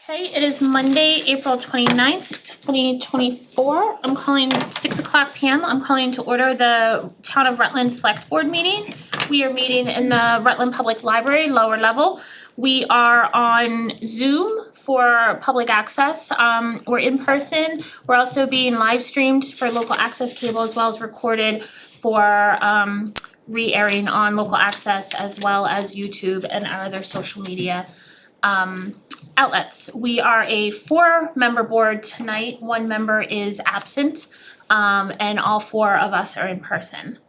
Okay, it is Monday, April 29th, 2024. I'm calling 6:00 PM. I'm calling to order the Town of Rutland Select Board meeting. We are meeting in the Rutland Public Library, lower level. We are on Zoom for public access. We're in person. We're also being live streamed for local access cable as well as recorded for re-airing on local access as well as YouTube and our other social media outlets. We are a 4-member board tonight. 1 member is absent, and all 4 of us are in person.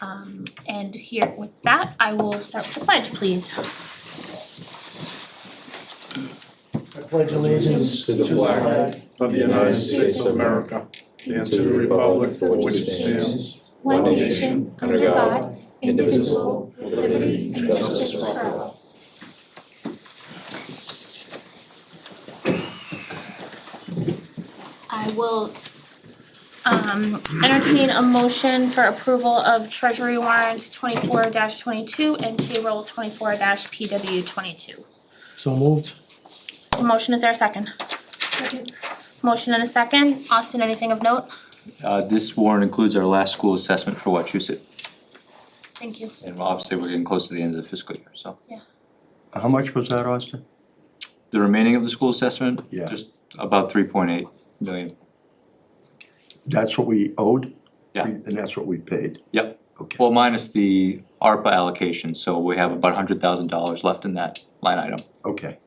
And here with that, I will start with the pledge, please. I pledge allegiance to the flag of the United States of America and to the republic for which it stands, one nation, under God, indivisible, with liberty and justice for all. I will entertain a motion for approval of Treasury Warrant 24-22 and Payroll 24-PW22. So moved. A motion, is there a second? Second. Motion and a second. Austin, anything of note? This warrant includes our last school assessment for Wachusett, Thank you. and obviously we're getting close to the end of the fiscal year, so. How much was that, Austin? The remaining of the school assessment, Yeah. just about 3.8 million. That's what we owed? Yeah. And that's what we paid? Yep. Okay. Well, minus the ARPA allocation, so we have about $100,000 left in that line item. Okay.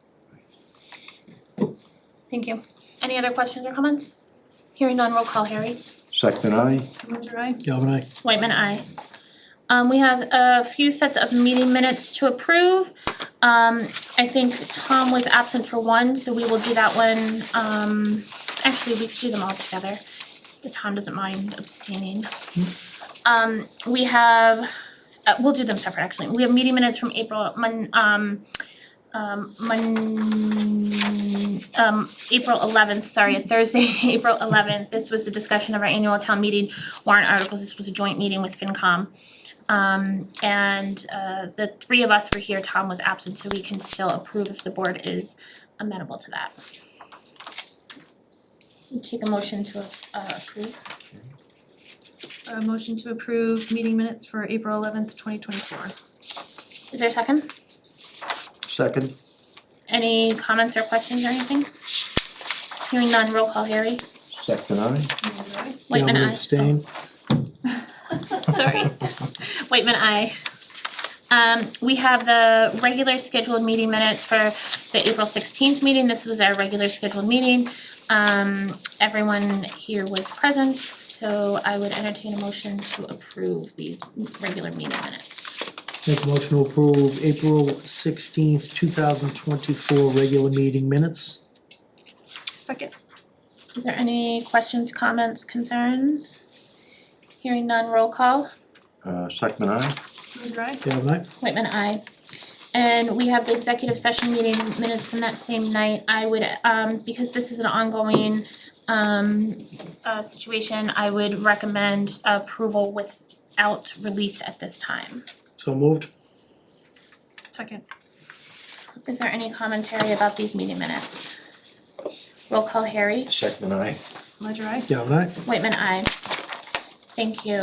Thank you. Any other questions or comments? Hearing none, roll call, Harry. Second, aye? Ledger, aye. Galvin aye. Whitman, aye. We have a few sets of meeting minutes to approve. I think Tom was absent for one, so we will do that one. Actually, we could do them all together. If Tom doesn't mind abstaining. We have, we'll do them separate, actually. We have meeting minutes from April 11th, sorry, a Thursday, April 11th. This was the discussion of our annual town meeting warrant articles. This was a joint meeting with FinCom. The 3 of us were here, Tom was absent, so we can still approve if the board is amenable to that. Take a motion to approve. A motion to approve meeting minutes for April 11th, 2024. Is there a second? Second? Any comments or questions or anything? Hearing none, roll call, Harry. Second, aye? Whitman, Galvin aye. abstain. Sorry. Whitman, aye. We have the regular scheduled meeting minutes for the April 16th meeting. This was our regular scheduled meeting. Everyone here was present, so I would entertain a motion to approve these regular meeting minutes. Make a motion to approve April 16th, 2024 regular meeting minutes. Second. Is there any questions, comments, concerns? Hearing none, roll call. Second, aye? Ledger, aye. Galvin aye. Whitman, aye. And we have the executive session meeting minutes from that same night. I would, because this is an ongoing situation, I would recommend approval without release at this time. So moved. Second. Is there any commentary about these meeting minutes? Roll call, Harry. Second, aye? Ledger, aye. Galvin aye. Whitman, aye. Thank you.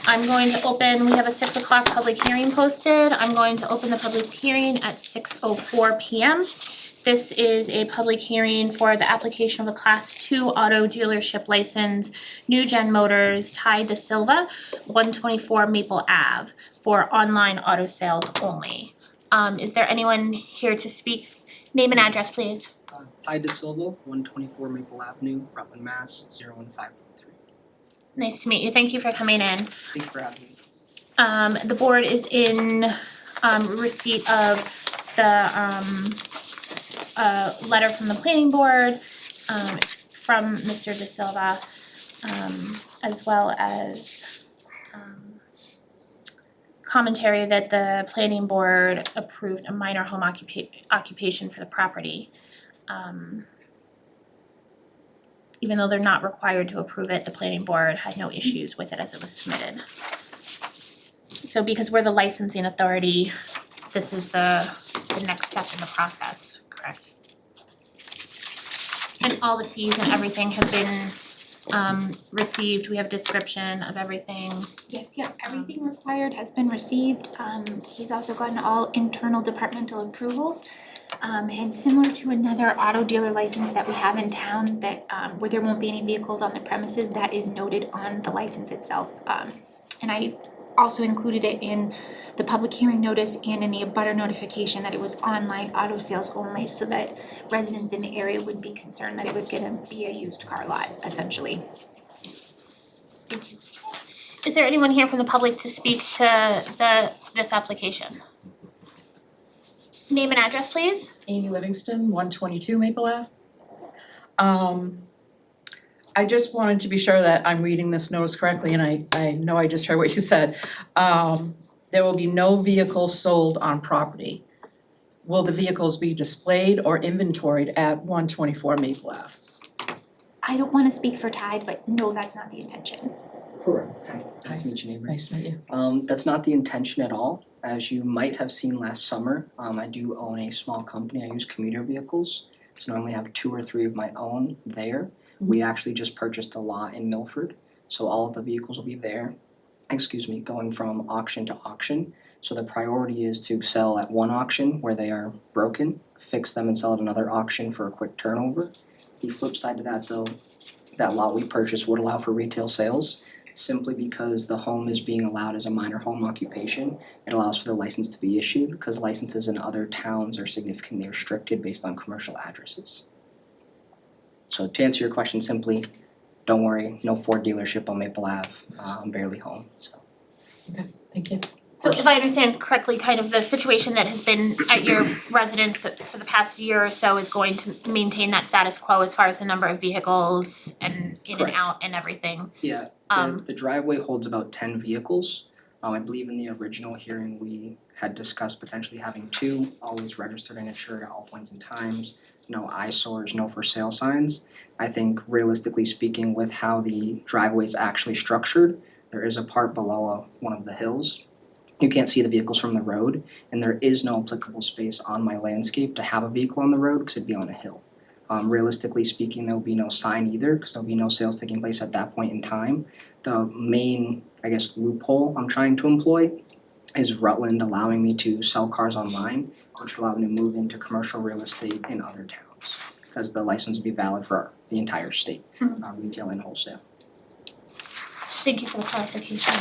I'm going to open, we have a 6 o'clock public hearing posted. I'm going to open the public hearing at 6:04 PM. This is a public hearing for the application of a Class 2 auto dealership license, New Gen Motors, Ty De Silva, 124 Maple Ave, for online auto sales only. Is there anyone here to speak? Name and address, please. Ty De Silva, 124 Maple Avenue, Rutland, Mass. 01543. Nice to meet you. Thank you for coming in. Thank you for having me. The board is in receipt of the letter from the planning board from Mr. De Silva, as well as commentary that the planning board approved a minor home occupation for the property. Even though they're not required to approve it, the planning board had no issues with it as it was submitted. So because we're the licensing authority, this is the next step in the process, correct? And all the fees and everything have been received, we have description of everything. Yes, yeah, everything required has been received. He's also gotten all internal departmental approvals. And similar to another auto dealer license that we have in town that, where there won't be any vehicles on the premises, that is noted on the license itself. And I also included it in the public hearing notice and in the abutter notification that it was online auto sales only, so that residents in the area would be concerned that it was gonna be a used car lot, essentially. Is there anyone here from the public to speak to this application? Name and address, please. Amy Livingston, 122 Maple Ave. I just wanted to be sure that I'm reading this notice correctly, and I know I just heard what you said. There will be no vehicles sold on property. Will the vehicles be displayed or inventoried at 124 Maple Ave? I don't wanna speak for Tide, but no, that's not the intention. Correct. Nice to meet you, neighbor. Nice to meet you. That's not the intention at all. As you might have seen last summer, I do own a small company. I use commuter vehicles. So normally I have 2 or 3 of my own there. We actually just purchased a lot in Milford, so all of the vehicles will be there, going from auction to auction. So the priority is to sell at one auction where they are broken, fix them and sell at another auction for a quick turnover. The flip side to that though, that lot we purchased would allow for retail sales, simply because the home is being allowed as a minor home occupation. It allows for the license to be issued, because licenses in other towns are significantly restricted based on commercial addresses. So to answer your question simply, don't worry, no Ford dealership on Maple Ave, I'm barely home, so. Thank you. So if I understand correctly, kind of the situation that has been at your residence that for the past year or so is going to maintain that status quo as far as the number of vehicles and in and Correct. out and everything. Yeah, the driveway holds about 10 vehicles. I believe in the original hearing, we had discussed potentially having 2, always registered and insured at all points in times. No eyesores, no for sale signs. I think realistically speaking, with how the driveway is actually structured, there is a part below one of the hills. You can't see the vehicles from the road, and there is no applicable space on my landscape to have a vehicle on the road because it'd be on a hill. Realistically speaking, there will be no sign either because there'll be no sales taking place at that point in time. The main, loophole I'm trying to employ is Rutland allowing me to sell cars online, which will allow me to move into commercial real estate in other towns, because the license will be valid for the entire state, retail and wholesale. Thank you for the clarification.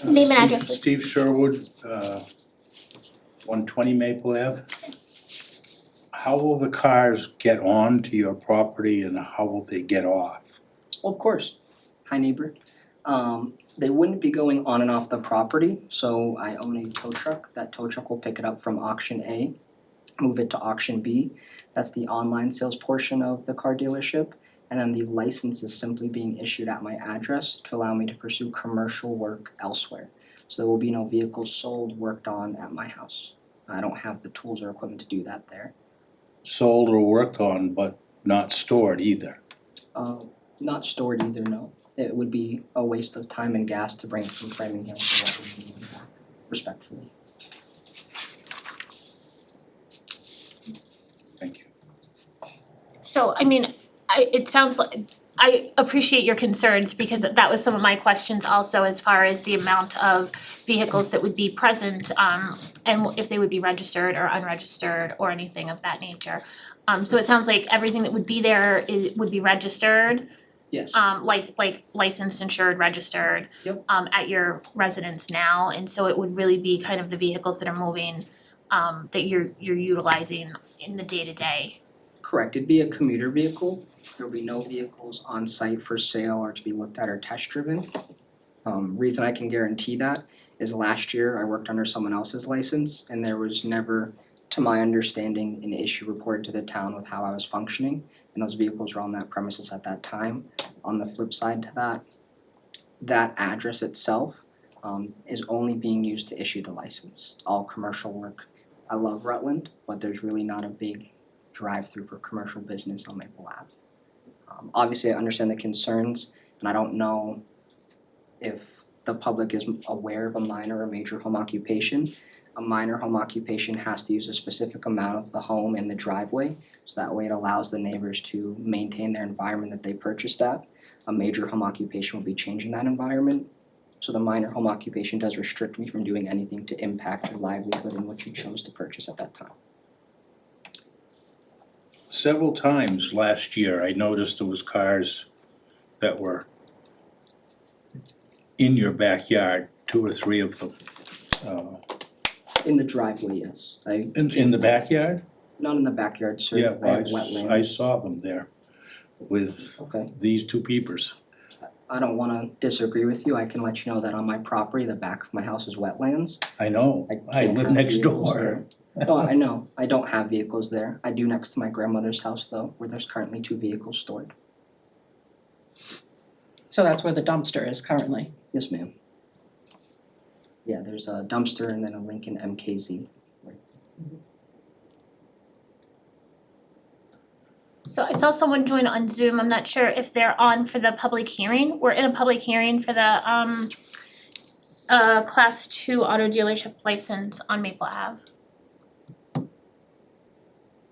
Name and address, please. Steve Sherwood, 120 Maple Ave. How will the cars get onto your property and how will they get off? Well, of course. Hi, neighbor. They wouldn't be going on and off the property, so I own a tow truck. That tow truck will pick it up from auction A, move it to auction B. That's the online sales portion of the car dealership. And then the license is simply being issued at my address to allow me to pursue commercial work elsewhere. So there will be no vehicles sold, worked on at my house. I don't have the tools or equipment to do that there. Sold or worked on, but not stored either. Not stored either, no. It would be a waste of time and gas to bring it from Framingham to Western, respectfully. Thank you. So, I mean, it sounds like, I appreciate your concerns because that was some of my questions also as far as the amount of vehicles that would be present, and if they would be registered or unregistered or anything of that nature. So it sounds like everything that would be there would be registered, Yes. licensed, insured, registered, Yep. at your residence now, and so it would really be kind of the vehicles that are moving, that you're utilizing in the day-to-day. Correct, it'd be a commuter vehicle. There'll be no vehicles on site for sale or to be looked at or test driven. Reason I can guarantee that is last year I worked under someone else's license and there was never, to my understanding, an issue reported to the town with how I was functioning. And those vehicles were on that premises at that time. On the flip side to that, that address itself is only being used to issue the license. All commercial work. I love Rutland, but there's really not a big drive-through for commercial business on Maple Ave. Obviously, I understand the concerns, and I don't know if the public is aware of a minor or major home occupation. A minor home occupation has to use a specific amount of the home and the driveway, so that way it allows the neighbors to maintain their environment that they purchased at. A major home occupation will be changing that environment. So the minor home occupation does restrict me from doing anything to impact your livelihood and what you chose to purchase at that time. Several times last year, I noticed there was cars that were in your backyard, 2 or 3 of them. In the driveway, yes. In the backyard? Not in the backyard, sir. Yeah, I have I wetlands. saw them there with Okay, these 2 peepers. I don't wanna disagree with you. I can let you know that on my property, the back of my house is wetlands. I know, I can't live have next vehicles door. there. Oh, I know. I don't have vehicles there. I do next to my grandmother's house though, where there's currently 2 vehicles stored. So that's where the dumpster is currently. Yes, ma'am. Yeah, there's a dumpster and then a Lincoln MKZ. So I saw someone join on Zoom, I'm not sure if they're on for the public hearing. We're in a public hearing for the class 2 auto dealership license on Maple Ave.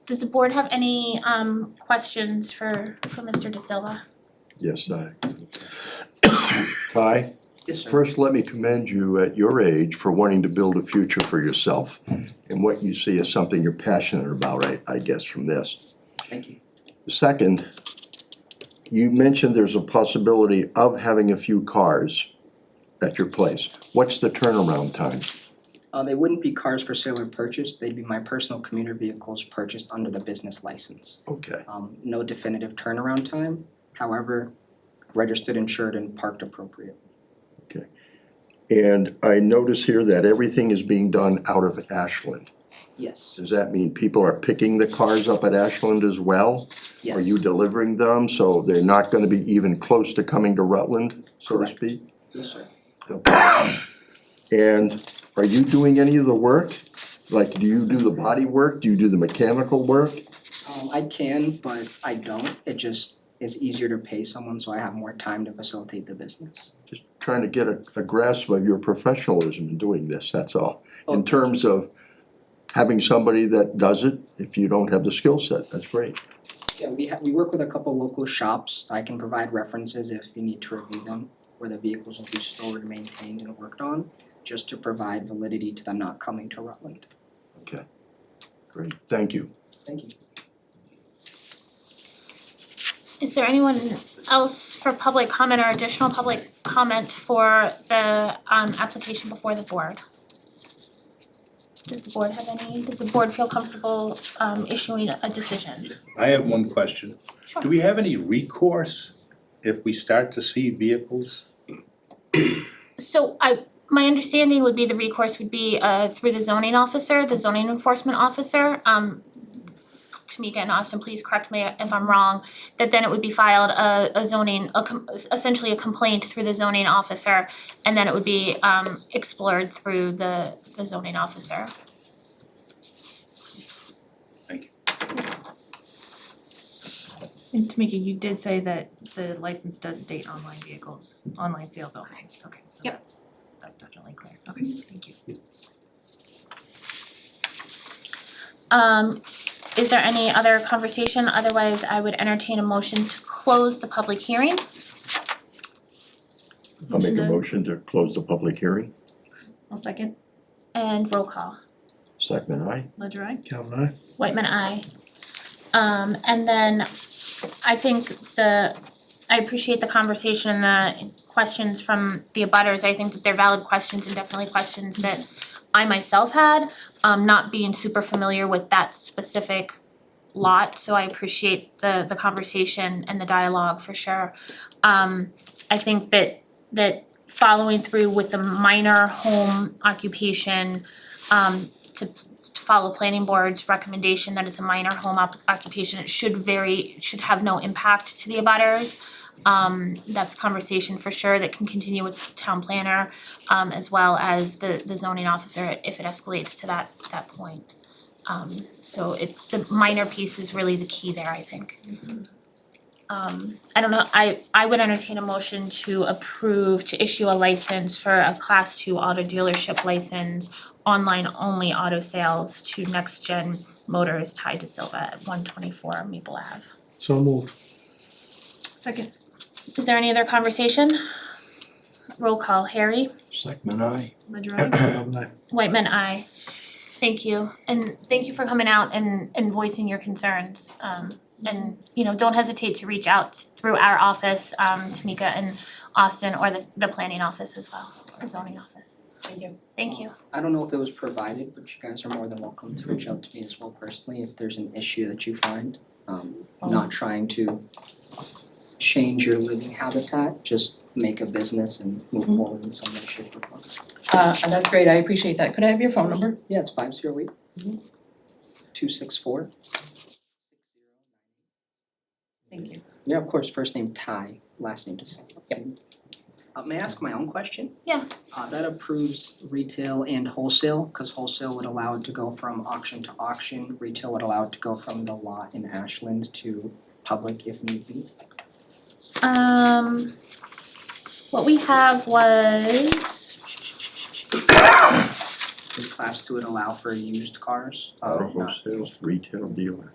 Does the board have any questions for Mr. De Silva? Yes, Ty, Yes, sir. first let me commend you at your age for wanting to build a future for yourself and what you see as something you're passionate about, I guess, from this. Thank you. Second, you mentioned there's a possibility of having a few cars at your place. What's the turnaround time? They wouldn't be cars for sale or purchase. They'd be my personal commuter vehicles purchased under the business license. Okay, No definitive turnaround time. However, registered, insured, and parked appropriate. and I notice here that everything is being done out of Ashland. Yes. Does that mean people are picking the cars up at Ashland as well? Yes. Are you delivering them, so they're not gonna be even close to coming to Rutland, so to Correct. speak? Yes, sir. And are you doing any of the work? Like, do you do the body work? Do you do the mechanical work? I can, but I don't. It just is easier to pay someone, so I have more time to facilitate the business. Just trying to get a grasp of your professionalism in doing this, that's all. In Okay. terms of having somebody that does it, if you don't have the skill set, that's great. Yeah, we work with a couple local shops. I can provide references if you need to review them, where the vehicles will be stored, maintained, and worked on, just to provide validity to them not coming to Rutland. Okay, great, thank you. Thank you. Is there anyone else for public comment or additional public comment for the application before the board? Does the board have any, does the board feel comfortable issuing a decision? I have one question. Sure. Do we have any recourse if we start to see vehicles? So my understanding would be the recourse would be through the zoning officer, the zoning enforcement officer. Tamika and Austin, please correct me if I'm wrong, that then it would be filed essentially a complaint through the zoning officer, and then it would be explored through the zoning officer. Thank you. And Tamika, you did say that the license does state online vehicles, online sales only. Okay, so Yep. that's definitely clear. Okay, thank you. Is there any other conversation? Otherwise, I would entertain a motion to close the public hearing. I'll make a Motion to- motion to close the public hearing. I'll second. And roll call. Second, aye. Ledger I. Calvin, aye? Whitman, aye. And then I think I appreciate the conversation and the questions from the abutters. I think that they're valid questions and definitely questions that I myself had, not being super familiar with that specific lot, so I appreciate the conversation and the dialogue for sure. I think that following through with a minor home occupation, to follow planning board's recommendation that it's a minor home occupation, it should have no impact to the abutters. That's conversation for sure that can continue with the town planner, as well as the zoning officer if it escalates to that point. So the minor piece is really the key there, I think. I don't know, I would entertain a motion to approve to issue a license for a class 2 auto dealership license, online only auto sales to Next Gen Motors tied to Silva at 124 Maple Ave. So moved. Second. Is there any other conversation? Roll call, Harry. Second, aye. Ledger I. Galvin aye. Whitman, aye. Thank you, and thank you for coming out and voicing your concerns. And, you know, don't hesitate to reach out through our office, Tamika and Austin, or the planning office as well, or zoning office. Thank you. Thank you. I don't know if it was provided, but you guys are more than welcome to reach out to me as well personally if there's an issue that you find. Not trying to change your living habitat, just make a business and move forward in some way, shape, or form. And that's great, I appreciate that. Could I have your phone number? Yeah, it's 508 264. Thank you. Yeah, of course, first name Ty, last name DeSilva. Yep. May I ask my own question? Yeah. That approves retail and wholesale, cause wholesale would allow it to go from auction to auction, retail would allow it to go from the lot in Ashland to public if need be. What we have was, Does class 2 would allow for used cars? Auto Not wholesale, retail dealer.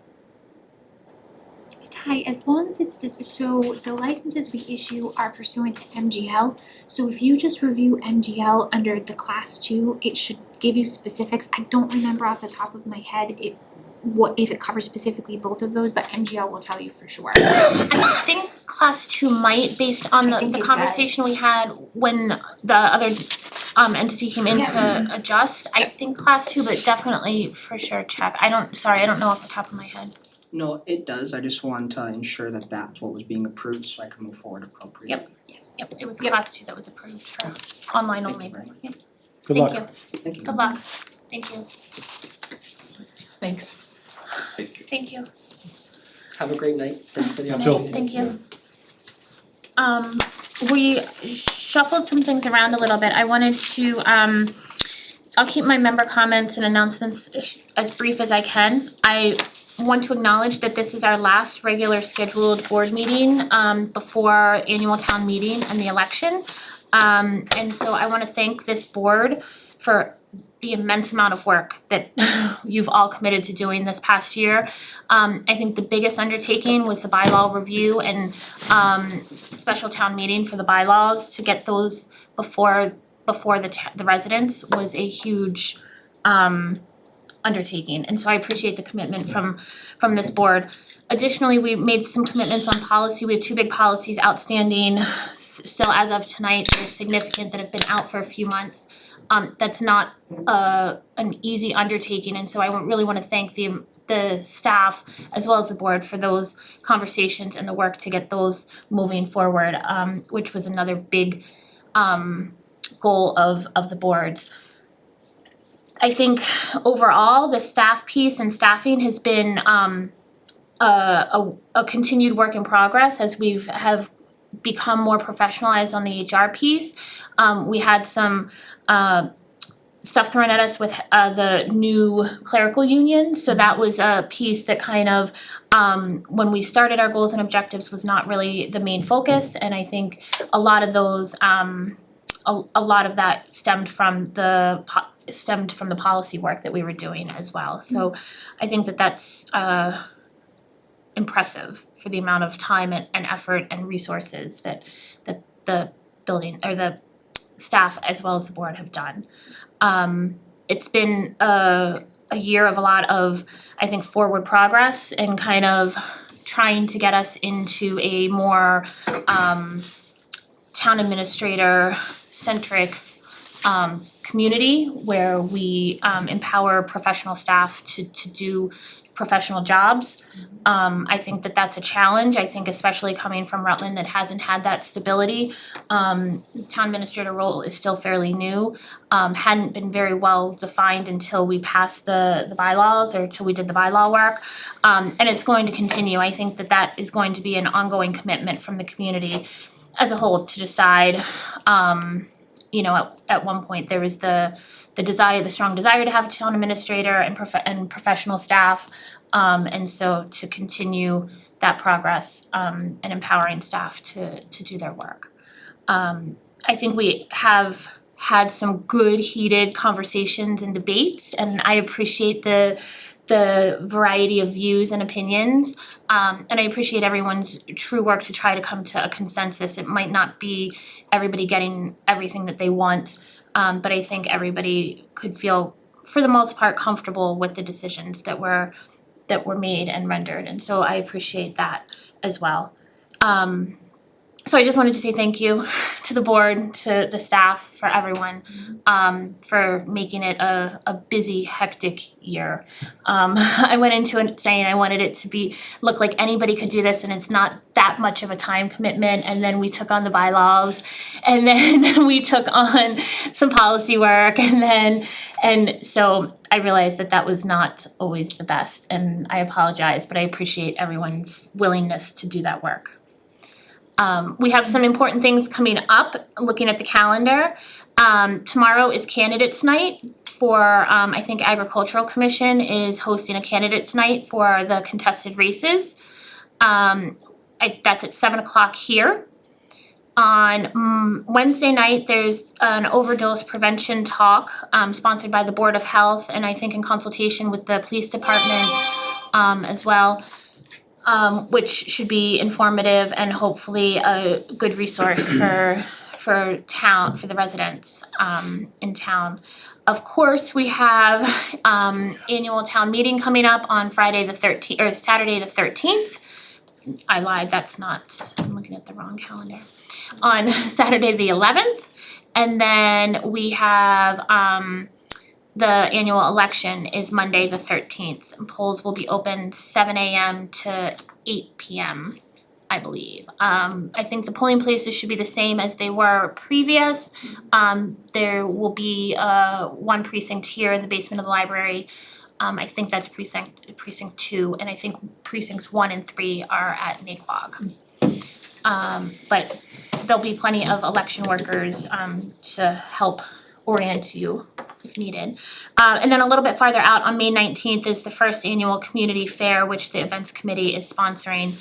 Ty, as long as it's so the licenses we issue are pursuant to MGL. So if you just review MGL under the class 2, it should give you specifics. I don't remember off the top of my head if it covers specifically both of those, but MGL will tell you for sure. I think class 2 might, based on I think the it conversation we had when the other entity came in Yes. to adjust. I think class 2, but definitely for sure check. I don't know off the top of my head. No, it does, I just want to ensure that that's what was being approved so I can move forward appropriately. Yep. Yep, it was class 2 that was approved for online only. Yep. Good luck. Thank you. Thank you. Good luck. Thank you. Thanks. Thank you. Have a great night, thank you for the Joe. opportunity. Thank you. We shuffled some things around a little bit. I wanted to, I'll keep my member comments and announcements as brief as I can. I want to acknowledge that this is our last regular scheduled board meeting, before annual town meeting and the election. And so I wanna thank this board for the immense amount of work that you've all committed to doing this past year. I think the biggest undertaking was the bylaw review and special town meeting for the bylaws to get those before the residents was a huge undertaking, and so I appreciate the commitment from this board. Additionally, we made some commitments on policy. We have 2 big policies outstanding still as of tonight. They're significant, that have been out for a few months. That's not an easy undertaking, and so I really wanna thank the staff as well as the board for those conversations and the work to get those moving forward, which was another big goal of the board's. I think overall, the staff piece and staffing has been a continued work in progress as have become more professionalized on the HR piece. We had some stuff thrown at us with the new clerical union, so that was a piece that kind of when we started our goals and objectives was not really the main focus, and I think a lot of those a lot of that stemmed from the policy work that we were doing as well. So I think that that's impressive for the amount of time and effort and resources that the building or the staff as well as the board have done. It's been a year of a lot of, I think, forward progress and kind of trying to get us into a more town administrator centric community where we empower professional staff to do professional jobs. I think that that's a challenge. I think especially coming from Rutland that hasn't had that stability. Town administrator role is still fairly new, hadn't been very well defined until we passed the bylaws or until we did the bylaw work. And it's going to continue. I think that that is going to be an ongoing commitment from the community as a whole to decide, you know, at one point there was the strong desire to have a town administrator and professional staff. And so to continue that progress and empowering staff to do their work. I think we have had some good heated conversations and debates, and I appreciate the variety of views and opinions. And I appreciate everyone's true work to try to come to a consensus. It might not be everybody getting everything that they want, but I think everybody could feel, for the most part, comfortable with the decisions that were made and rendered, and so I appreciate that as well. So I just wanted to say thank you to the board, to the staff, for everyone, for making it a busy, hectic year. I went into it saying I wanted it to look like anybody could do this and it's not that much of a time commitment, and then we took on the bylaws, and then we took on some policy work, and so I realized that was not always the best, and I apologize, but I appreciate everyone's willingness to do that work. We have some important things coming up, looking at the calendar. Tomorrow is candidates night for, I think Agricultural Commission is hosting a candidates night for the contested races. That's at 7 o'clock here. On Wednesday night, there's an overdose prevention talk, sponsored by the Board of Health, and I think in consultation with the police department, as well. Which should be informative and hopefully a good resource for the residents in town. Of course, we have annual town meeting coming up on Saturday the 13th. I lied, I'm looking at the wrong calendar. On Saturday the 11th, and then we have the annual election is Monday the 13th. And polls will be open 7 a.m. to 8 p.m. I believe. I think the polling places should be the same as they were previous. There will be one precinct here in the basement of the library. I think that's precinct 2, and I think precincts 1 and 3 are at Naquag. But there'll be plenty of election workers to help orient you if needed. And then a little bit farther out on May 19th is the first annual community fair, which the events committee is sponsoring,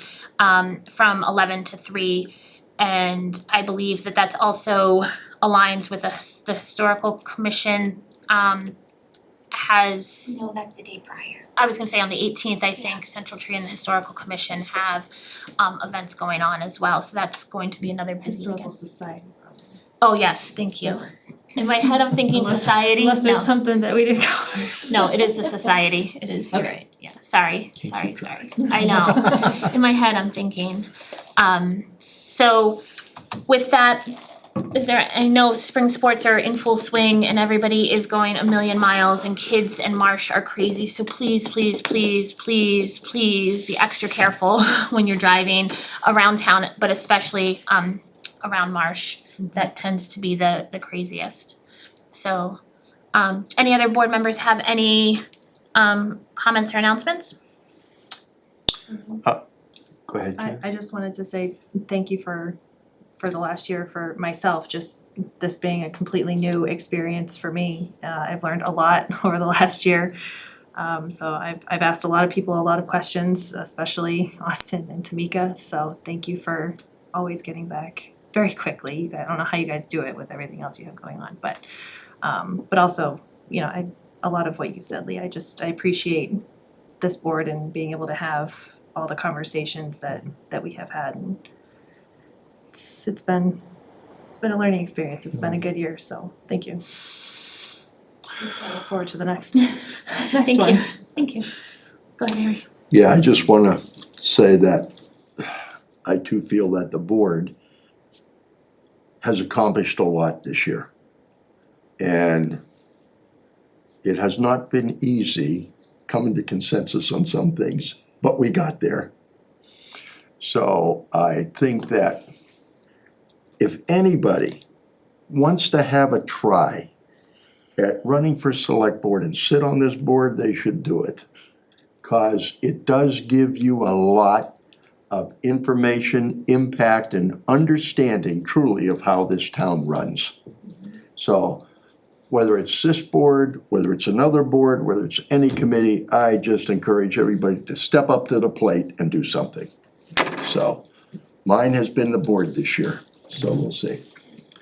from 11 to 3. And I believe that's also aligns with the historical commission has. No, that's the day prior. I was gonna say on the 18th, I think Central Tree and the Historical Commission have events going on as well, so that's going to be another busy Historical weekend. Society. Oh, yes, thank you. In my head, I'm thinking society. Unless there's No. something that we didn't cover. No, it is the society, it is, you're Okay. right, yeah, sorry. I know, in my head, I'm thinking, so with that, I know spring sports are in full swing and everybody is going a million miles and kids and Marsh are crazy, so please be extra careful when you're driving around town, but especially around Marsh. That tends to be the craziest. So, any other board members have any comments or announcements? Go ahead, Jen. I just wanted to say thank you for the last year for myself, just this being a completely new experience for me. I've learned a lot over the last year. So I've asked a lot of people a lot of questions, especially Austin and Tamika, so thank you for always getting back very quickly. I don't know how you guys do it with everything else you have going on, but also, a lot of what you said, Lee, I appreciate this board and being able to have all the conversations that we have had. And it's been a learning experience. It's been a good year, so thank you. I look forward to the next one. Thank you. Go ahead, Harry. Yeah, I just wanna say that I too feel that the board has accomplished a lot this year. And it has not been easy coming to consensus on some things, but we got there. So I think that if anybody wants to have a try at running for select board and sit on this board, they should do it. 'Cause it does give you a lot of information, impact, and understanding truly of how this town runs. So whether it's this board, whether it's another board, whether it's any committee, I just encourage everybody to step up to the plate and do something. So, mine has been the board this year, so we'll see.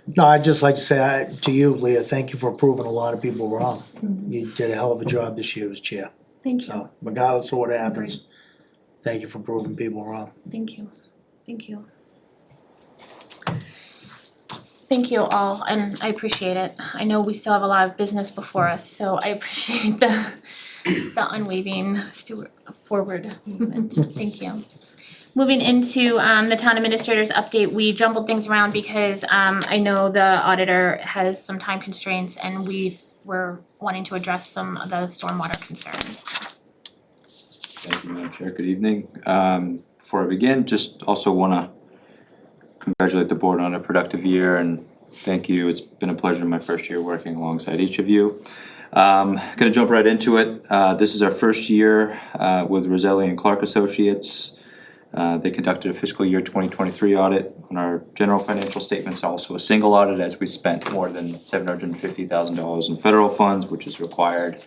No, I'd just like to say to you, Leah, thank you for proving a lot of people wrong. You did a hell of a job this year as chair. Thank you, So regardless of what happens, thank you for proving people wrong. thank you, thank you. Thank you all, and I appreciate it. I know we still have a lot of business before us, so I appreciate the unwavering forward movement. Thank you. Moving into the town administrator's update, we jumbled things around because I know the auditor has some time constraints and we're wanting to address some of the stormwater concerns. Thank you, Madam Chair. Good evening. Before I begin, just also wanna congratulate the board on a productive year and thank you. It's been a pleasure in my first year working alongside each of you. Gonna jump right into it. This is our first year with Roselli and Clark Associates. They conducted a fiscal year 2023 audit on our general financial statements, also a single audit as we spent more than $750,000 in federal funds, which is required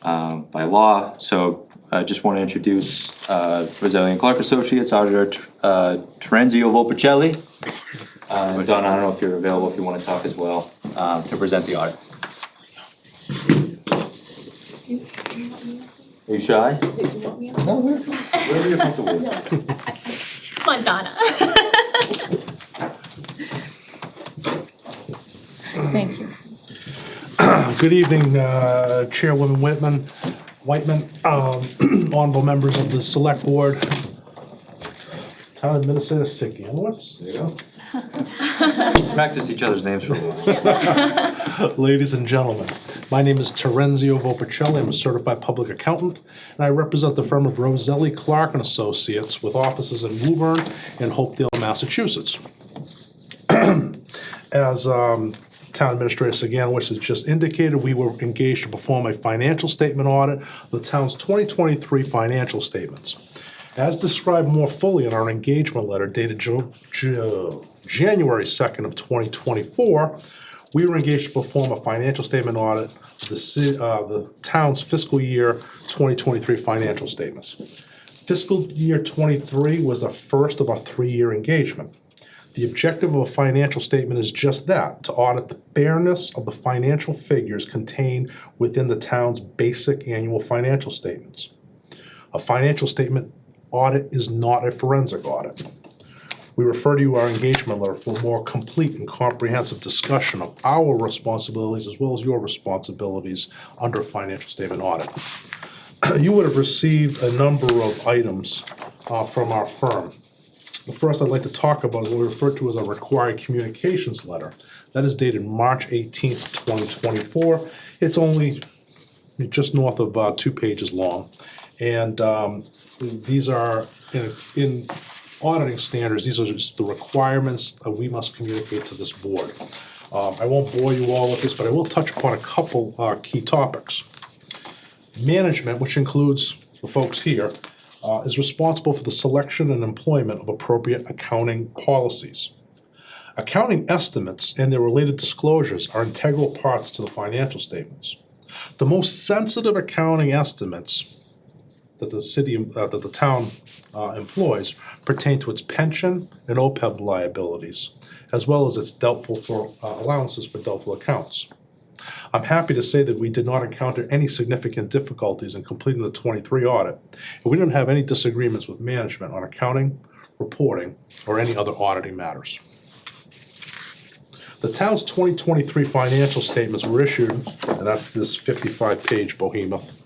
by law. So I just want to introduce Roselli and Clark Associates Auditor Terenzio Volpicelli. Donna, I don't know if you're available, if you want to talk as well, to present the audit. Are you shy? No, wherever you're comfortable. Come on, Donna. Thank you. Good evening, Chairwoman Whitman, honorable members of the select board, town administrator Siganowitz, There you go. Practice each other's names for a while. ladies and gentlemen. My name is Terenzio Volpicelli. I'm a certified public accountant, and I represent the firm of Roselli, Clark and Associates with offices in Woburn and Hopedale, Massachusetts. As Town Administrator Siganowitz has just indicated, we were engaged to perform a financial statement audit of the town's 2023 financial statements. As described more fully in our engagement letter dated January 2nd of 2024, we were engaged to perform a financial statement audit of the town's fiscal year 2023 financial statements. Fiscal year 23 was the first of our 3-year engagement. The objective of a financial statement is just that, to audit the fairness of the financial figures contained within the town's basic annual financial statements. A financial statement audit is not a forensic audit. We refer to you our engagement letter for a more complete and comprehensive discussion of our responsibilities as well as your responsibilities under a financial statement audit. You would have received a number of items from our firm. The first I'd like to talk about is what we refer to as a required communications letter. That is dated March 18th, 2024. It's only just north of 2 pages long. And these are, in auditing standards, these are just the requirements that we must communicate to this board. I won't bore you all with this, but I will touch upon a couple key topics. Management, which includes the folks here, is responsible for the selection and employment of appropriate accounting policies. Accounting estimates and their related disclosures are integral parts to the financial statements. The most sensitive accounting estimates that the town employs pertain to its pension and OPEB liabilities, as well as its allowances for doubtful accounts. I'm happy to say that we did not encounter any significant difficulties in completing the 23 audit, and we didn't have any disagreements with management on accounting, reporting, or any other auditing matters. The town's 2023 financial statements were issued, and that's this 55-page behemoth,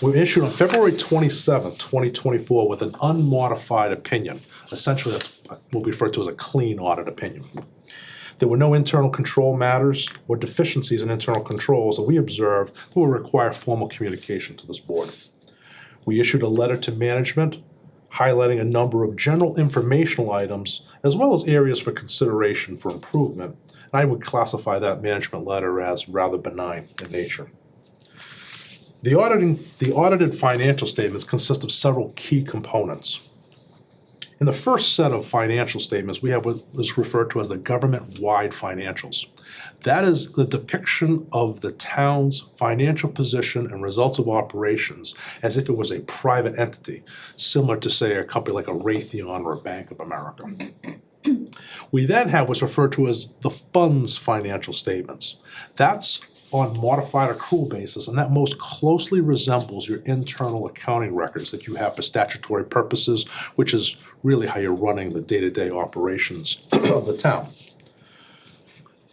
were issued on February 27th, 2024 with an unmodified opinion. Essentially, that's what we refer to as a clean audit opinion. There were no internal control matters or deficiencies in internal controls that we observed that will require formal communication to this board. We issued a letter to management highlighting a number of general informational items as well as areas for consideration for improvement. And I would classify that management letter as rather benign in nature. The audited financial statements consist of several key components. In the first set of financial statements, we have what is referred to as the government-wide financials. That is the depiction of the town's financial position and results of operations as if it was a private entity, similar to, say, a company like a Raytheon or a Bank of America. We then have what's referred to as the fund's financial statements. That's on modified accrual basis, and that most closely resembles your internal accounting records that you have for statutory purposes, which is really how you're running the day-to-day operations of the town.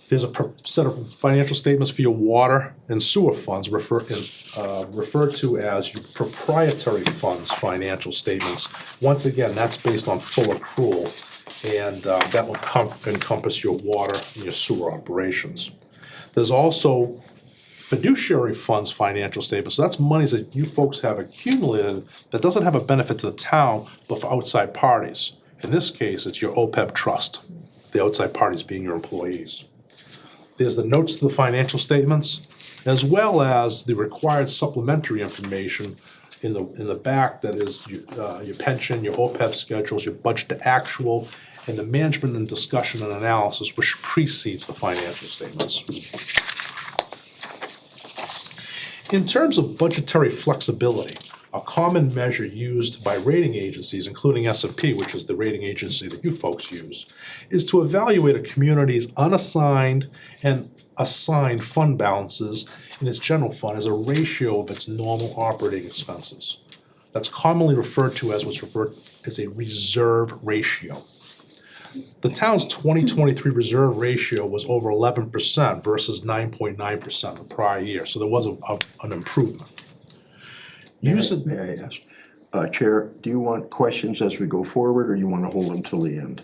There's a set of financial statements for your water and sewer funds referred to as your proprietary funds financial statements. Once again, that's based on full accrual, and that will encompass your water and your sewer operations. There's also fiduciary funds financial statements. So that's monies that you folks have accumulated that doesn't have a benefit to the town, but for outside parties. In this case, it's your OPEB trust, the outside parties being your employees. There's the notes to the financial statements, as well as the required supplementary information in the back, that is your pension, your OPEB schedules, your budget to actual, and the management and discussion and analysis, which precedes the financial statements. In terms of budgetary flexibility, a common measure used by rating agencies, including S&P, which is the rating agency that you folks use, is to evaluate a community's unassigned and assigned fund balances in its general fund as a ratio of its normal operating expenses. That's commonly referred to as what's referred as a reserve ratio. The town's 2023 reserve ratio was over 11% versus 9.9% the prior year, so there was an improvement. May I ask, Chair, do you want questions as we go forward, or you wanna hold them till the end?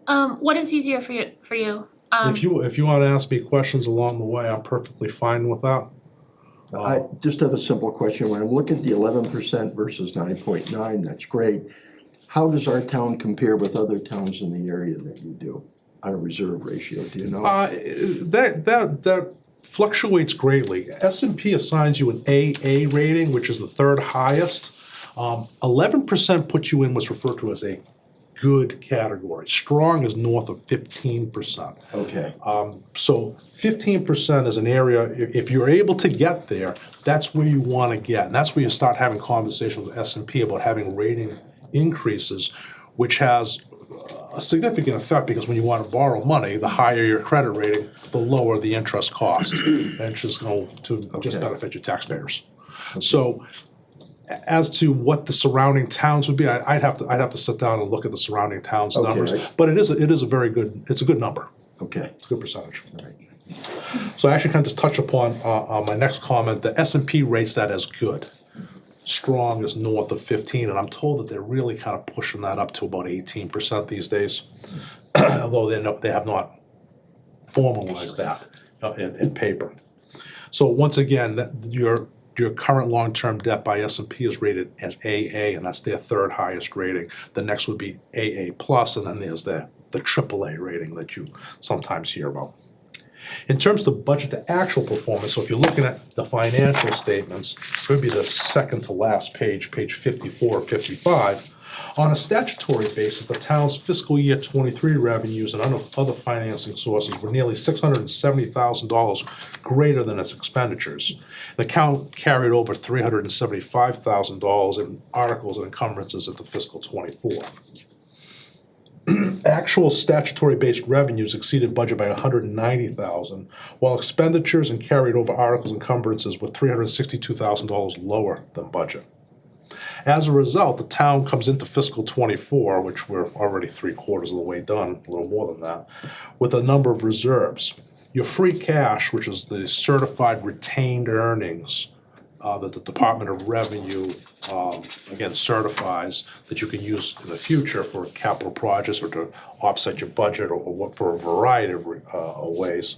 What is easier for you? If you want to ask me questions along the way, I'm perfectly fine with that. I just have a simple question. When I look at the 11% versus 9.9, that's great. How does our town compare with other towns in the area that you do on a reserve ratio, do you know? That fluctuates greatly. S&P assigns you an AA rating, which is the third highest. 11% puts you in what's referred to as a good category. Strong is north of 15%. Okay, So 15% is an area, if you're able to get there, that's where you want to get. And that's where you start having conversations with S&P about having rating increases, which has a significant effect, because when you want to borrow money, the higher your credit rating, the lower the interest cost. And it's just going to just Okay. benefit your taxpayers. So as to what the surrounding towns would be, I'd have to sit down and look at the surrounding towns' Okay. numbers. But it is a very good, it's a good number. okay, It's a good percentage. all right. So I actually kind of just touch upon my next comment. The S&P rates that as good. Strong is north of 15, and I'm told that they're really kind of pushing that up to about 18% these days, although they have not formalized that in paper. So once again, your current long-term debt by S&P is rated as AA, and that's their third highest rating. The next would be AA+, and then there's the AAA rating that you sometimes hear about. In terms of budget to actual performance, so if you're looking at the financial statements, it would be the second to last page, page 54 or 55. On a statutory basis, the town's fiscal year 23 revenues and other financing sources were nearly $670,000 greater than its expenditures. The account carried over $375,000 in articles and encumbrances into fiscal 24. Actual statutory-based revenues exceeded budget by $190,000, while expenditures and carried over articles and encumbrances were $362,000 lower than budget. As a result, the town comes into fiscal 24, which we're already 3/4 of the way done, a little more than that, with a number of reserves. Your free cash, which is the certified retained earnings that the Department of Revenue again certifies that you can use in the future for capital projects or to offset your budget or what for a variety of ways,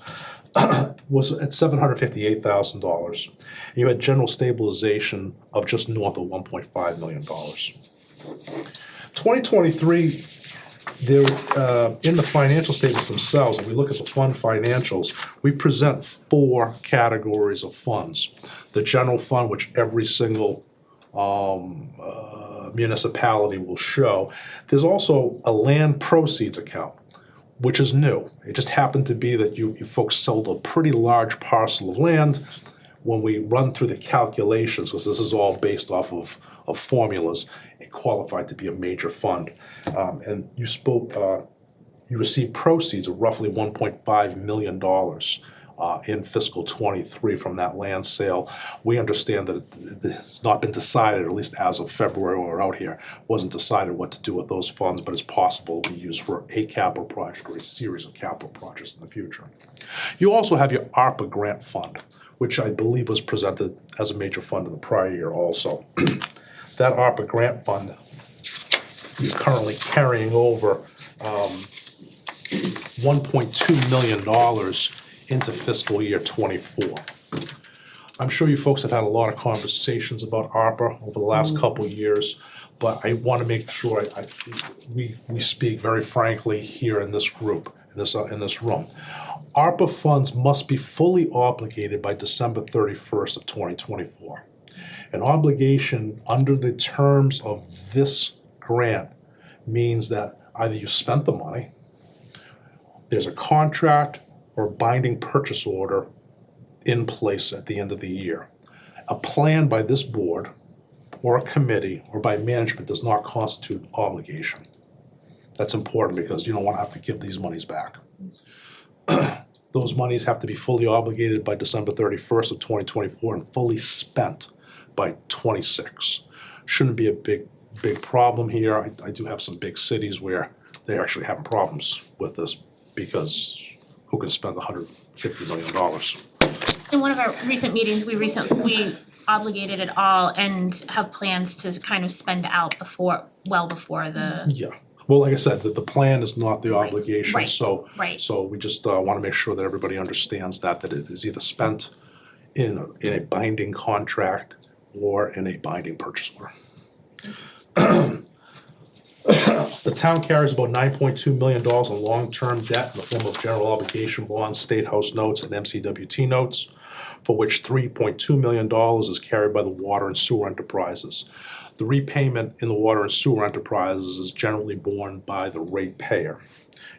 was at $758,000. You had general stabilization of just north of $1.5 million. 2023, there in the financial statements themselves, when we look at the fund financials, we present 4 categories of funds. The general fund, which every single municipality will show. There's also a land proceeds account, which is new. It just happened to be that you folks sold a pretty large parcel of land. When we run through the calculations, because this is all based off of formulas, it qualified to be a major fund. And you received proceeds of roughly $1.5 million in fiscal '23 from that land sale. We understand that it has not been decided, or at least as of February when we're out here, wasn't decided what to do with those funds, but it's possible to be used for a capital project or a series of capital projects in the future. You also have your ARPA grant fund, which I believe was presented as a major fund in the prior year also. That ARPA grant fund is currently carrying over $1.2 million into fiscal year '24. I'm sure you folks have had a lot of conversations about ARPA over the last couple of years, but I want to make sure we speak very frankly here in this group, in this room. ARPA funds must be fully obligated by December 31st of 2024. An obligation under the terms of this grant means that either you spent the money, there's a contract or binding purchase order in place at the end of the year. A plan by this board or a committee or by management does not constitute obligation. That's important because you don't want to have to give these monies back. Those monies have to be fully obligated by December 31st of 2024 and fully spent by '26. Shouldn't be a big problem here. I do have some big cities where they're actually having problems with this because who can spend $150 million? In one of our recent meetings, we obligated it all and have plans to kind of spend out well before the. Yeah, well, like I said, the plan is not the Right, obligation, right, so. right. So we just want to make sure that everybody understands that it is either spent in a binding contract or in a binding purchase order. The town carries about $9.2 million in long-term debt in the form of general obligation bonds, state house notes, and MCWT notes, for which $3.2 million is carried by the water and sewer enterprises. The repayment in the water and sewer enterprises is generally borne by the ratepayer.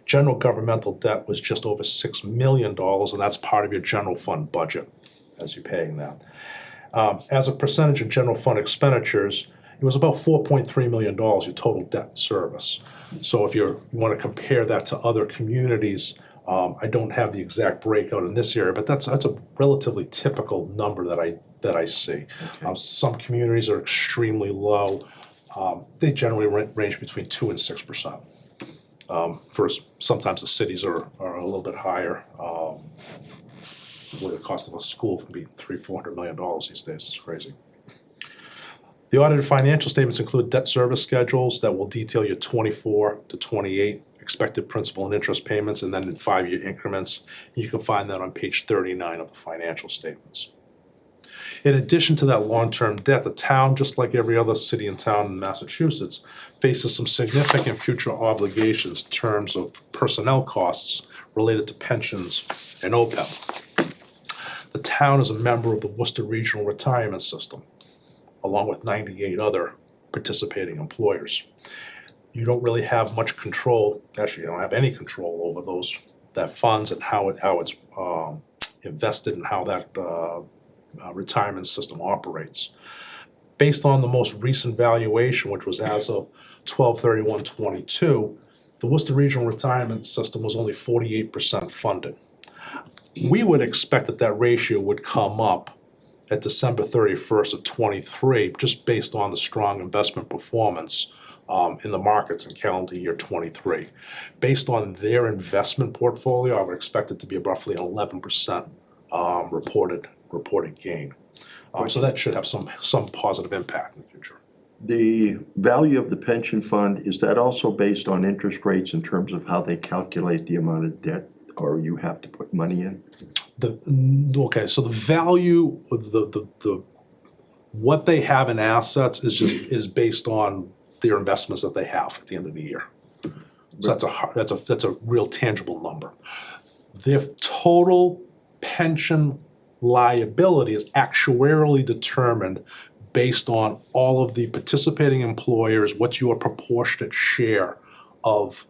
General governmental debt was just over $6 million, and that's part of your general fund budget as you're paying that. As a percentage of general fund expenditures, it was about $4.3 million, your total debt service. So if you want to compare that to other communities, I don't have the exact breakout in this area, but that's a relatively typical number that I see. Okay. Some communities are extremely low. They generally range between 2% and 6%. Sometimes the cities are a little bit higher. Where the cost of a school can be $300-400 million these days. It's crazy. The audited financial statements include debt service schedules that will detail your 24 to 28 expected principal and interest payments, and then in 5-year increments. You can find that on page 39 of the financial statements. In addition to that long-term debt, the town, just like every other city and town in Massachusetts, faces some significant future obligations in terms of personnel costs related to pensions and OPEB. The town is a member of the Worcester Regional Retirement System, along with 98 other participating employers. You don't really have much control, actually you don't have any control over that funds and how it's invested and how that retirement system operates. Based on the most recent valuation, which was as of 12/31/22, the Worcester Regional Retirement System was only 48% funded. We would expect that ratio would come up at December 31st of '23, just based on the strong investment performance in the markets in calendar year '23. Based on their investment portfolio, I would expect it to be roughly an 11% reported gain. So that should have some positive impact in the future. The value of the pension fund, is that also based on interest rates in terms of how they calculate the amount of debt, or you have to put money in? So the value of the what they have in assets is based on their investments that they have at the end of the year. So that's a real tangible number. Their total pension liability is actuarially determined based on all of the participating employers, what's your proportionate share of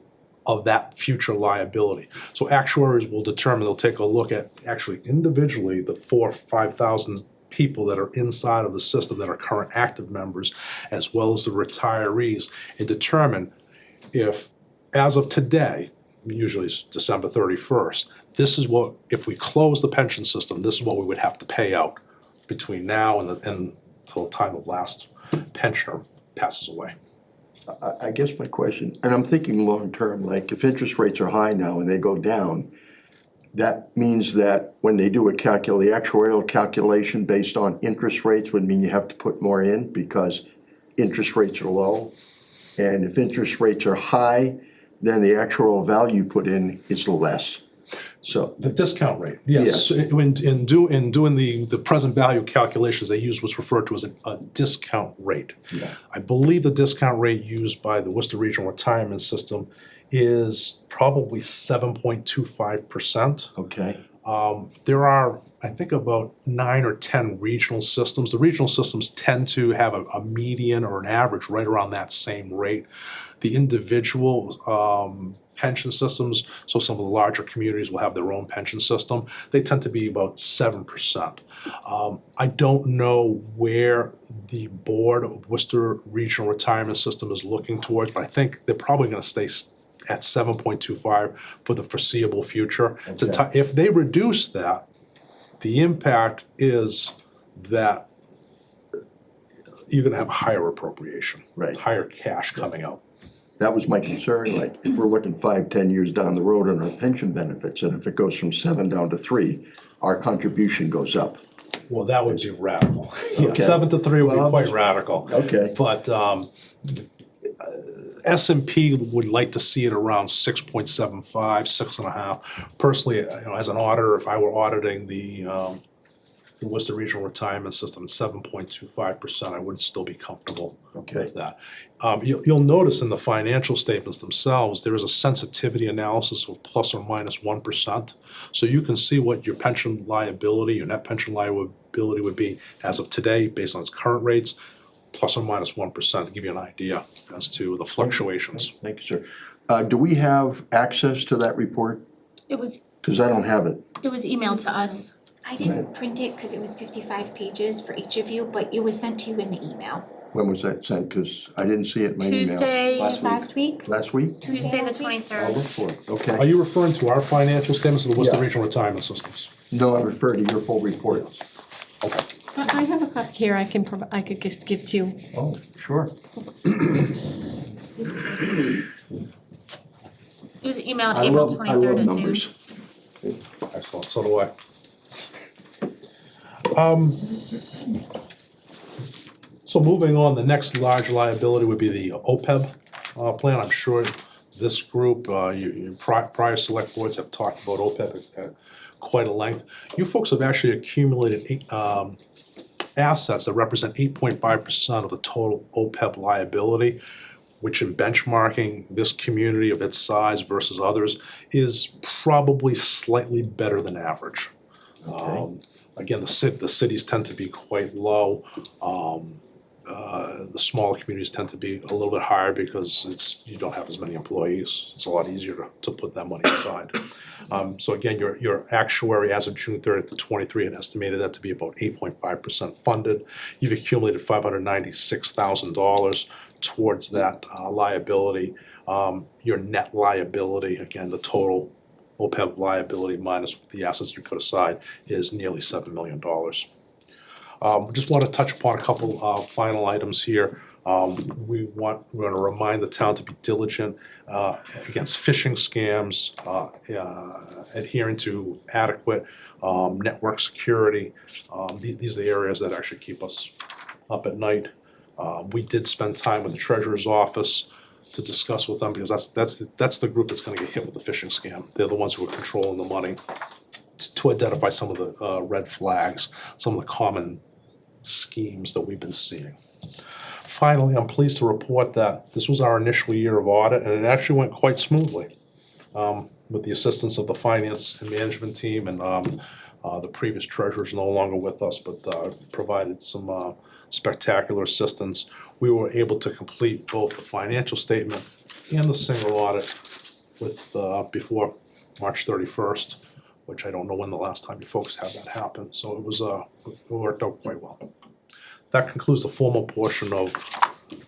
that future liability. So actuaries will determine, they'll take a look at actually individually the 4,000 or 5,000 people that are inside of the system that are current active members, as well as the retirees, and determine if, as of today, usually it's December 31st, this is what, if we close the pension system, this is what we would have to pay out between now and until the time the last pensioner passes away. I guess my question, and I'm thinking long-term, like if interest rates are high now and they go down, that means that when they do the actuarial calculation based on interest rates would mean you have to put more in because interest rates are low. And if interest rates are high, then the actual value put in is less. So, The discount rate, yes. In doing the present value calculations, they use what's referred to as a discount rate. yeah, I believe the discount rate used by the Worcester Regional Retirement System is probably 7.25%. okay, There are, I think, about 9 or 10 regional systems. The regional systems tend to have a median or an average right around that same rate. The individual pension systems, so some of the larger communities will have their own pension system, they tend to be about 7%. I don't know where the board of Worcester Regional Retirement System is looking towards, but I think they're probably gonna stay at 7.25 for the foreseeable future. If they reduce that, the impact is that you're gonna have higher appropriation. Right. Higher cash coming out. that was my concern, like if we're looking 5, 10 years down the road on our pension benefits, and if it goes from 7 down to 3, our contribution goes up. Well, that would be radical. Yeah, Okay. 7 to 3 would Well, be quite just- radical. Okay, But S&P would like to see it around 6.75, 6.5. Personally, as an auditor, if I were auditing the Worcester Regional Retirement System at 7.25%, I would still be comfortable okay, with that. You'll notice in the financial statements themselves, there is a sensitivity analysis of plus or minus 1%. So you can see what your pension liability, your net pension liability would be as of today, based on its current rates, plus or minus 1%, to give you an idea as to the fluctuations. thank you, sir. Do we have access to that report? It was Cause I don't have it. emailed to us. I didn't print it because it was 55 pages for each of you, but it was sent to you in the email. When was that sent? Cause I didn't see it in my email. Tuesday, Last week? Last week? Tuesday the last week? I'll 23rd. look for it, Are okay. you referring to our financial statements or the Worcester Yeah. Regional Retirement Systems? No, I refer to your full report. I have a copy here I could just give to you. Oh, sure. It was emailed I April love 23rd at noon. numbers. Excellent, so do I. So moving on, the next large liability would be the OPEB plan. I'm sure this group, your prior select boards have talked about OPEB at quite a length. You folks have actually accumulated assets that represent 8.5% of the total OPEB liability, which in benchmarking this community of its size versus others is probably slightly better than average. Again, the cities tend to be quite low. The smaller communities tend to be a little bit higher because you don't have as many employees. It's a lot easier to put that money aside. So again, your actuary as of June 30th to 23 had estimated that to be about 8.5% funded. You've accumulated $596,000 towards that liability. Your net liability, again, the total OPEB liability minus the assets you put aside is nearly $7 million. Just want to touch upon a couple of final items here. We're going to remind the town to be diligent against phishing scams, adhering to adequate network security. These are the areas that actually keep us up at night. We did spend time with the treasurer's office to discuss with them because that's the group that's going to get hit with the phishing scam. They're the ones who are controlling the money to identify some of the red flags, some of the common schemes that we've been seeing. Finally, I'm pleased to report that this was our initial year of audit and it actually went quite smoothly with the assistance of the finance and management team, and the previous treasurer is no longer with us, but provided some spectacular assistance, we were able to complete both the financial statement and the single audit with, before March 31st, which I don't know when the last time you folks had that happen, so it was, it worked out quite well. That concludes the formal portion of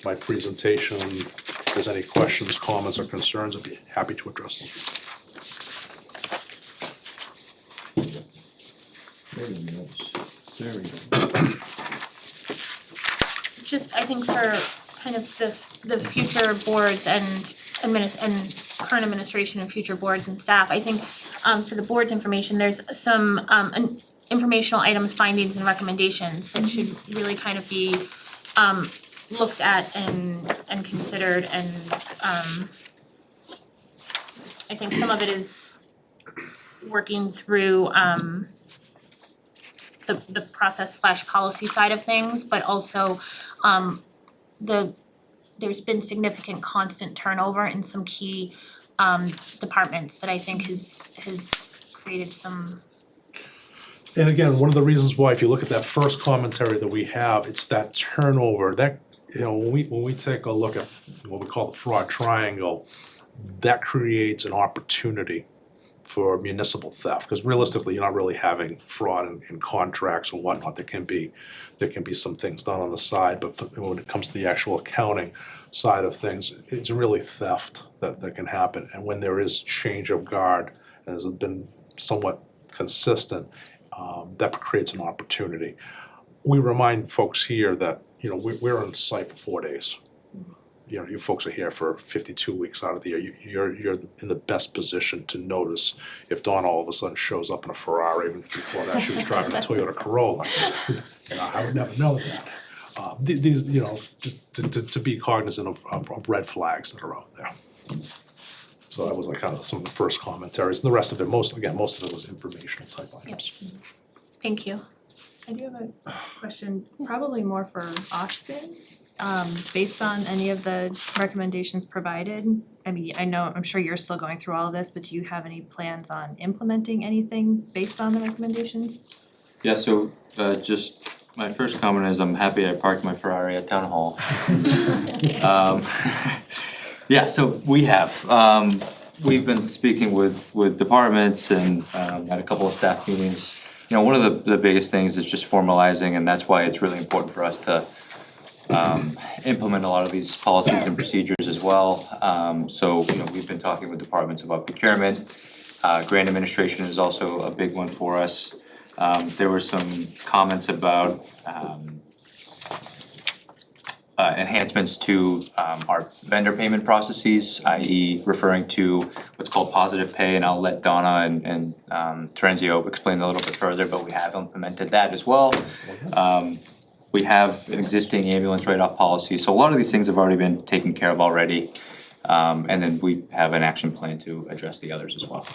my presentation. If there's any questions, comments, or concerns, I'd be happy to address them. Very nice, very nice. Just, I think for kind of the future boards and current administration and future boards and staff, I think for the board's information, there's some informational items, findings and recommendations that should really kind of be looked at and considered, and I think some of it is working through the process / policy side of things, but also there's been significant constant turnover in some key departments that I think has created some. And again, one of the reasons why, if you look at that first commentary that we have, it's that turnover, that, you know, when we take a look at what we call the fraud triangle, that creates an opportunity for municipal theft, because realistically, you're not really having fraud in contracts or whatnot. There can be some things done on the side, but when it comes to the actual accounting side of things, it's really theft that can happen. And when there is change of guard, and has been somewhat consistent, that creates an opportunity. We remind folks here that, you know, we're on site for 4 days. You know, you folks are here for 52 weeks out of the year. You're in the best position to notice if Dawn all of a sudden shows up in a Ferrari, even before that she was driving a Toyota Corolla. You know, I would never know that. These, you know, just to be cognizant of red flags that are out there. So that was like kind of some of the first commentaries, and the rest of it, most of it was informational type items. Thank you. I do have a question, probably more for Austin. Based on any of the recommendations provided, I mean, I'm sure you're still going through all of this, but do you have any plans on implementing anything based on the recommendations? Yeah, so just my first comment is I'm happy I parked my Ferrari at Town Hall. Yeah, so we've been speaking with departments and had a couple of staff meetings. You know, one of the biggest things is just formalizing, and that's why it's really important for us to implement a lot of these policies and procedures as well. So, you know, we've been talking with departments about procurement. Grant administration is also a big one for us. There were some comments about enhancements to our vendor payment processes, i.e. referring to what's called positive pay, and I'll let Donna and Terenzio explain a little bit further, but we have implemented that as well. We have an existing ambulance write-off policy, so a lot of these things have already been taken care of already. And then we have an action plan to address the others as well.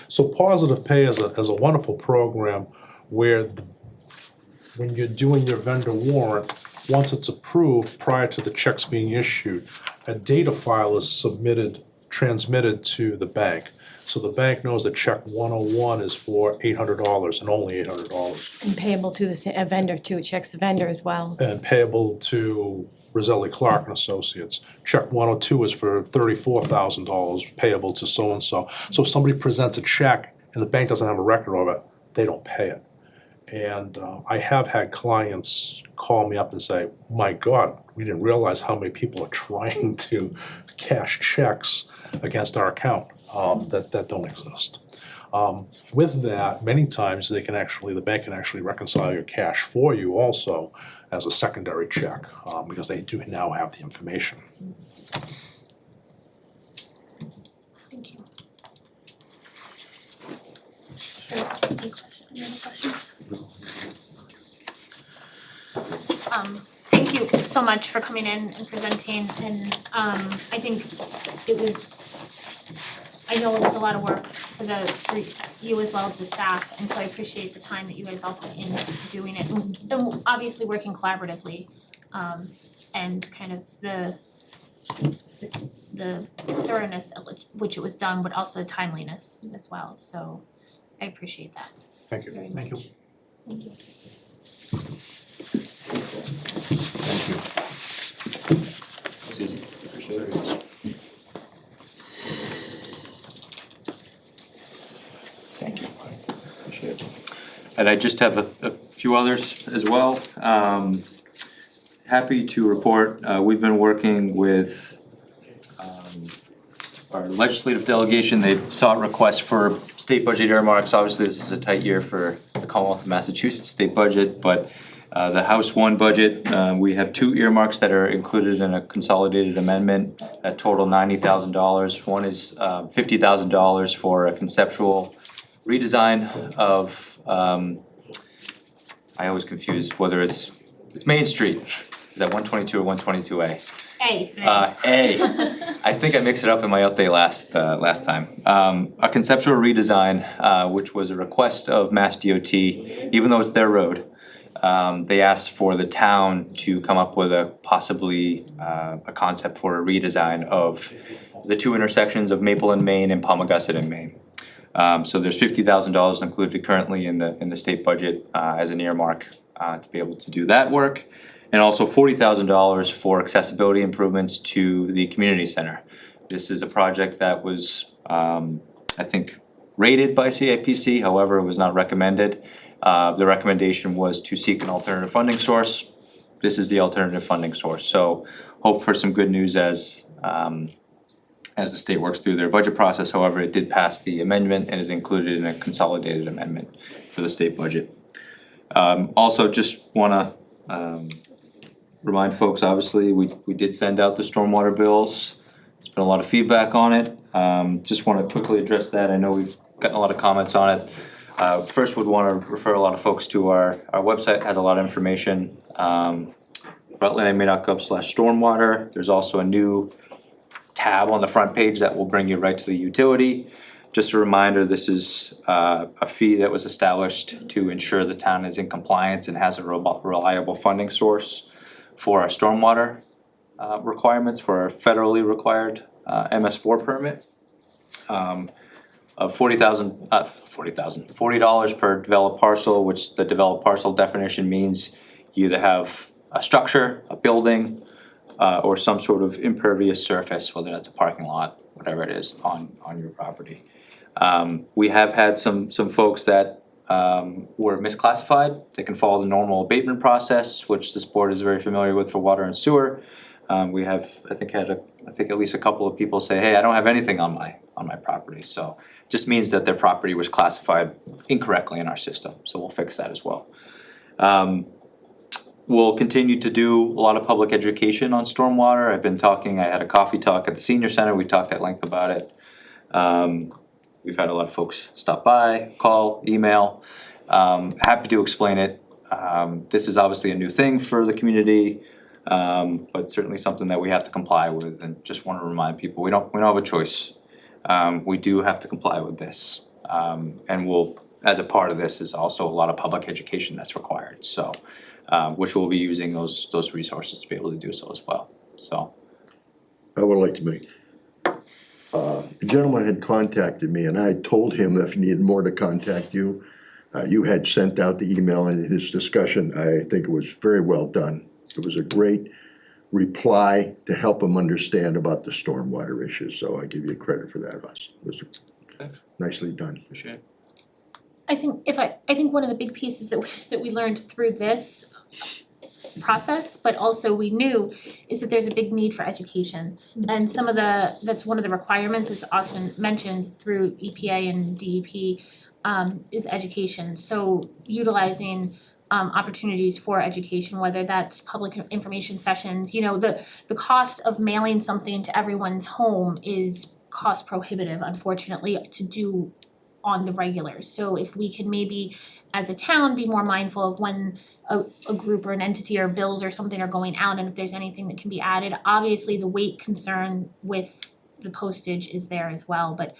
So positive pay is a wonderful program where when you're doing your vendor warrant, once it's approved, prior to the checks being issued, a data file is transmitted to the bank. So the bank knows that check 101 is for $800 and only $800. And payable to a vendor too, checks the vendor as well. And payable to Roselli Clark and Associates. Check 102 is for $34,000 payable to so-and-so. So if somebody presents a check and the bank doesn't have a record of it, they don't pay it. And I have had clients call me up and say, my God, we didn't realize how many people are trying to cash checks against our account that don't exist. With that, many times the bank can actually reconcile your cash for you also as a secondary check, because they do now have the information. Thank you. Any other questions? Thank you so much for coming in and presenting, and I think I know it was a lot of work for you as well as the staff, and so I appreciate the time that you guys all put into doing it, and obviously working collaboratively, and kind of the thoroughness of which it was done, but also the timeliness as well, so I appreciate that Thank you. very much. Thank you. Thank you. Thank you. It's easy, appreciate it. Thank you. Appreciate it. And I just have a few others as well. Happy to report, we've been working with our legislative delegation. They sought requests for state budget earmarks. Obviously, this is a tight year for the Commonwealth of Massachusetts state budget, but the House One budget, we have 2 earmarks that are included in a consolidated amendment that total $90,000. One is $50,000 for a conceptual redesign of, I always confuse whether it's Main Street. Is that 122 or 122A? A. I think I mixed it up in my update last time. A conceptual redesign, which was a request of Mass DOT, even though it's their road. They asked for the town to come up with a concept for a redesign of the 2 intersections of Maple and Main and Palmagussit and Main. So there's $50,000 included currently in the state budget as an earmark to be able to do that work. And also $40,000 for accessibility improvements to the community center. This is a project that was, I think, rated by CIPC, however, it was not recommended. The recommendation was to seek an alternative funding source. This is the alternative funding source, so hope for some good news as the state works through their budget process. However, it did pass the amendment and is included in a consolidated amendment for the state budget. Also, just wanna remind folks, obviously, we did send out the stormwater bills. There's been a lot of feedback on it. Just wanna quickly address that. I know we've gotten a lot of comments on it. First, would wanna refer a lot of folks to our website, has a lot of information. rutlandma.gov/stormwater. There's also a new tab on the front page that will bring you right to the utility. Just a reminder, this is a fee that was established to ensure the town is in compliance and has a reliable funding source for our stormwater requirements for our federally required MS4 permit. Of $40 per developed parcel, which the developed parcel definition means you either have a structure, a building, or some sort of impervious surface, whether that's a parking lot, whatever it is, on your property. We have had some folks that were misclassified. They can follow the normal abatement process, which this board is very familiar with for water and sewer. We have, I think at least a couple of people say, hey, I don't have anything on my property, so just means that their property was classified incorrectly in our system, so we'll fix that as well. We'll continue to do a lot of public education on stormwater. I had a coffee talk at the senior center, we talked at length about it. We've had a lot of folks stop by, call, email, happy to explain it. This is obviously a new thing for the community, but certainly something that we have to comply with, and just wanna remind people, we don't have a choice. We do have to comply with this, and we'll, as a part of this is also a lot of public education that's required, so, which we'll be using those resources to be able to do so as well, so. I would like to make, a gentleman had contacted me and I told him that if he needed more to contact you. You had sent out the email and in his discussion, I think it was very well done. It was a great reply to help him understand about the stormwater issues, so I give you credit for that, Russ. It was nicely done. Appreciate it. I think one of the big pieces that we learned through this process, but also we knew, is that there's a big need for education. And that's one of the requirements, as Austin mentioned, through EPA and DEP, is education. So utilizing opportunities for education, whether that's public information sessions, the cost of mailing something to everyone's home is cost prohibitive, unfortunately, to do on the regular. So if we can maybe, as a town, be more mindful of when a group or an entity or bills or something are going out, and if there's anything that can be added. Obviously, the weight concern with the postage is there as well, but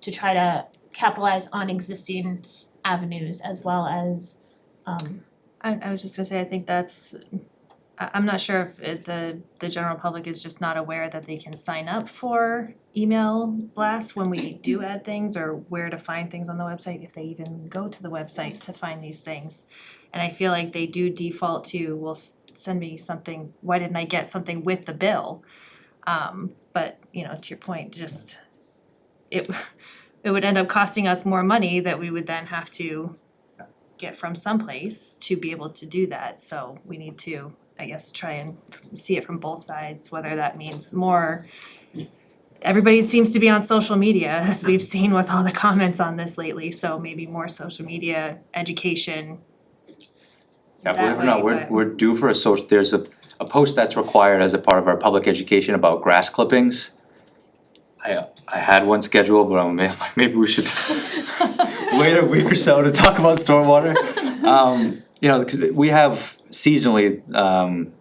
to try to capitalize on existing avenues as well as I was just gonna say, I think that's I'm not sure if the general public is just not aware that they can sign up for email blasts when we do add things, or where to find things on the website, if they even go to the website to find these things. And I feel like they do default to, well, send me something, why didn't I get something with the bill? But, you know, to your point, just, it would end up costing us more money that we would then have to get from someplace to be able to do that. So we need to, I guess, try and see it from both sides, whether that means more. Everybody seems to be on social media, as we've seen with all the comments on this lately, so maybe more social media education. Yeah, believe it or not, that way, we're due for there's a post that's required as a part of our public education about grass clippings. I had one scheduled, but maybe we should wait a week or so to talk about stormwater. You know, 'cause we have seasonally,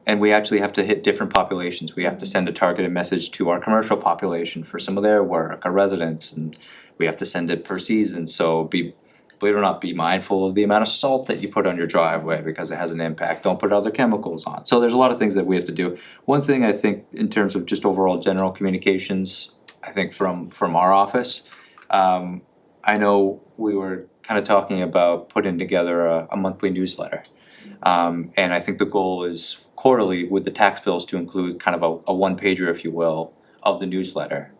and we actually have to hit different populations. We have to send a targeted message to our commercial population for some of their work, our residents, and we have to send it per season, so believe it or not, be mindful of the amount of salt that you put on your driveway because it has an impact. Don't put other chemicals on. So there's a lot of things that we have to do. One thing I think in terms of just overall general communications, I think from our office, I know we were kind of talking about putting together a monthly newsletter. And I think the goal is quarterly with the tax bills to include kind of a one pager, if you will, of the newsletter.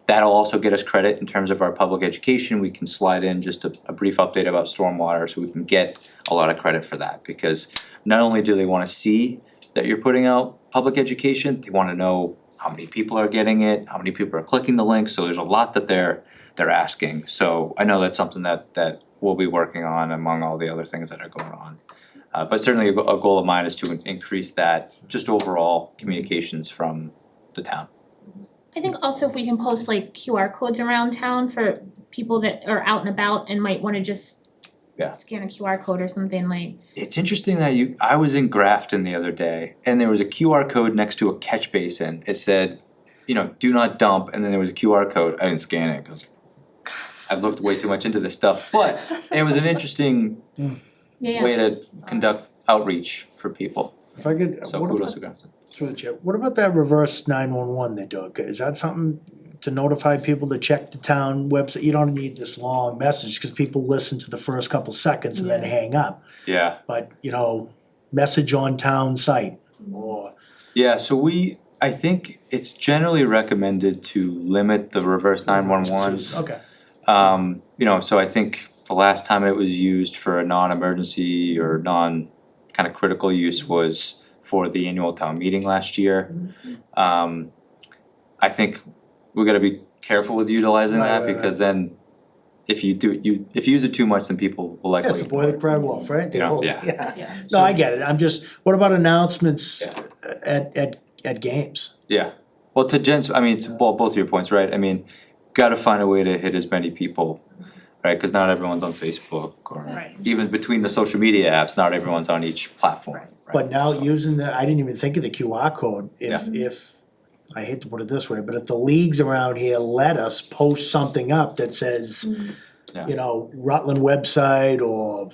That'll also get us credit in terms of our public education. We can slide in just a brief update about stormwater, so we can get a lot of credit for that. Because not only do they wanna see that you're putting out public education, they wanna know how many people are getting it, how many people are clicking the link, so there's a lot that they're asking. So I know that's something that we'll be working on among all the other things that are going on. But certainly a goal of mine is to increase that, just overall communications from the town. I think also if we can post like QR codes around town for people that are out and about and might wanna just Yeah. scan a QR code or something like. It's interesting that I was in Grafton the other day, and there was a QR code next to a catch basin. It said, you know, do not dump, and then there was a QR code. I didn't scan it, cause I've looked way too much into this stuff, but it was an interesting way to conduct outreach for people. If I could, So what kudos about, to Grafton. through the chair, what about that reverse 911 they're doing? Is that something to notify people to check the town website? You don't need this long message, cause people listen to the first couple seconds and then hang up. Yeah. But, you know, message on town site, or, Yeah, so I think it's generally recommended to limit the reverse 911s. okay, You know, so I think the last time it was used for a non-emergency or kind of critical use was for the annual town meeting last year. I think we gotta be careful with utilizing Right, that, right, because then if you use it too much, then people will likely. it's a boy that cried wolf, right? The Yeah, whole- yeah. Yeah. No, I get it, I'm just, what about announcements at games? Yeah, well, to Jen's, I mean, both of your points, right? I mean, gotta find a way to hit as many people, right? Cause not everyone's on Facebook, or Right. even between the social media apps, not everyone's on each platform. Right. But now using I didn't even think of the QR code, if, I hate to put it this way, but if the leagues around here let us post something up that says, Yeah. you know, Rutland website or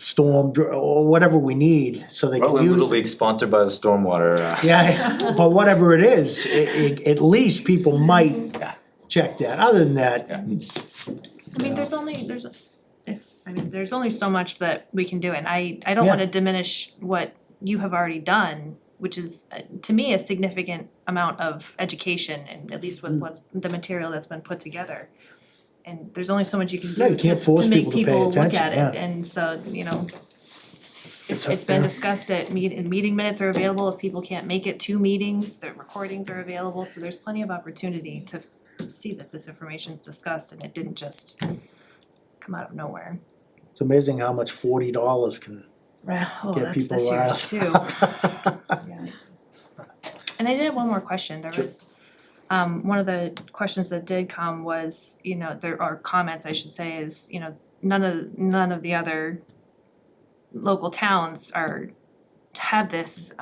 or whatever we need, so they can Rutland use. Little League sponsored by the Stormwater. Yeah, but whatever it is, at least people might Yeah. check that, other than that, Yeah. I mean, there's only so much that we can do, and I don't Yeah. wanna diminish what you have already done, which is, to me, a significant amount of education, and at least with what's the material that's been put together. And there's only so much you can No, do you can't to force make people to pay people look attention, at it, yeah. and so, you know, it's up it's been there. discussed at meeting minutes are available, if people can't make it to meetings, the recordings are available, so there's plenty of opportunity to see that this information's discussed and it didn't just come out of nowhere. It's amazing how much $40 can Right, oh, get that's people this year's too. riled. Yeah. And I did have one more question, there was, one of the questions that did come was, you know, there are comments, I should say, is, you know, none of the other local towns have this,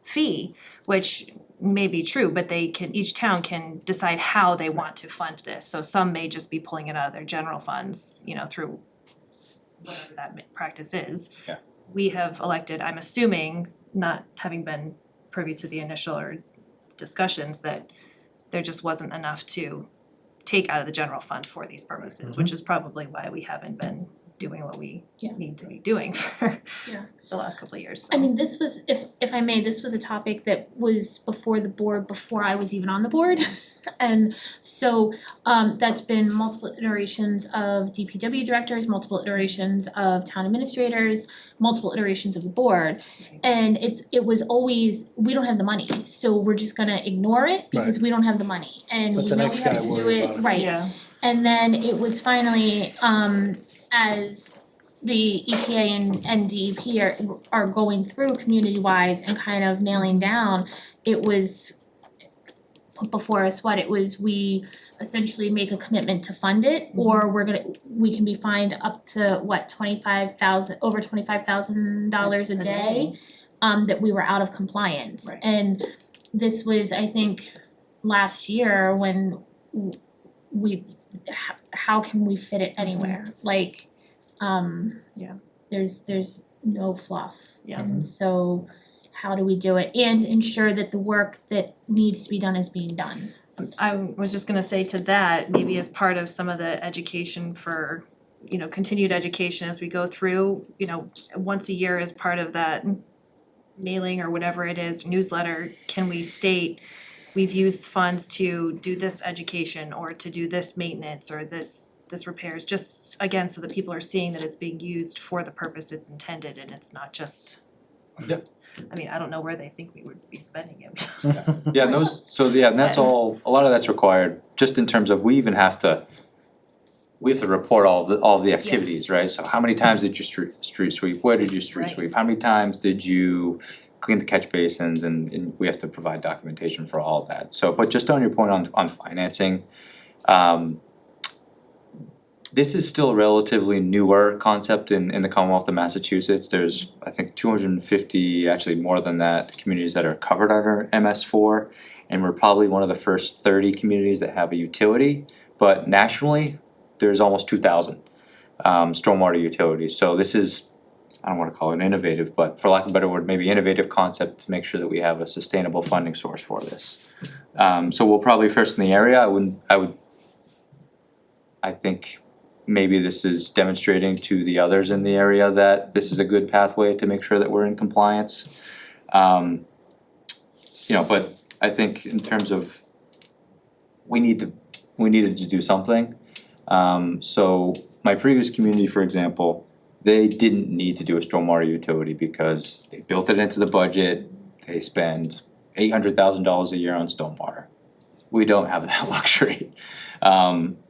fee, which may be true, but each town can decide how they want to fund this, so some may just be pulling it out of their general funds, you know, through whatever that practice is. Yeah. We have elected, I'm assuming, not having been privy to the initial or discussions, that there just wasn't enough to take out of the general fund for these purposes, which is probably why we haven't been doing what we Yeah. need to be doing for Yeah. the last couple of years, so. I mean, this was, if I may, this was a topic that was before the board, before I was even on the board. And so that's been multiple iterations of DPW directors, multiple iterations of town administrators, multiple iterations of the board. And it was always, we don't have the money, so we're just gonna ignore it because we don't have the money. And Let we the know next we have guy to do worry it, about it. right. Yeah. And then it was finally, as the EPA and DEP are going through community-wise and kind of nailing down, it was put before us what it was, we essentially make a commitment to fund it, or we can be fined up to what, over $25,000 a day, that we were out of compliance. Right. And this was, I think, last year when how can we fit it anywhere? Like, Yeah. there's no fluff. Yeah. And so how do we do it and ensure that the work that needs to be done is being done? I was just gonna say to that, maybe as part of some of the education for, continued education as we go through, once a year as part of that mailing or whatever it is, newsletter, can we state, we've used funds to do this education or to do this maintenance or this repairs, just again, so that people are seeing that it's being used for the purpose it's intended and it's not just. Yep. I mean, I don't know where they think we would be spending it. Yeah, and and that's all, a lot of that's required, just in terms of, we have to report all of the activities, Yes. right? So how many times did you street sweep, where did you street Right. sweep, how many times did you clean the catch basins, and we have to provide documentation for all of that. So, but just on your point on financing, this is still a relatively newer concept in the Commonwealth of Massachusetts. There's, I think, 250, actually more than that, communities that are covered under MS4. And we're probably one of the first 30 communities that have a utility. But nationally, there's almost 2,000 stormwater utilities. So this is, I don't wanna call it innovative, but for lack of a better word, maybe innovative concept to make sure that we have a sustainable funding source for this. So we'll probably first in the area, I think maybe this is demonstrating to the others in the area that this is a good pathway to make sure that we're in compliance. But I think in terms of, we needed to do something. So my previous community, for example, they didn't need to do a stormwater utility because they built it into the budget. They spend $800,000 a year on stormwater. We don't have that luxury.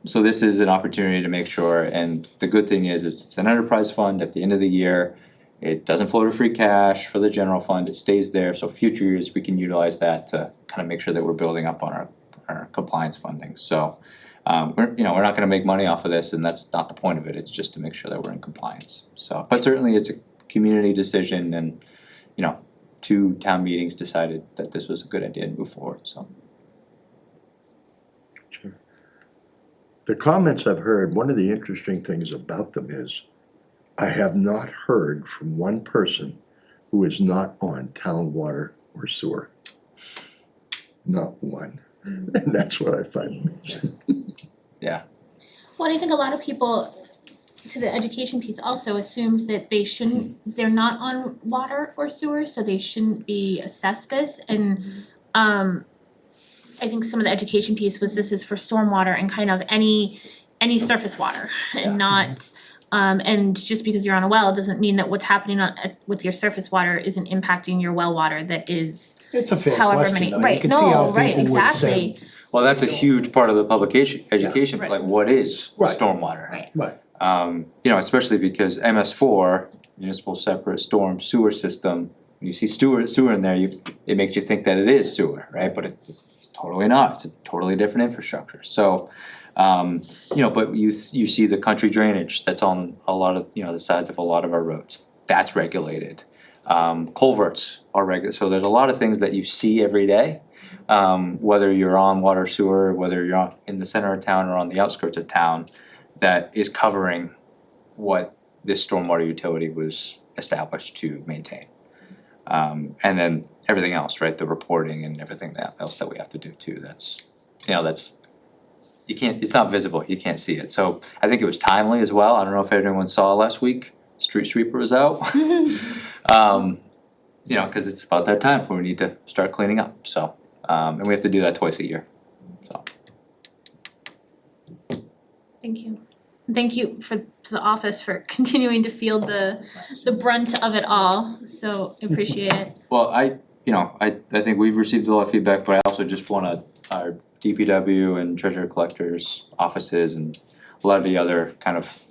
So this is an opportunity to make sure, and the good thing is it's an enterprise fund at the end of the year. It doesn't flow to free cash for the general fund, it stays there, so future years we can utilize that to kind of make sure that we're building up on our compliance funding. So we're not gonna make money off of this, and that's not the point of it, it's just to make sure that we're in compliance. So, but certainly it's a community decision, and 2 town meetings decided that this was a good idea to move forward, so. The comments I've heard, one of the interesting things about them is, I have not heard from one person who is not on town water or sewer. Not one, and that's what I find amazing. Yeah. Well, I think a lot of people, to the education piece, also assumed that they're not on water or sewer, so they shouldn't be assessed this, and I think some of the education piece was this is for stormwater and kind of any surface water and not, and just because you're on a well doesn't mean that what's happening with your surface water isn't impacting your well water that is It's a fair however question many, though, you right, can see how no, right, people would say. exactly, Well, that's a huge part of the publication, education, Right. like what is Right. stormwater? right. Right, Especially because MS4, municipal separate storm sewer system, when you see sewer in there, it makes you think that it is sewer, right? But it's totally not, it's a totally different infrastructure, so, but you see the country drainage that's on a lot of, the sides of a lot of our roads, that's regulated. Culverts are regulated, so there's a lot of things that you see every day, whether you're on water sewer, whether you're in the center of town or on the outskirts of town, that is covering what this stormwater utility was established to maintain. And then everything else, right, the reporting and everything else that we have to do too, that's, you can't, it's not visible, you can't see it, so I think it was timely as well, I don't know if everyone saw last week, street sweeper was out. Cause it's about that time where we need to start cleaning up, so, and we have to do that twice a year, so. Thank you. Thank you to the office for continuing to field the brunt of it all, so appreciate it. Well, I think we've received a lot of feedback, but I also just wanna, our DPW and treasurer collectors offices and a lot of the other kind of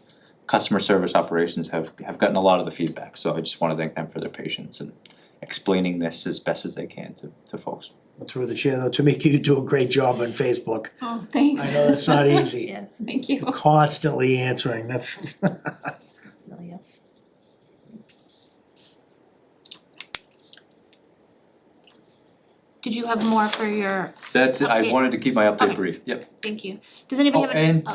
customer service operations have gotten a lot of the feedback, so I just wanna thank them for their patience and explaining this as best as they can to folks. Through the chair though, Tamika, you do a great job on Facebook. Oh, thanks. I know it's not easy. Yes. Thank you. Constantly answering, that's So, yes. Did you have more for your, That's it, I Update. wanted to keep my update Okay. brief, yep. thank you. Does anybody Oh, have any? and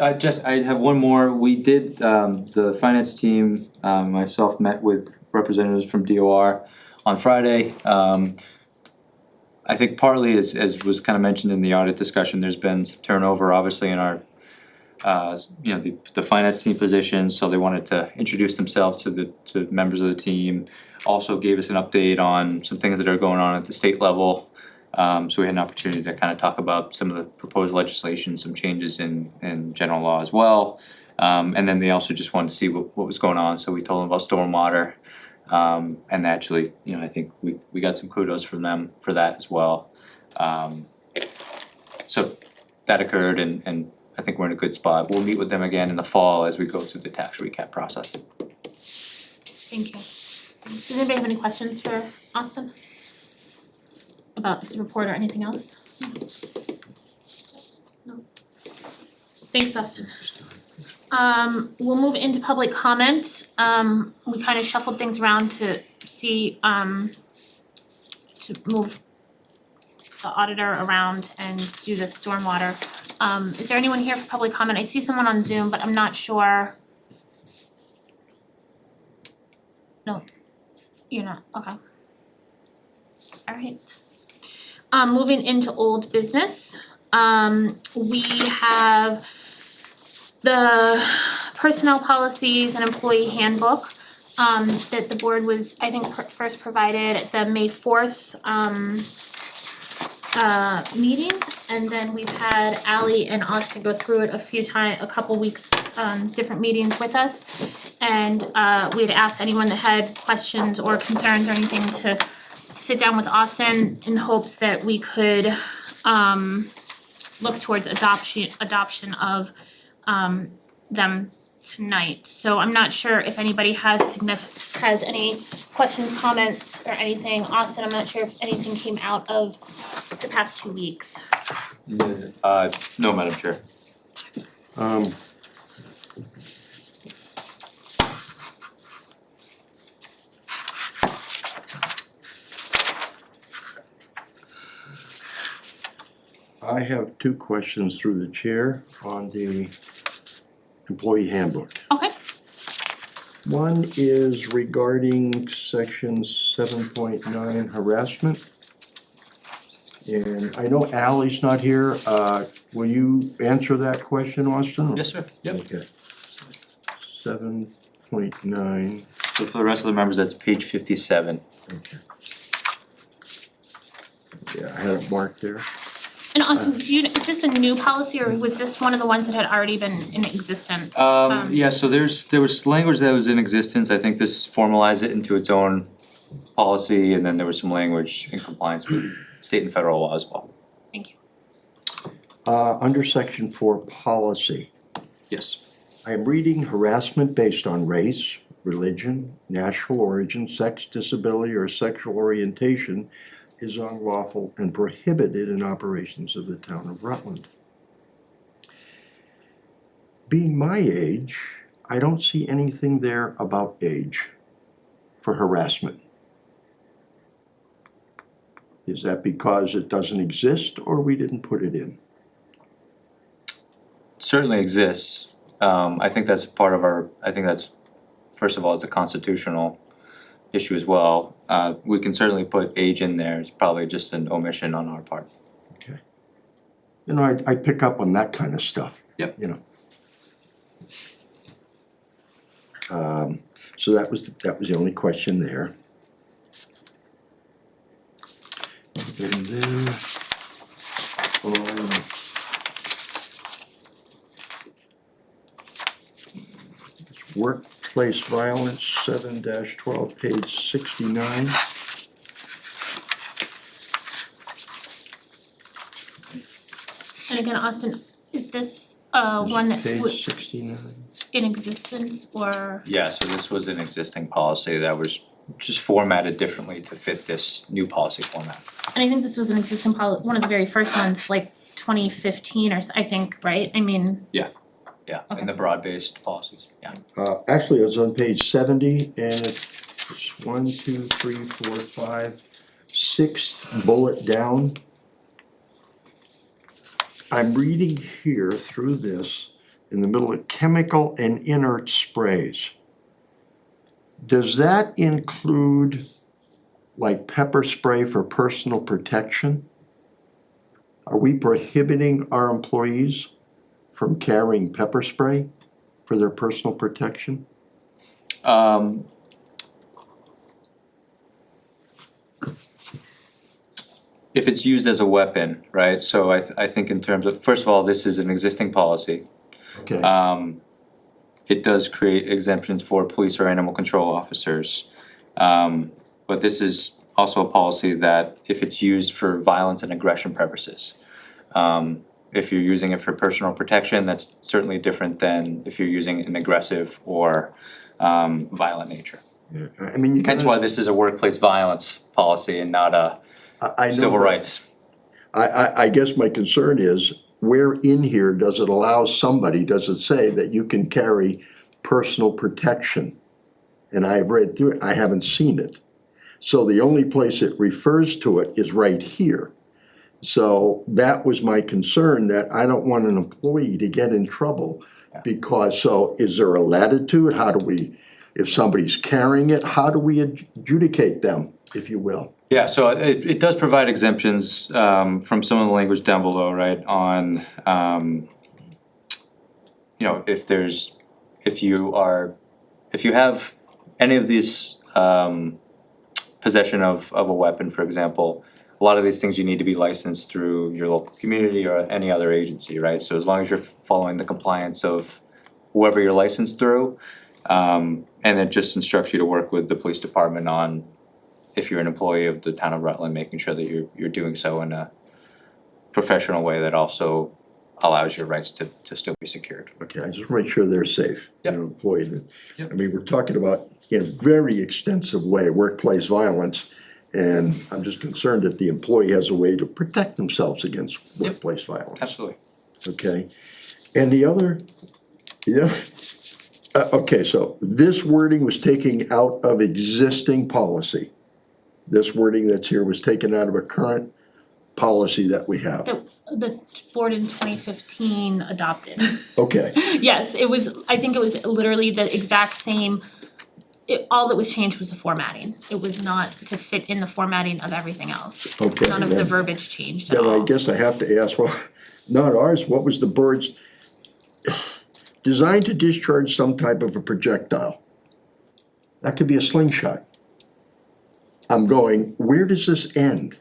I have one more, we did, the finance team, myself met with representatives from DOR on Friday. I think partly as was kind of mentioned in the audit discussion, there's been some turnover obviously in our the finance team position, so they wanted to introduce themselves to members of the team. Also gave us an update on some things that are going on at the state level. So we had an opportunity to kind of talk about some of the proposed legislation, some changes in general law as well. And then they also just wanted to see what was going on, so we told them about stormwater. And actually, I think we got some kudos from them for that as well. So that occurred and I think we're in a good spot. We'll meet with them again in the fall as we go through the tax recap process. Thank you. Does anybody have any questions for Austin? About his report or anything else? No. Thanks, Austin. We'll move into public comment. We kind of shuffled things around to see, to move the auditor around and do the stormwater. Is there anyone here for public comment? I see someone on Zoom, but I'm not sure. No, you're not, okay. Alright. Moving into old business, we have the personnel policies and employee handbook that the board was, I think, first provided at the May 4th meeting, and then we've had Ally and Austin go through it a couple weeks, different meetings with us. And we had asked anyone that had questions or concerns or anything to sit down with Austin in hopes that we could look towards adoption of them tonight. So I'm not sure if anybody has any questions, comments, or anything. Austin, I'm not sure if anything came out of the past 2 weeks. No, Madam Chair. I have two questions through the chair on the employee handbook. Okay. One is regarding section 7.9 harassment. And I know Ally's not here, will you answer that question, Austin? Yes, sir. Yep. Okay. 7.9, So for the rest of the members, that's page 57. okay. Yeah, I had it marked there. And Austin, is this a new policy or was this one of the ones that had already been in existence? Yeah, so there was language that was in existence, I think this formalized it into its own policy, and then there was some language in compliance with state and federal law as well. Thank you. Under section 4, policy, Yes. I am reading harassment based on race, religion, national origin, sex, disability, or sexual orientation is unlawful and prohibited in operations of the town of Rutland. Being my age, I don't see anything there about age for harassment. Is that because it doesn't exist or we didn't put it in? Certainly exists. I think that's part of I think that's, first of all, it's a constitutional, issue as well. We can certainly put age in there, it's probably just an omission on our part. You know, I pick up on that kind of stuff. Yep. You know. So that was the only question there. And then on workplace violence, 7-12, page 69. And again, Austin, is this one that Page was 69. in existence or? Yeah, so this was an existing policy that was just formatted differently to fit this new policy format. And I think this was an existing one of the very first ones, like 2015 or I think, right? I mean, Yeah, in the broad-based policies, yeah. Actually, it was on page 70, and it's 1, 2, 3, 4, 5, 6th bullet down. I'm reading here through this, in the middle of chemical and inert sprays. Does that include like pepper spray for personal protection? Are we prohibiting our employees from carrying pepper spray for their personal protection? If it's used as a weapon, right, so I think in terms of, first of all, this is an existing policy. Okay, It does create exemptions for police or animal control officers. But this is also a policy that if it's used for violence and aggression purposes. If you're using it for personal protection, that's certainly different than if you're using an aggressive or violent nature. I mean, you Hence why this is a workplace violence policy and not a I know civil that. rights. I guess my concern is, where in here does it allow somebody, does it say that you can carry personal protection? And I've read through it, I haven't seen it. So the only place it refers to it is right here. So that was my concern, that I don't want an employee to get in trouble. Because, so is there a latitude? How do we, if somebody's carrying it, how do we adjudicate them, if you will? Yeah, so it does provide exemptions from some of the language down below, right, on you know, if you have any of these possession of a weapon, for example, a lot of these things you need to be licensed through your local community or any other agency, right? So as long as you're following the compliance of whoever you're licensed through, and it just instructs you to work with the police department on, if you're an employee of the town of Rutland, making sure that you're doing so in a professional way that also allows your rights to still be secured. Okay, I just want to make sure they're safe, you Yep. know, employed. Yep. I mean, we're talking about, in a very extensive way, workplace violence. And I'm just concerned that the employee has a way to protect themselves against workplace violence. Absolutely. Okay, and the other, okay, so this wording was taken out of existing policy. This wording that's here was taken out of a current policy that we have. The board in 2015 adopted. Okay, Yes, it was, I think it was literally the exact same, all that was changed was the formatting. It was not to fit in the formatting of everything else. Okay, None of the then- verbiage changed at then I all. guess I have to ask, well, not ours, what was the bird's, designed to discharge some type of a projectile? That could be a slingshot. I'm going, where does this end?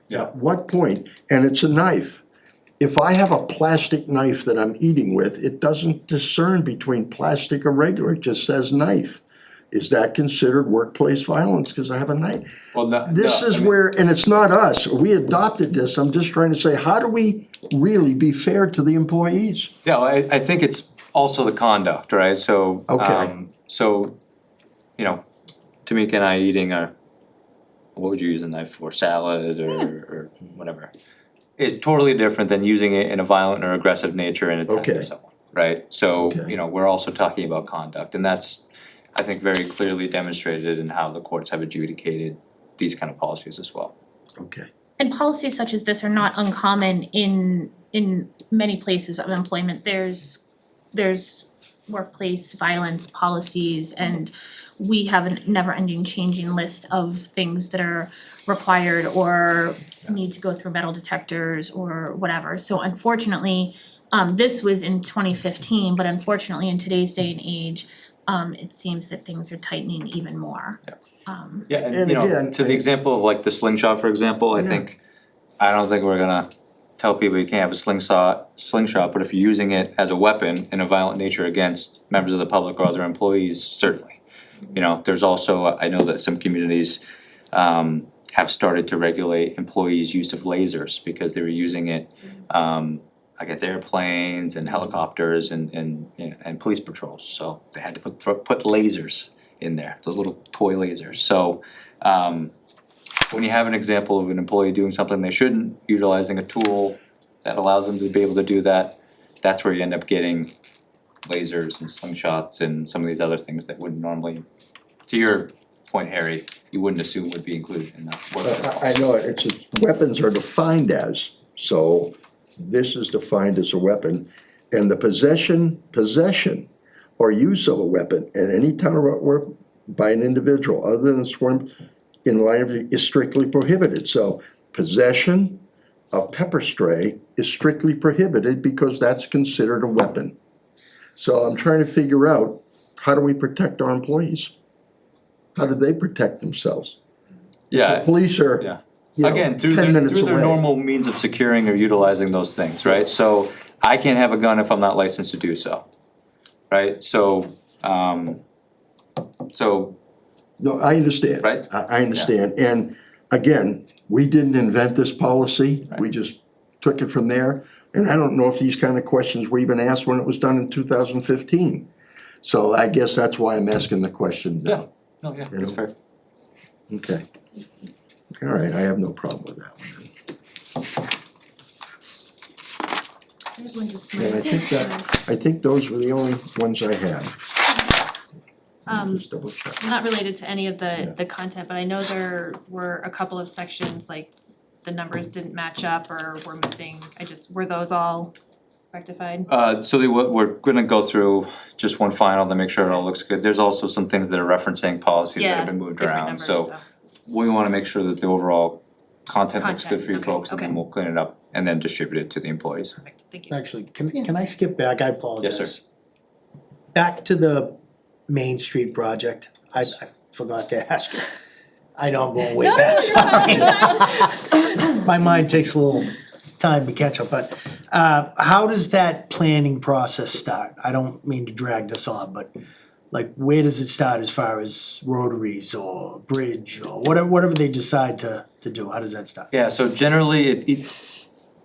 Yeah. At what point? And it's a knife. If I have a plastic knife that I'm eating with, it doesn't discern between plastic or regular, it just says knife. Is that considered workplace violence because I have a knife? Well, no, This no, I is mean- where, and it's not us, we adopted this, I'm just trying to say, how do we really be fair to the employees? Yeah, well, I think it's also the conduct, right? So, Okay. so, you know, Tamika and I eating what would you use a knife for, salad or whatever, is totally different than using it in a violent or aggressive nature in attacking Okay. someone, right? So, Okay. you know, we're also talking about conduct, and that's, I think, very clearly demonstrated in how the courts have adjudicated these kind of policies as well. Okay, And policies such as this are not uncommon in many places of employment. There's workplace violence policies, and we have a never-ending changing list of things that are required or need to go through metal detectors or whatever. So unfortunately, this was in 2015, but unfortunately in today's day and age, it seems that things are tightening even more. Yeah, And and you know, again, to the example of like the slingshot, for example, I think, I don't think we're gonna tell people you can't have a slingshot, but if you're using it as a weapon in a violent nature against members of the public or other employees, certainly. You know, there's also, I know that some communities have started to regulate employees' use of lasers because they were using it against airplanes and helicopters and police patrols, so they had to put lasers in there, those little toy lasers, so when you have an example of an employee doing something they shouldn't, utilizing a tool that allows them to be able to do that, that's where you end up getting lasers and slingshots and some of these other things that wouldn't normally, to your point, Harry, you wouldn't assume would be included in that. But I know weapons are defined as, so this is defined as a weapon. And the possession or use of a weapon at any time of work by an individual other than sworn in line of is strictly prohibited. So possession of pepper spray is strictly prohibited because that's considered a weapon. So I'm trying to figure out, how do we protect our employees? How do they protect themselves? The Yeah, police are, yeah. you know, Again, 10 through minutes their away. normal means of securing or utilizing those things, right? So I can't have a gun if I'm not licensed to do so, right? So, No, I understand. Right? I understand, and again, we didn't invent this policy, we Right. just took it from there. And I don't know if these kind of questions were even asked when it was done in 2015. So I guess that's why I'm asking the question yeah, now. no, yeah, You that's know? fair. Okay. All right, I have no problem with that one. There's one just And I think those were the only ones I had. Just double check. not related to any of the content, but I know there were a couple of sections, like the numbers didn't match up or were missing, were those all rectified? So we're gonna go through just one final to make sure it all looks good. There's also some things that are referencing policies that have been moved Different around, numbers, so we wanna make sure that the overall content looks good Content for you is okay, folks, and then okay. we'll clean it up and then distribute it to the employees. Perfect, thank you. Actually, can I skip back? I apologize. Yes, sir. Back to the Main Street project. I forgot to ask you. I know I'm going way back, sorry. My mind takes a little time to catch up, but how does that planning process start? I don't mean to drag this on, but like, where does it start as far as rotaries or bridge or whatever they decide to do? How does that start? Yeah, so generally,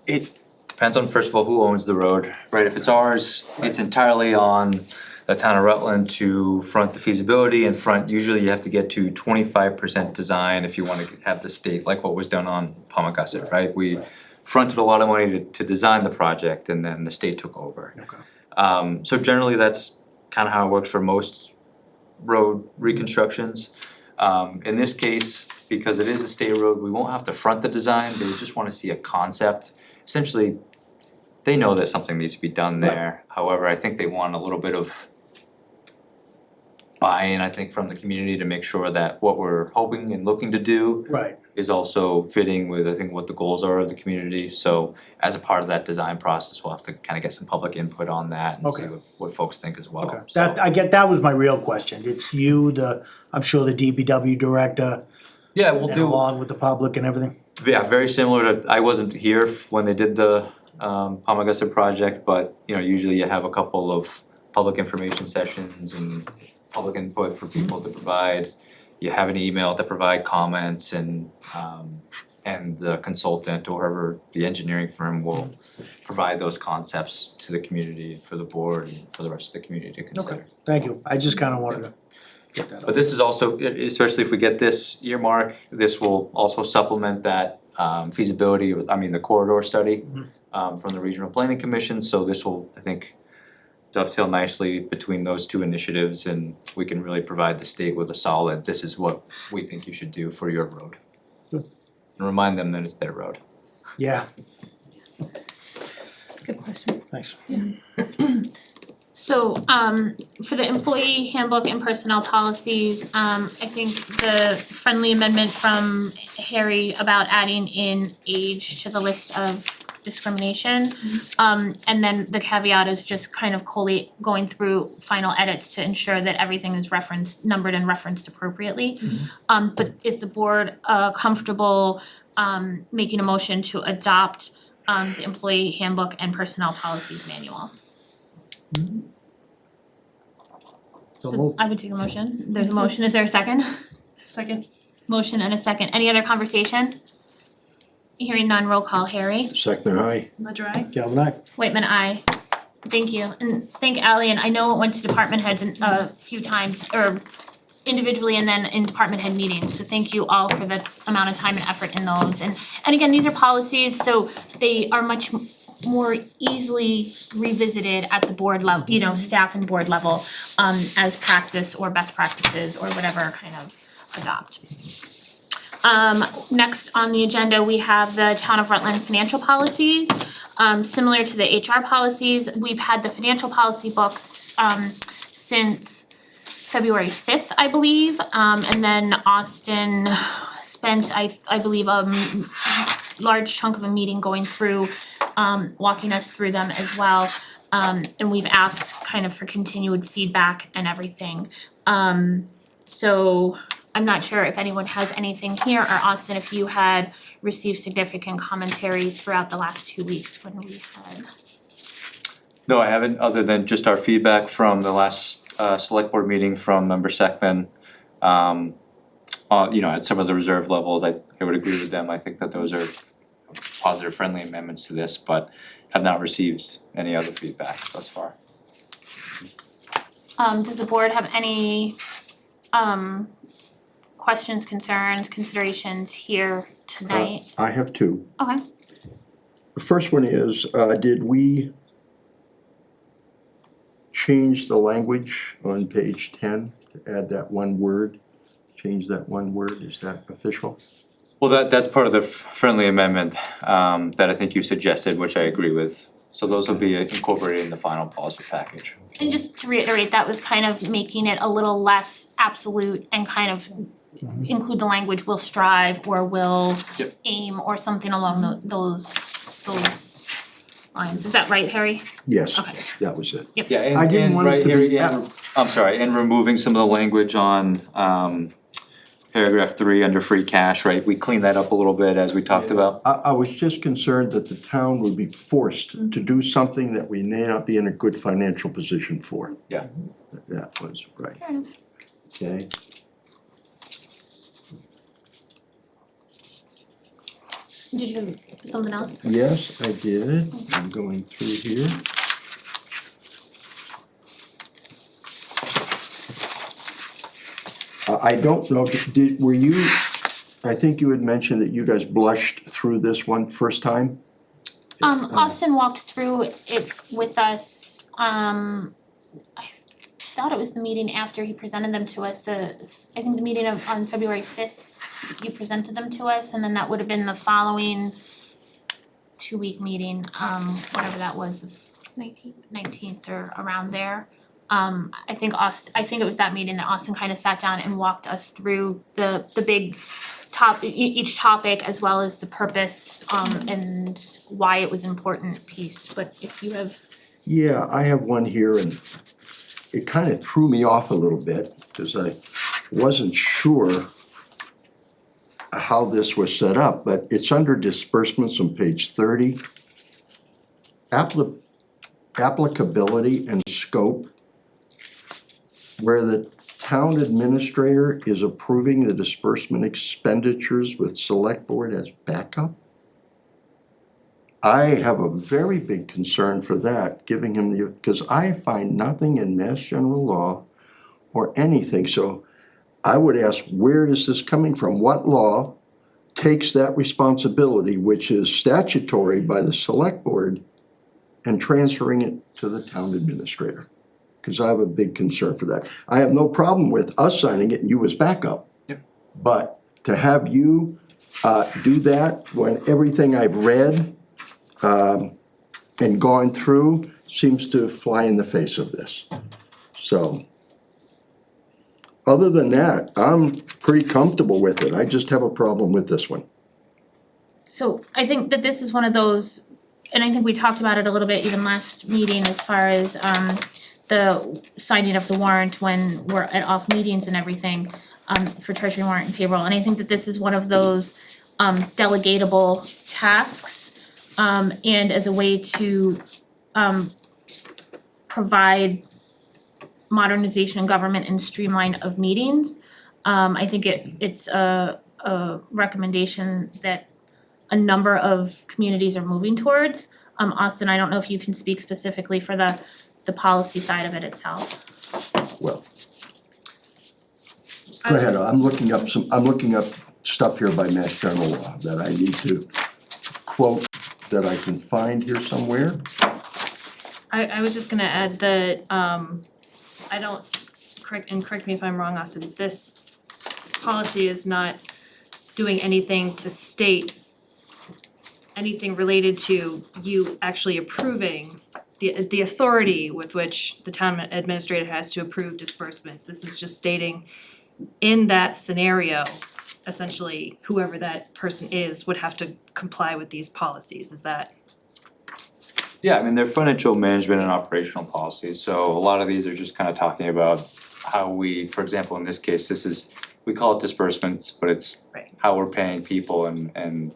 it depends on, first of all, who owns the road, right? If it's ours, it's entirely on the town of Rutland to front the feasibility and front, usually you have to get to 25% design if you wanna have the state, like what was done on Palmagussit, right? We fronted a lot of money to design the project and then the state took over. Okay. So generally, that's kinda how it works for most road reconstructions. In this case, because it is a state road, we won't have to front the design, they just wanna see a concept. Essentially, they know that something needs to be done there, however, I think they want a little bit of buy-in, I think, from the community to make sure that what we're hoping and looking to do Right, is also fitting with, I think, what the goals are of the community. So as a part of that design process, we'll have to kind of get some public input on that and see Okay. what folks think as well. okay. So, That was my real question. It's you, I'm sure the DPW director, yeah, we'll and do, along with the public and everything? yeah, very similar to, I wasn't here when they did the Palmagussit project, but you know, usually you have a couple of public information sessions and public input for people to provide. You have an email to provide comments and the consultant or whoever, the engineering firm will provide those concepts to the community, for the board and for the rest of the community to consider. Okay, thank you. I just kinda wanted to get that out. But this is also, especially if we get this earmark, this will also supplement that feasibility, the corridor study from the Regional Planning Commission, so this will, I think, dovetail nicely between those two initiatives, and we can really provide the state with a solid, this is what we think you should do for your road. Good. And remind them that it's their road. Yeah, Good question. thanks. So, for the employee handbook and personnel policies, I think the friendly amendment from Harry about adding in age to the list of discrimination. And then the caveat is just kind of going through final edits to ensure that everything is numbered and referenced appropriately. But is the board, comfortable, making a motion to adopt, the employee handbook and personnel policies manual? So moved. I would take a motion. There's a motion. Is there a second? Second. Motion and a second. Any other conversation? Hearing none, roll call. Harry? Second, aye. Ledger I. Galvin I. Whitman, aye. Thank you. And thank Ally, and I know it went to department heads a few times, or individually and then in department head meetings. So thank you all for the amount of time and effort in those. And again, these are policies, so they are much more easily revisited at the board level, you know, staff and board level, as practice or best practices or whatever kind of adopt. Next on the agenda, we have the Town of Rutland financial policies. Similar to the HR policies, we've had the financial policy books, since February 5th, I believe. And then Austin spent, I believe, large chunk of a meeting going through, walking us through them as well. And we've asked kind of for continued feedback and everything. So I'm not sure if anyone has anything here, or Austin, if you had received significant commentary throughout the last 2 weeks when we had. No, I haven't, other than just our feedback from the last select board meeting from member Seckman. At some of the reserve levels, I would agree with them. I think that those are positive, friendly amendments to this, but have not received any other feedback thus far. Does the board have any questions, concerns, considerations here tonight? I have two. Okay. The first one is, did we change the language on page 10 to add that one word? Change that one word, is that official? Well, that's part of the friendly amendment that I think you suggested, which I agree with. So those will be incorporated in the final policy package. And just to reiterate, that was kind of making it a little less absolute and kind of include the language will strive or will Yep. aim or something along those lines. Is that right, Harry? Yes, Okay. that was it. Yeah, I didn't want it to be I'm sorry, and removing some of the language on paragraph 3 under free cash, right? We cleaned that up a little bit as we talked about. I was just concerned that the town would be forced to do something that we may not be in a good financial position for. Yeah. That was right, Fair enough. okay? Did you have something else? Yes, I did, I'm going through here. I don't know, were you, I think you had mentioned that you guys blushed through this one first time? Austin walked through it with us, I thought it was the meeting after he presented them to us, I think the meeting on February 5th, you presented them to us, and then that would have been the following 2-week meeting, whatever that was, 19th or around there. I think it was that meeting that Austin kind of sat down and walked us through the big each topic as well as the purpose, and why it was important piece, but if you have. Yeah, I have one here and it kind of threw me off a little bit because I wasn't sure how this was set up, but it's under disbursements on page 30. Applicability and scope, where the town administrator is approving the disbursement expenditures with select board as backup. I have a very big concern for that, giving him the, because I find nothing in Mass General Law or anything, so I would ask, where is this coming from? What law takes that responsibility, which is statutory by the select board, and transferring it to the town administrator? Because I have a big concern for that. I have no problem with us signing it and you as backup. Yep. But to have you do that when everything I've read and gone through seems to fly in the face of this. So, other than that, I'm pretty comfortable with it. I just have a problem with this one. So I think that this is one of those, and I think we talked about it a little bit even last meeting as far as the signing of the warrant when we're at off meetings and everything for treasury warrant and payroll. And I think that this is one of those delegatable tasks and as a way to provide modernization in government and streamline of meetings. I think it's a recommendation that a number of communities are moving towards. Austin, I don't know if you can speak specifically for the policy side of it itself. Well, go ahead, I'm looking up stuff here by Mass General Law that I need to quote that I can find here somewhere. I was just gonna add that, I don't, correct me if I'm wrong, Austin, this policy is not doing anything to state anything related to you actually approving the authority with which the town administrator has to approve disbursements. This is just stating in that scenario, essentially, whoever that person is would have to comply with these policies, is that? Yeah, I mean, they're financial management and operational policies, so a lot of these are just kind of talking about how we, for example, in this case, we call it disbursements, but it's Right. how we're paying people and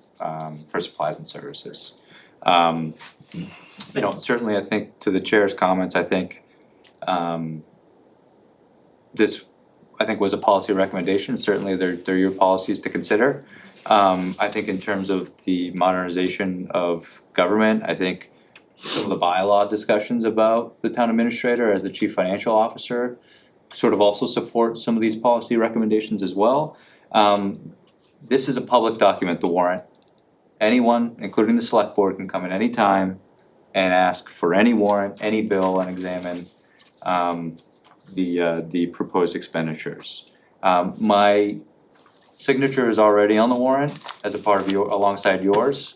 for supplies and services. Certainly I think to the chair's comments, I think this, I think was a policy recommendation, certainly they're your policies to consider. I think in terms of the modernization of government, I think some of the bylaw discussions about the town administrator as the chief financial officer sort of also support some of these policy recommendations as well. This is a public document, the warrant. Anyone, including the select board, can come in any time and ask for any warrant, any bill, and examine the proposed expenditures. My signature is already on the warrant as a part of alongside yours.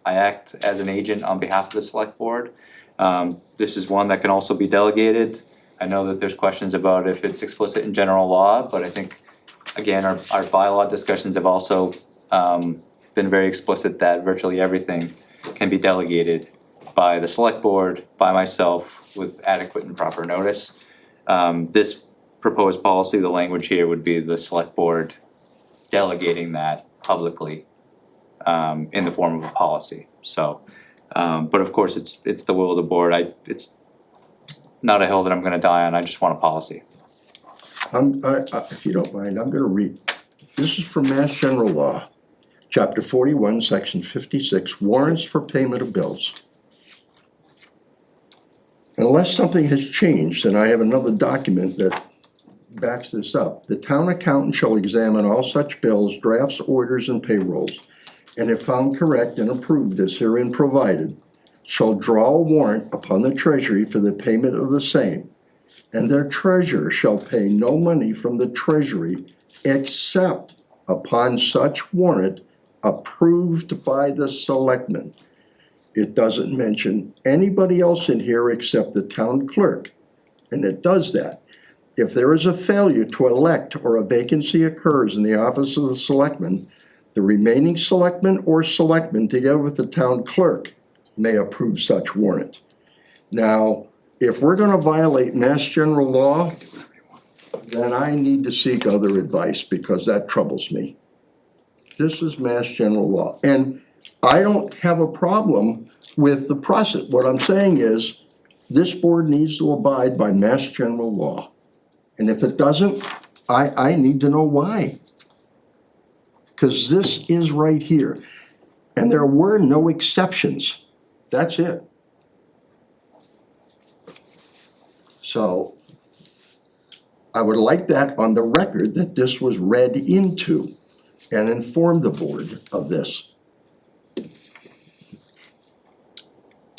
I act as an agent on behalf of the select board. This is one that can also be delegated. I know that there's questions about if it's explicit in general law, but I think, again, our bylaw discussions have also been very explicit that virtually everything can be delegated by the select board, by myself, with adequate and proper notice. This proposed policy, the language here would be the select board delegating that publicly in the form of a policy. So, but of course, it's the will of the board. It's not a hill that I'm gonna die on, I just want a policy. If you don't mind, I'm gonna read. This is from Mass General Law, Chapter 41, Section 56, warrants for payment of bills. Unless something has changed, and I have another document that backs this up, the town accountant shall examine all such bills, drafts, orders, and payrolls, and if found correct and approved as herein provided, shall draw a warrant upon the treasury for the payment of the same, and their treasurer shall pay no money from the treasury except upon such warrant approved by the selectmen. It doesn't mention anybody else in here except the town clerk, and it does that. If there is a failure to elect or a vacancy occurs in the office of the selectman, the remaining selectman or selectmen, together with the town clerk, may approve such warrant. Now, if we're gonna violate Mass General Law, then I need to seek other advice, because that troubles me. This is Mass General Law, and I don't have a problem with the process. What I'm saying is, this board needs to abide by Mass General Law. And if it doesn't, I need to know why. Cause this is right here, and there were no exceptions, that's it. So, I would like that on the record, that this was read into and inform the board of this.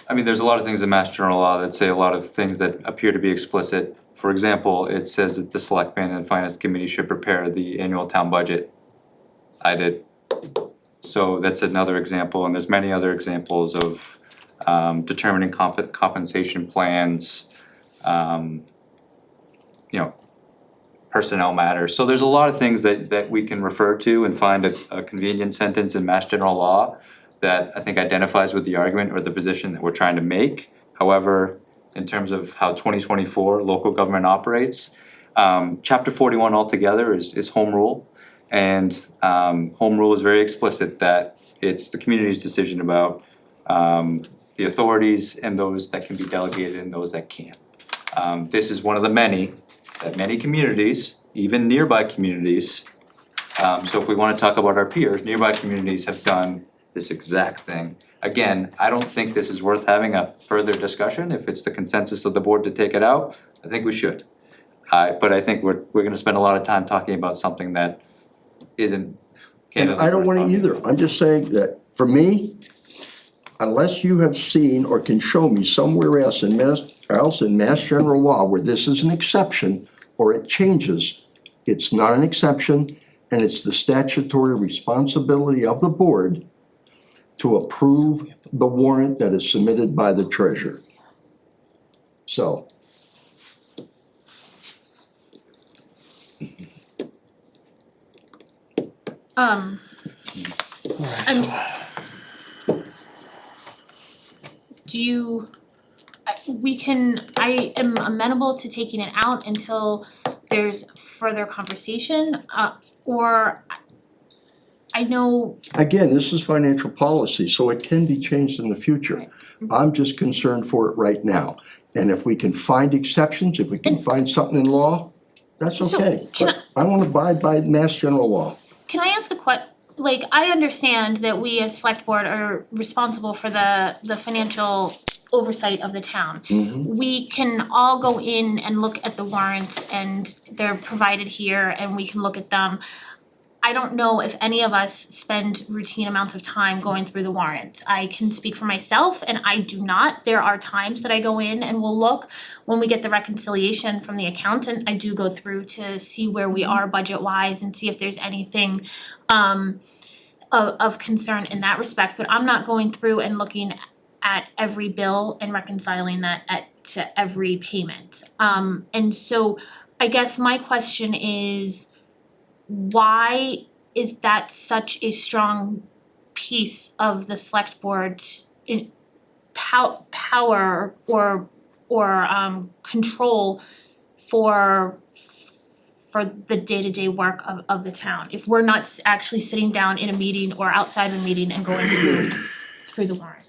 I mean, there's a lot of things in Mass General Law that say a lot of things that appear to be explicit. For example, it says that the selectmen and finance committee should prepare the annual town budget. I did. So that's another example, and there's many other examples of determining compensation plans, you know, personnel matters. So there's a lot of things that we can refer to and find a convenient sentence in Mass General Law that I think identifies with the argument or the position that we're trying to make. However, in terms of how 2024 local government operates, Chapter 41 altogether is home rule. And home rule is very explicit that it's the community's decision about the authorities and those that can be delegated and those that can't. This is one of the many communities, even nearby communities, so if we wanna talk about our peers, nearby communities have done this exact thing. Again, I don't think this is worth having a further discussion. If it's the consensus of the board to take it out, I think we should. But I think we're gonna spend a lot of time talking about something that isn't And candidly I don't worth wanna talking either, about. I'm just saying that, for me, unless you have seen or can show me somewhere else in Mass General Law where this is an exception or it changes, it's not an exception, and it's the statutory responsibility of the board to approve the warrant that is submitted by the treasurer. So, I'm- do you, I am amenable to taking it out until there's further conversation, or I know, again, this is financial policy, so it can be changed in the future. I'm just concerned for it right now. And if we can find exceptions, if we can find something in law, that's So, okay. can But I wanna abide by Mass General Law. can I ask like, I understand that we as select board are responsible for the financial oversight of the town. We can all go in and look at the warrants and they're provided here and we can look at them. I don't know if any of us spend routine amounts of time going through the warrant. I can speak for myself and I do not. There are times that I go in and will look. When we get the reconciliation from the accountant, I do go through to see where we are budget wise and see if there's anything of concern in that respect, but I'm not going through and looking at every bill and reconciling that to every payment. And so I guess my question is, why is that such a strong piece of the select board's in power or control for the day-to-day work of the town, if we're not actually sitting down in a meeting or outside of a meeting and going through the warrant?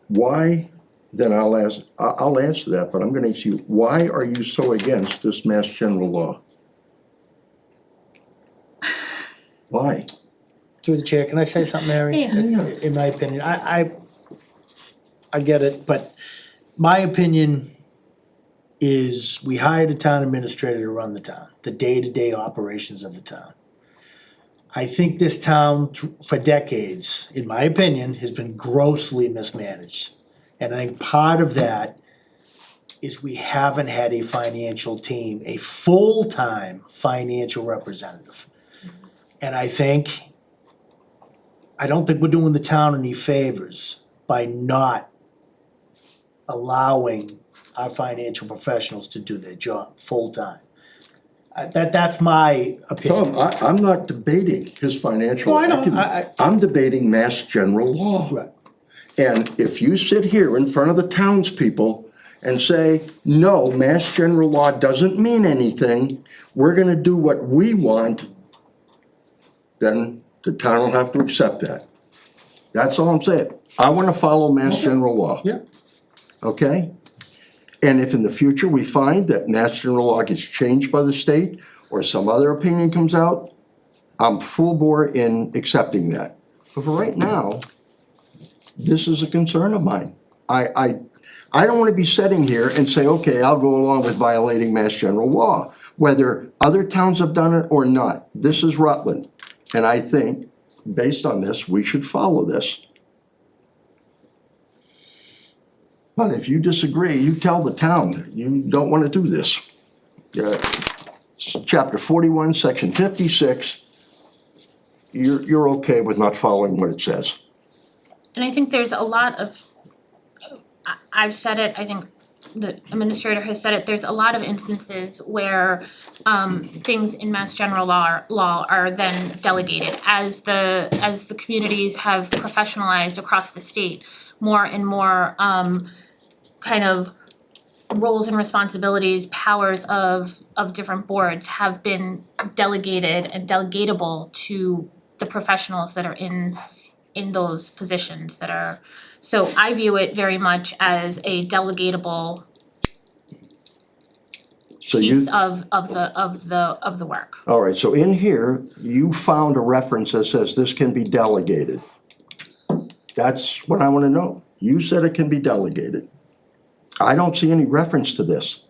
Why, then I'll answer that, but I'm gonna ask you, why are you so against this Mass General Law? Why? Through the chair, can I say something, Mary? Yeah. In my opinion, I get it, but my opinion is we hired a town administrator to run the town, the day-to-day operations of the town. I think this town for decades, in my opinion, has been grossly mismanaged. And I think part of that is we haven't had a financial team, a full-time financial representative. And I don't think we're doing the town any favors by not allowing our financial professionals to do their job full-time. That's my opinion. Tom, I'm not debating his financial Well, I know, acumen. I'm debating Mass General Law. Right. And if you sit here in front of the townspeople and say, no, Mass General Law doesn't mean anything, we're gonna do what we want, then the town will have to accept that. That's all I'm saying. I wanna follow Mass General Law. Yeah. Okay? And if in the future we find that Mass General Law gets changed by the state or some other opinion comes out, I'm full bore in accepting that. But for right now, this is a concern of mine. I don't wanna be sitting here and say, okay, I'll go along with violating Mass General Law, whether other towns have done it or not. This is Rutland, and I think, based on this, we should follow this. But if you disagree, you tell the town, you don't wanna do this. Chapter 41, section 56, you're okay with not following what it says. And I think there's a lot of I've said it, I think the administrator has said it, there's a lot of instances where things in Mass General law are then delegated as the communities have professionalized across the state. More and more kind of roles and responsibilities, powers of different boards have been delegated and delegatable to the professionals that are in those positions that are. So I view it very much as a delegatable So you, piece of the work. all right, so in here, you found a reference that says this can be delegated. That's what I wanna know. You said it can be delegated. I don't see any reference to this.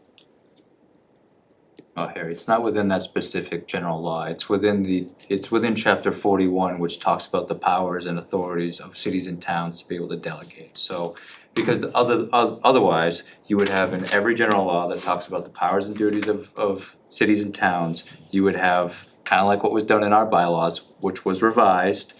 Oh, Harry, it's not within that specific general law, it's within chapter 41, which talks about the powers and authorities of cities and towns to be able to delegate, so. Because otherwise, you would have in every general law that talks about the powers and duties of cities and towns, you would have kinda like what was done in our bylaws, which was revised,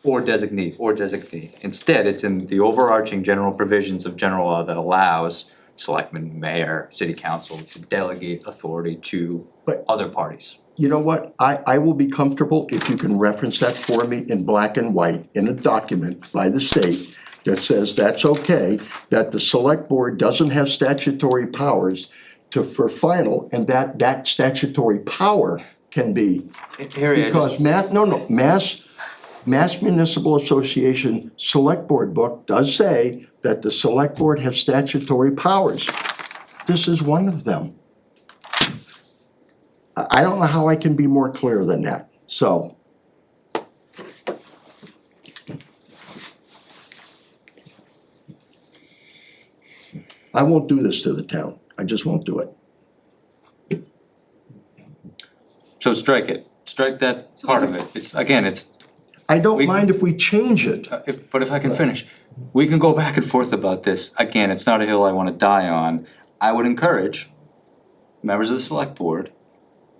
or designee. Instead, it's in the overarching general provisions of general law that allows selectmen, mayor, city council to delegate authority to But- other parties. You know what, I will be comfortable if you can reference that for me in black and white in a document by the state that says that's okay, that the select board doesn't have statutory powers for final, and that statutory power can be. Harry, I just, Because Mass Municipal Association Select Board book does say that the select board has statutory powers. This is one of them. I don't know how I can be more clear than that, so. I won't do this to the town, I just won't do it. so strike that part of it, it's I don't We- mind if we change it. But if I can finish, we can go back and forth about this. Again, it's not a hill I wanna die on. I would encourage members of the select board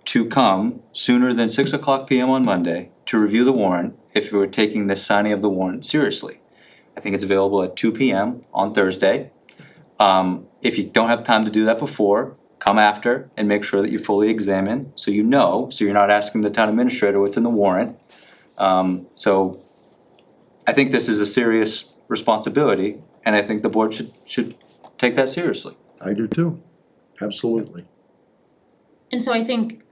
to come sooner than 6:00 PM on Monday to review the warrant if you were taking the signing of the warrant seriously. I think it's available at 2 PM on Thursday. If you don't have time to do that before, come after and make sure that you fully examine, so you know, so you're not asking the town administrator what's in the warrant. So I think this is a serious responsibility, and I think the board should take that seriously. I do too, absolutely. And so I think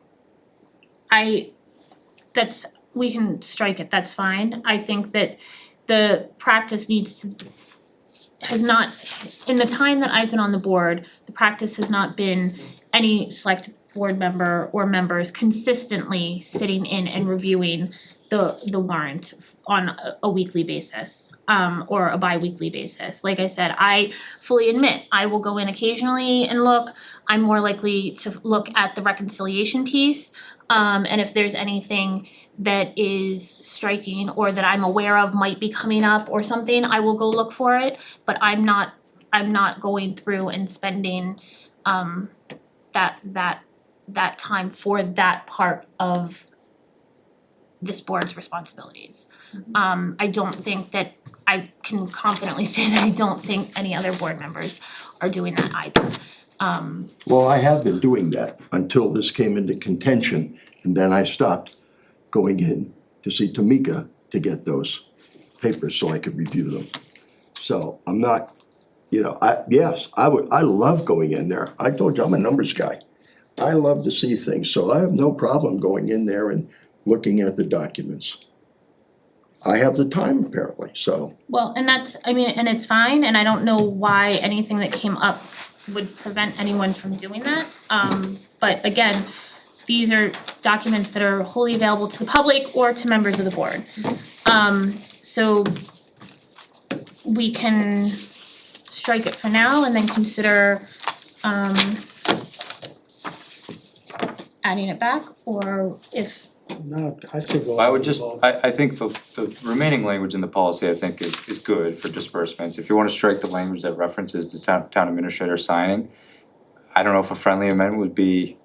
we can strike it, that's fine. I think that the practice has not, in the time that I've been on the board, the practice has not been any select board member or members consistently sitting in and reviewing the warrant on a weekly basis, or a bi-weekly basis. Like I said, I fully admit, I will go in occasionally and look. I'm more likely to look at the reconciliation piece, and if there's anything that is striking or that I'm aware of might be coming up or something, I will go look for it, but I'm not going through and spending that time for that part of this board's responsibilities. I don't think that, I can confidently say that I don't think any other board members are doing that either. Well, I have been doing that until this came into contention, and then I stopped going in to see Tamika to get those papers so I could review them. So I'm not, I love going in there. I told you, I'm a numbers guy. I love to see things, so I have no problem going in there and looking at the documents. I have the time apparently, so. Well, and and it's fine, and I don't know why anything that came up would prevent anyone from doing that. But again, these are documents that are wholly available to the public or to members of the board. So we can strike it for now and then consider adding it back, or if, No, I think we'll. I would just, I think the remaining language in the policy, I think is good for disbursements. If you wanna strike the language that references the town administrator signing, I don't know if a friendly amendment would be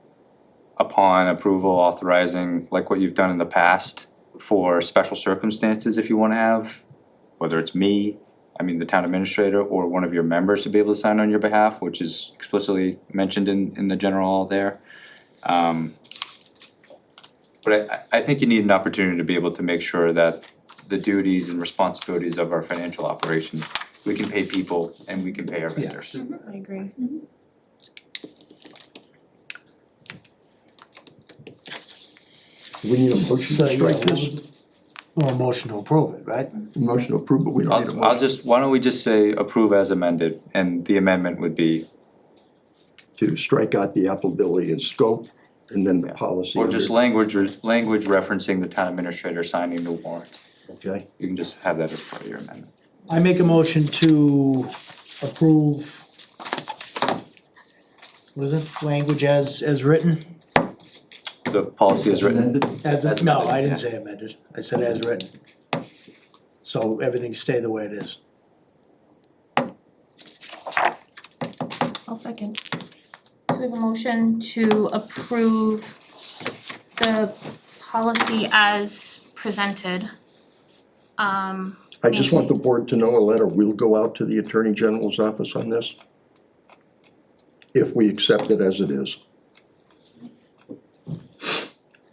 upon approval authorizing, like what you've done in the past, for special circumstances, if you wanna have, whether it's me, the town administrator or one of your members to be able to sign on your behalf, which is explicitly mentioned in the general law there. But I think you need an opportunity to be able to make sure that the duties and responsibilities of our financial operations, we can pay people and we can pay our vendors. I agree. We need a motion So, to yeah, strike this, or a motion to approve it, right? motion to approve, but we don't need a I'll motion just, why don't we just say approve as amended, and the amendment would be, to strike out the applicability and scope, and then the policy. or just under- language referencing the town administrator signing the warrant. Okay, You can just have that as part of your amendment. I make a motion to approve, what is it, language as written? The policy is written. As, As no, amended, I didn't yeah. say amended, I said as written. So everything stay the way it is. I'll second. So we have a motion to approve the policy as presented. I just want the board to know a letter will go out to the Attorney General's office on this, if we accept it as it is.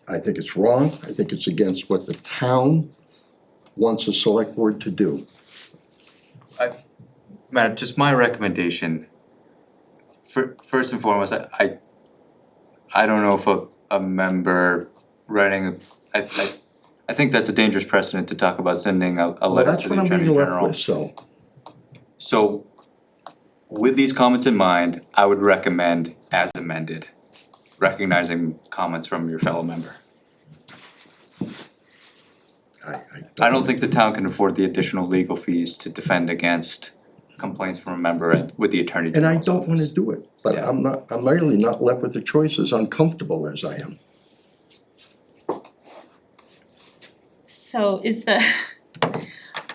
I think it's wrong, I think it's against what the town wants a select board to do. Matt, just my recommendation, first and foremost, I don't know if a member writing, I think that's a dangerous precedent to talk about sending a Well, letter that's to the what I'm Attorney being left General. with, so, So, with these comments in mind, I would recommend as amended, recognizing comments from your fellow member. I don't think the town can afford the additional legal fees to defend against complaints from a member with the Attorney and I General's don't wanna office. do it, but Yeah. I'm really not left with the choice, as uncomfortable as I am. So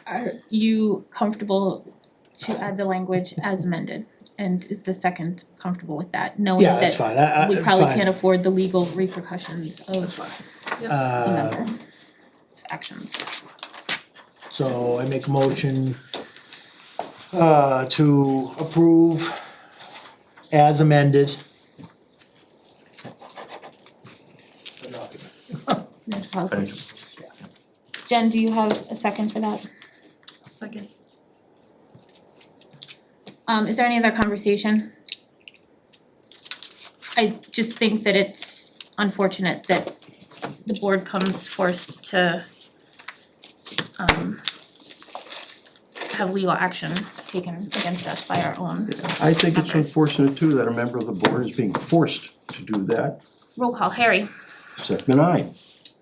are you comfortable to add the language as amended? And is the second comfortable with that, knowing Yeah, that's that fine, we probably fine. can't afford the legal repercussions of a Uh, member's actions? so I make a motion to approve as amended. Jen, do you have a second for that? Second. Is there any other conversation? I just think that it's unfortunate that the board comes forced to have legal action taken against us by our own. I think it's members. unfortunate too that a member of the board is being forced to do that, Roll call, Harry, Second, aye.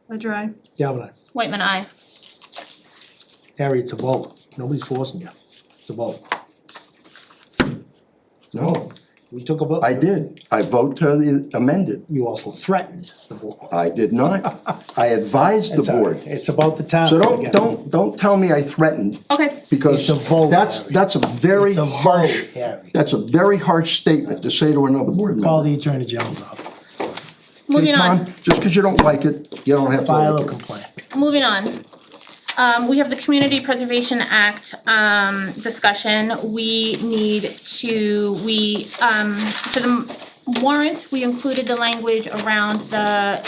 Ledger I. Galvin aye. Whitman, aye. Harry, it's a vote, nobody's forcing you, it's a vote. No, We took a vote. I did, I vote to the amended. You also threatened the board. I did not. I advised the It's all board. right. It's about the town. So again. don't tell me I threatened, Okay, because It's a vote, that's, Harry. that's a very It's a harsh, vote, Harry. that's a very harsh statement to say to another board member. Call the Attorney General's office, moving Okay, on. Tom, just because you don't like it, you don't have to file like a it. complaint. Moving on. We have the Community Preservation Act, discussion. We need to, for the warrant, we included the language around the,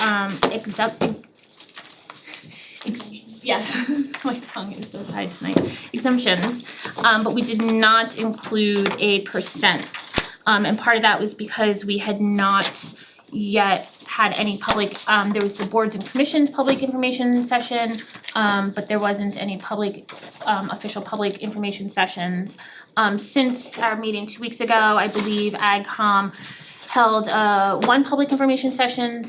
yes, my tongue is so tied tonight, exemptions. But we did not include a percent. And part of that was because we had not yet had any public, there was the boards and commissions public information session, but there wasn't any public, official public information sessions. Since our meeting 2 weeks ago, I believe AgCom held one public information session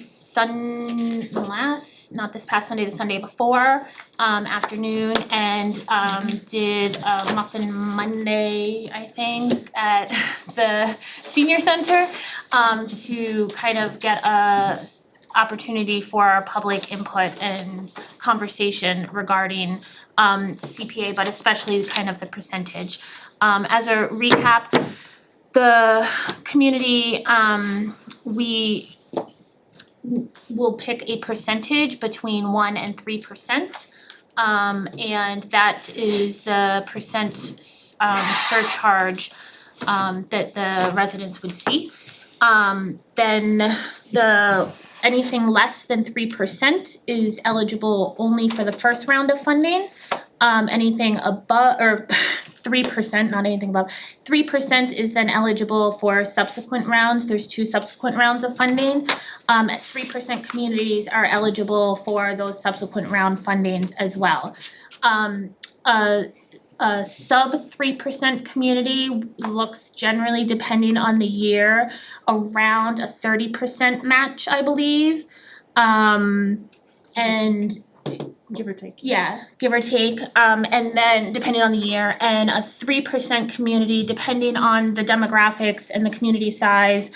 not this past Sunday, the Sunday before, afternoon, and did a Muffin Monday, I think, at the senior center, to kind of get a opportunity for our public input and conversation regarding CPA, but especially kind of the percentage. As a recap, the community, we will pick a percentage between 1% and 3% And that is the percent surcharge that the residents would see. Then anything less than 3% is eligible only for the first round of funding. Anything above, or 3%, not anything above, 3% is then eligible for subsequent rounds. There's 2 subsequent rounds of funding. At 3% communities are eligible for those subsequent round fundings as well. A sub 3% community looks generally, depending on the year, around a 30% match, I believe. And Give or take. yeah, give or take, and then depending on the year, and a 3% community, depending on the demographics and the community size,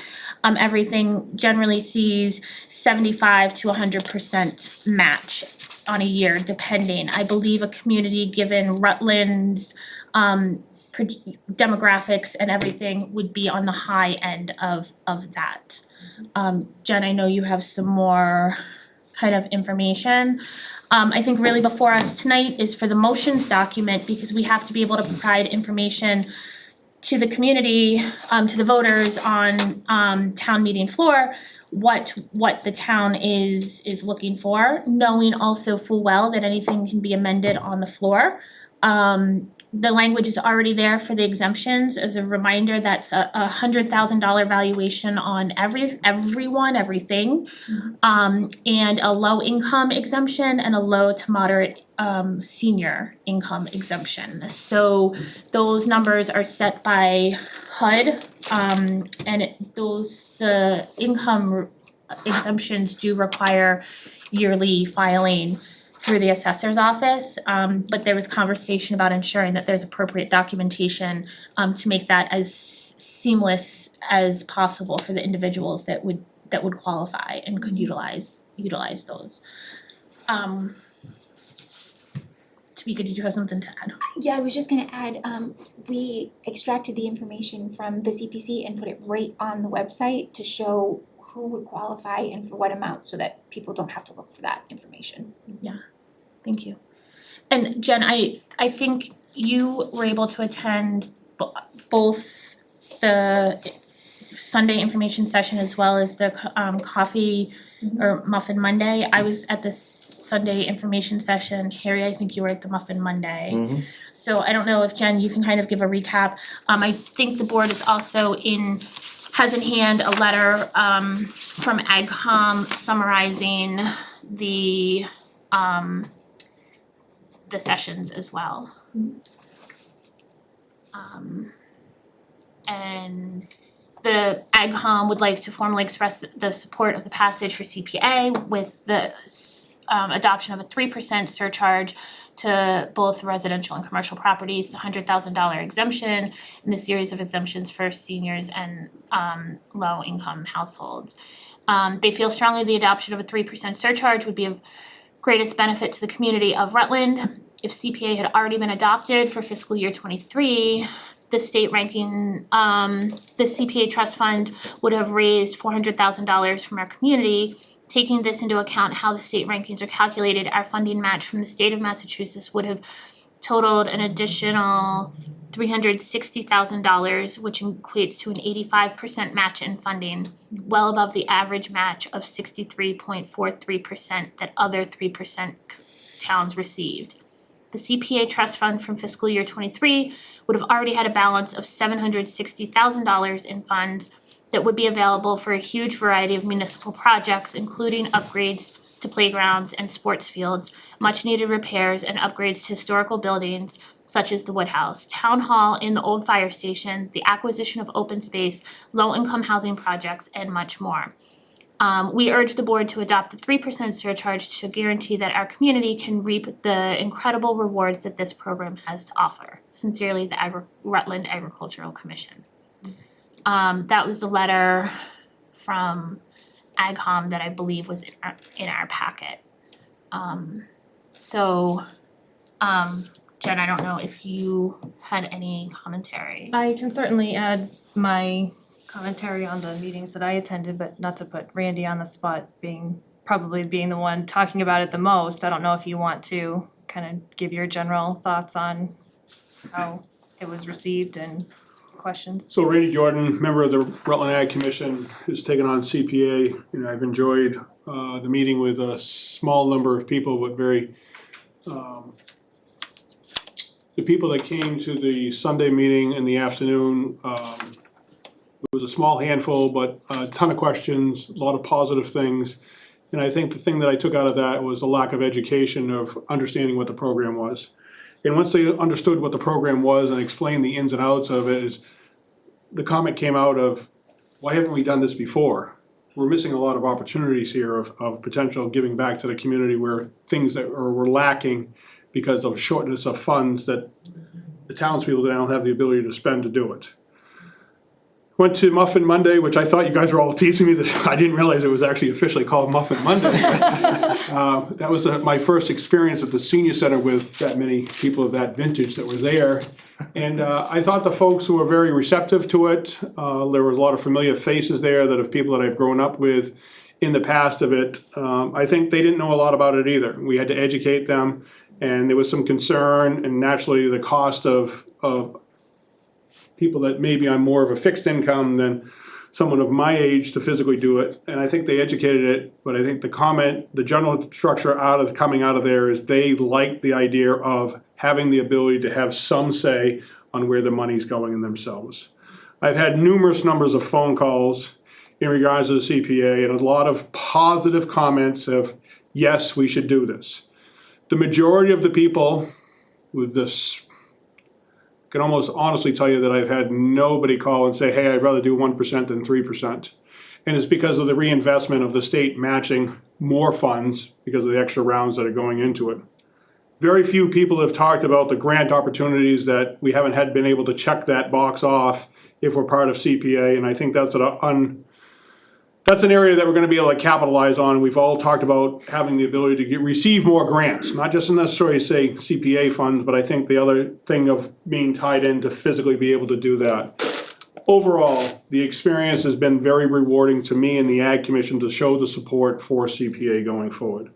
everything generally sees 75 to 100% match on a year, depending. I believe a community given Rutland's demographics and everything would be on the high end of that. Jen, I know you have some more kind of information. I think really before us tonight is for the motions document, because we have to be able to provide information to the community, to the voters on town meeting floor, what the town is looking for, knowing also full well that anything can be amended on the floor. The language is already there for the exemptions. As a reminder, that's a $100,000 valuation on everything. And a low income exemption and a low to moderate senior income exemption. So those numbers are set by HUD, and the income exemptions do require yearly filing through the assessor's office, but there was conversation about ensuring that there's appropriate documentation to make that as seamless as possible for the individuals that would qualify and could utilize those. Tamika, did you have something to add? Yeah, I was just gonna add, we extracted the information from the CPC and put it right on the website to show who would qualify and for what amount, so that people don't have to look for that information. Thank you. And Jen, I think you were able to attend both the Sunday information session as well as the coffee or Muffin Monday. I was at the Sunday information session. Harry, I think you were at the Muffin Monday. So I don't know if Jen, you can kind of give a recap. I think the board is also has in hand a letter from AgCom summarizing the sessions as well. And the AgCom would like to formally express the support of the passage for CPA with the adoption of a 3% surcharge to both residential and commercial properties, the $100,000 exemption, and the series of exemptions for seniors and low income households. They feel strongly the adoption of a 3% surcharge would be of greatest benefit to the community of Rutland. If CPA had already been adopted for fiscal year 23, the state ranking, the CPA trust fund would have raised $400,000 from our community. Taking this into account, how the state rankings are calculated, our funding match from the state of Massachusetts would have totaled an additional $360,000, which equates to an 85% match in funding, well above the average match of 63.43% that other 3% towns received. The CPA trust fund from fiscal year 23 would have already had a balance of $760,000 in funds that would be available for a huge variety of municipal projects, including upgrades to playgrounds and sports fields, much needed repairs and upgrades to historical buildings such as the Woodhouse, Town Hall in the old fire station, the acquisition of open space, low-income housing projects, and much more. We urge the board to adopt the 3% surcharge to guarantee that our community can reap the incredible rewards that this program has to offer. Sincerely, the Rutland Agricultural Commission. That was the letter from AgCom that I believe was in our packet. Jen, I don't know if you had any commentary. I can certainly add my commentary on the meetings that I attended, but not to put Randy on the spot, probably being the one talking about it the most. I don't know if you want to kind of give your general thoughts on how it was received and questions. So Randy Jordan, member of the Rutland Ag Commission, has taken on CPA. You know, I've enjoyed the meeting with a small number of people, but very, the people that came to the Sunday meeting in the afternoon, it was a small handful, but a ton of questions, a lot of positive things. And I think the thing that I took out of that was the lack of education of understanding what the program was. And once they understood what the program was and explained the ins and outs of it, is the comment came out of, why haven't we done this before? We're missing a lot of opportunities here of potential giving back to the community where things that were lacking because of shortness of funds that the townspeople don't have the ability to spend to do it. Went to Muffin Monday, which I thought you guys were all teasing me that I didn't realize it was actually officially called Muffin Monday. That was my first experience at the senior center with that many people of that vintage that were there. And I thought the folks were very receptive to it. There was a lot of familiar faces there that of people that I've grown up with in the past of it. I think they didn't know a lot about it either. We had to educate them, and there was some concern, and naturally the cost of people that maybe on more of a fixed income than someone of my age to physically do it. And I think they educated it, but I think the comment, the general structure coming out of there is they like the idea of having the ability to have some say on where the money's going in themselves. I've had numerous numbers of phone calls in regards to the CPA and a lot of positive comments of, yes, we should do this. The majority of the people with this, I can almost honestly tell you that I've had nobody call and say, hey, I'd rather do 1% than 3%. And it's because of the reinvestment of the state matching more funds because of the extra rounds that are going into it. Very few people have talked about the grant opportunities that we haven't been able to check that box off if we're part of CPA, and I think that's that's an area that we're gonna be able to capitalize on. We've all talked about having the ability to receive more grants, not just necessarily say CPA funds, but I think the other thing of being tied in to physically be able to do that. Overall, the experience has been very rewarding to me and the Ag Commission to show the support for CPA going forward.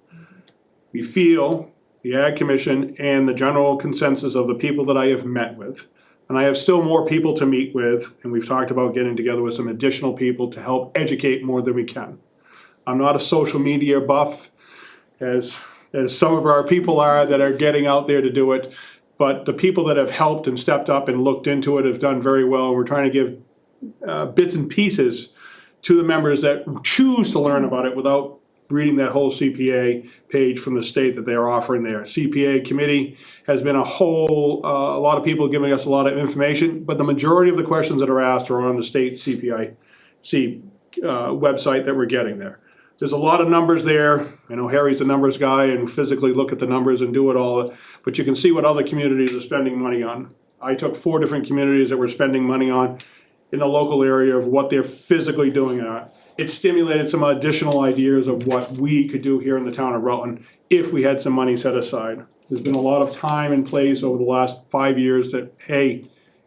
We feel, the Ag Commission and the general consensus of the people that I have met with, and I have still more people to meet with, and we've talked about getting together with some additional people to help educate more than we can. I'm not a social media buff, as some of our people are that are getting out there to do it, but the people that have helped and stepped up and looked into it have done very well, and we're trying to give bits and pieces to the members that choose to learn about it without reading that whole CPA page from the state that they're offering there. CPA committee has been a lot of people giving us a lot of information, but the majority of the questions that are asked are on the state CPIC website that we're getting there. There's a lot of numbers there. I know Harry's the numbers guy and physically look at the numbers and do it all, but you can see what other communities are spending money on. I took 4 different communities that we're spending money on in the local area of what they're physically doing at. It stimulated some additional ideas of what we could do here in the town of Rutland if we had some money set aside. There's been a lot of time and place over the last 5 years that, hey,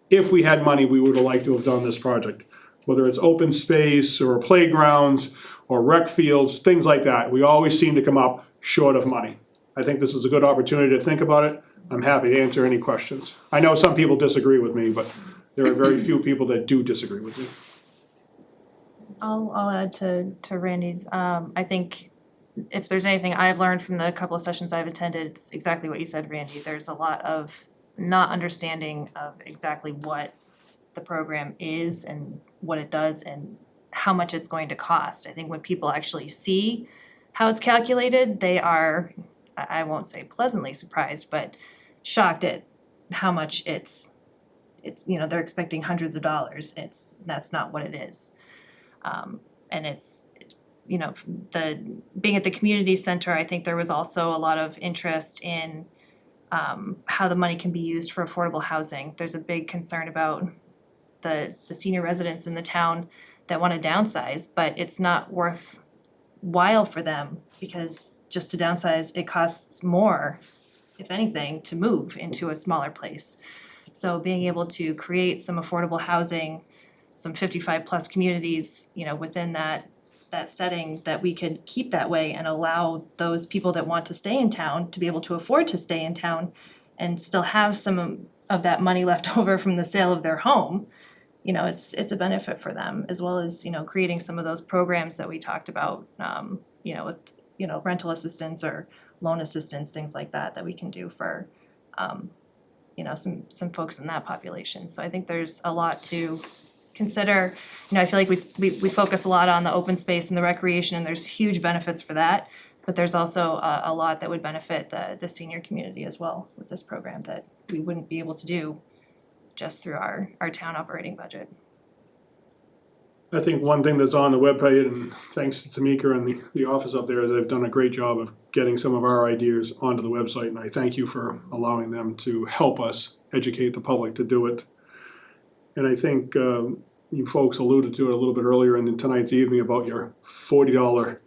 if we had money, we would have liked to have done this project. Whether it's open space or playgrounds or rec fields, things like that. We always seem to come up short of money. I think this is a good opportunity to think about it. I'm happy to answer any questions. I know some people disagree with me, but there are very few people that do disagree with me. I'll add to Randy's, I think if there's anything I've learned from the couple of sessions I've attended, it's exactly what you said, Randy. There's a lot of not understanding of exactly what the program is and what it does and how much it's going to cost. I think when people actually see how it's calculated, they are, I won't say pleasantly surprised, but shocked at how much it's, you know, they're expecting hundreds of dollars. That's not what it is. And it's, you know, being at the community center, I think there was also a lot of interest in how the money can be used for affordable housing. There's a big concern about the senior residents in the town that want to downsize, but it's not worthwhile for them because just to downsize, it costs more, if anything, to move into a smaller place. So being able to create some affordable housing, some 55+ communities, you know, within that that setting, that we could keep that way and allow those people that want to stay in town to be able to afford to stay in town and still have some of that money left over from the sale of their home. You know, it's a benefit for them, as well as, you know, creating some of those programs that we talked about, you know, with, you know, rental assistance or loan assistance, things like that, that we can do for, you know, some folks in that population. So I think there's a lot to consider. You know, I feel like we focus a lot on the open space and the recreation, and there's huge benefits for that. But there's also a lot that would benefit the senior community as well with this program that we wouldn't be able to do just through our town operating budget. I think one thing that's on the webpage, and thanks to Tamika and the office up there, they've done a great job of getting some of our ideas onto the website, and I thank you for allowing them to help us educate the public to do it. And I think you folks alluded to it a little bit earlier in tonight's evening about your $40,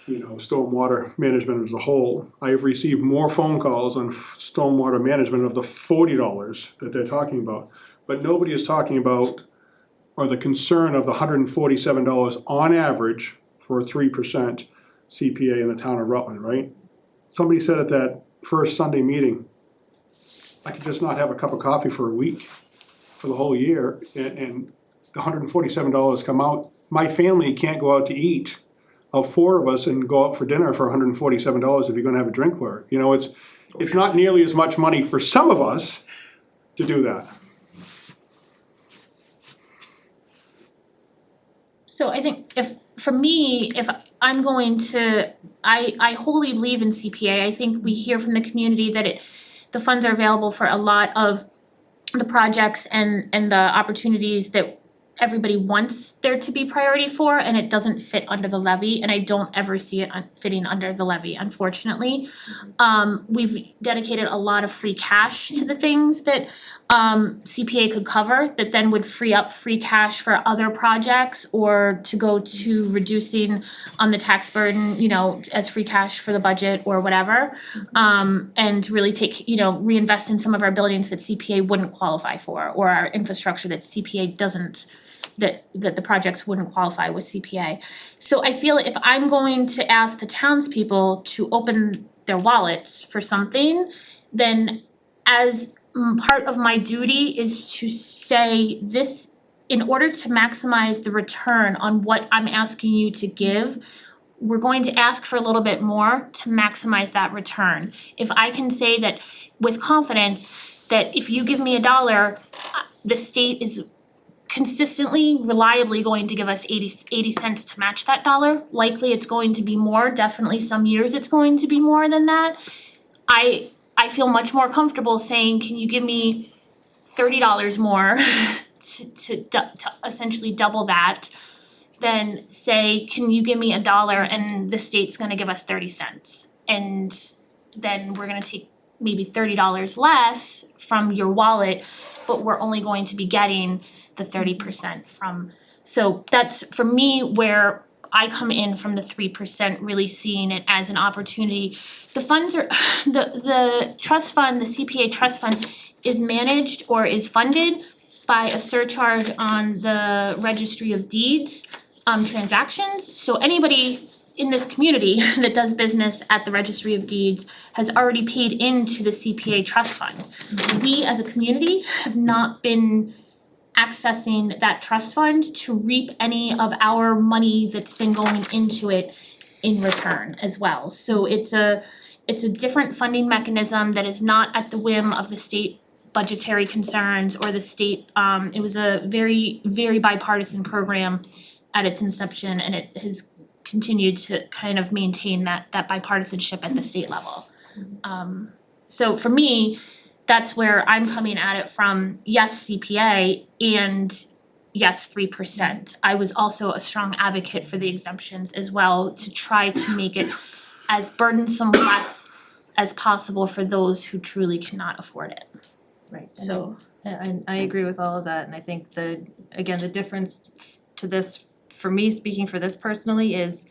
you know, stormwater management as a whole. I've received more phone calls on stormwater management of the $40 that they're talking about, but nobody is talking about or the concern of the $147 on average for a 3% CPA in the town of Rutland, right? Somebody said at that first Sunday meeting, I could just not have a cup of coffee for a week, for the whole year, and the $147 come out. My family can't go out to eat, of four of us, and go out for dinner for $147 if you're gonna have a drink for it. You know, it's not nearly as much money for some of us to do that. So I think if I'm going to, I wholly believe in CPA. I think we hear from the community that the funds are available for a lot of the projects and the opportunities that everybody wants there to be priority for, and it doesn't fit under the levy, and I don't ever see it fitting under the levy, unfortunately. We've dedicated a lot of free cash to the things that CPA could cover, that then would free up free cash for other projects or to go to reducing on the tax burden, you know, as free cash for the budget or whatever. And really take, you know, reinvest in some of our buildings that CPA wouldn't qualify for, or our infrastructure that CPA doesn't, that the projects wouldn't qualify with CPA. So I feel if I'm going to ask the townspeople to open their wallets for something, then as part of my duty is to say this, in order to maximize the return on what I'm asking you to give, we're going to ask for a little bit more to maximize that return. If I can say that with confidence that if you give me $1, the state is consistently, reliably going to give us 80 cents to match that dollar. Likely it's going to be more, definitely some years it's going to be more than that. I feel much more comfortable saying, can you give me $30 more to essentially double that, than say, can you give me $1 and the state's gonna give us 30 cents. And then we're gonna take maybe $30 less from your wallet, but we're only going to be getting the 30% from. So that's, for me, where I come in from the 3%, really seeing it as an opportunity. The funds are, the trust fund, the CPA trust fund is managed or is funded by a surcharge on the Registry of Deeds transactions. So anybody in this community that does business at the Registry of Deeds has already paid into the CPA trust fund. We as a community have not been accessing that trust fund to reap any of our money that's been going into it in return as well. So it's a different funding mechanism that is not at the whim of the state budgetary concerns or the state. It was a very, very bipartisan program at its inception, and it has continued to kind of maintain that bipartisanship at the state level. So for me, that's where I'm coming at it from. Yes, CPA, and yes, 3%. I was also a strong advocate for the exemptions as well, to try to make it as burdensome less as possible for those who truly cannot afford it. Right, So and I agree with all of that, and I think the difference to this, for me, speaking for this personally, is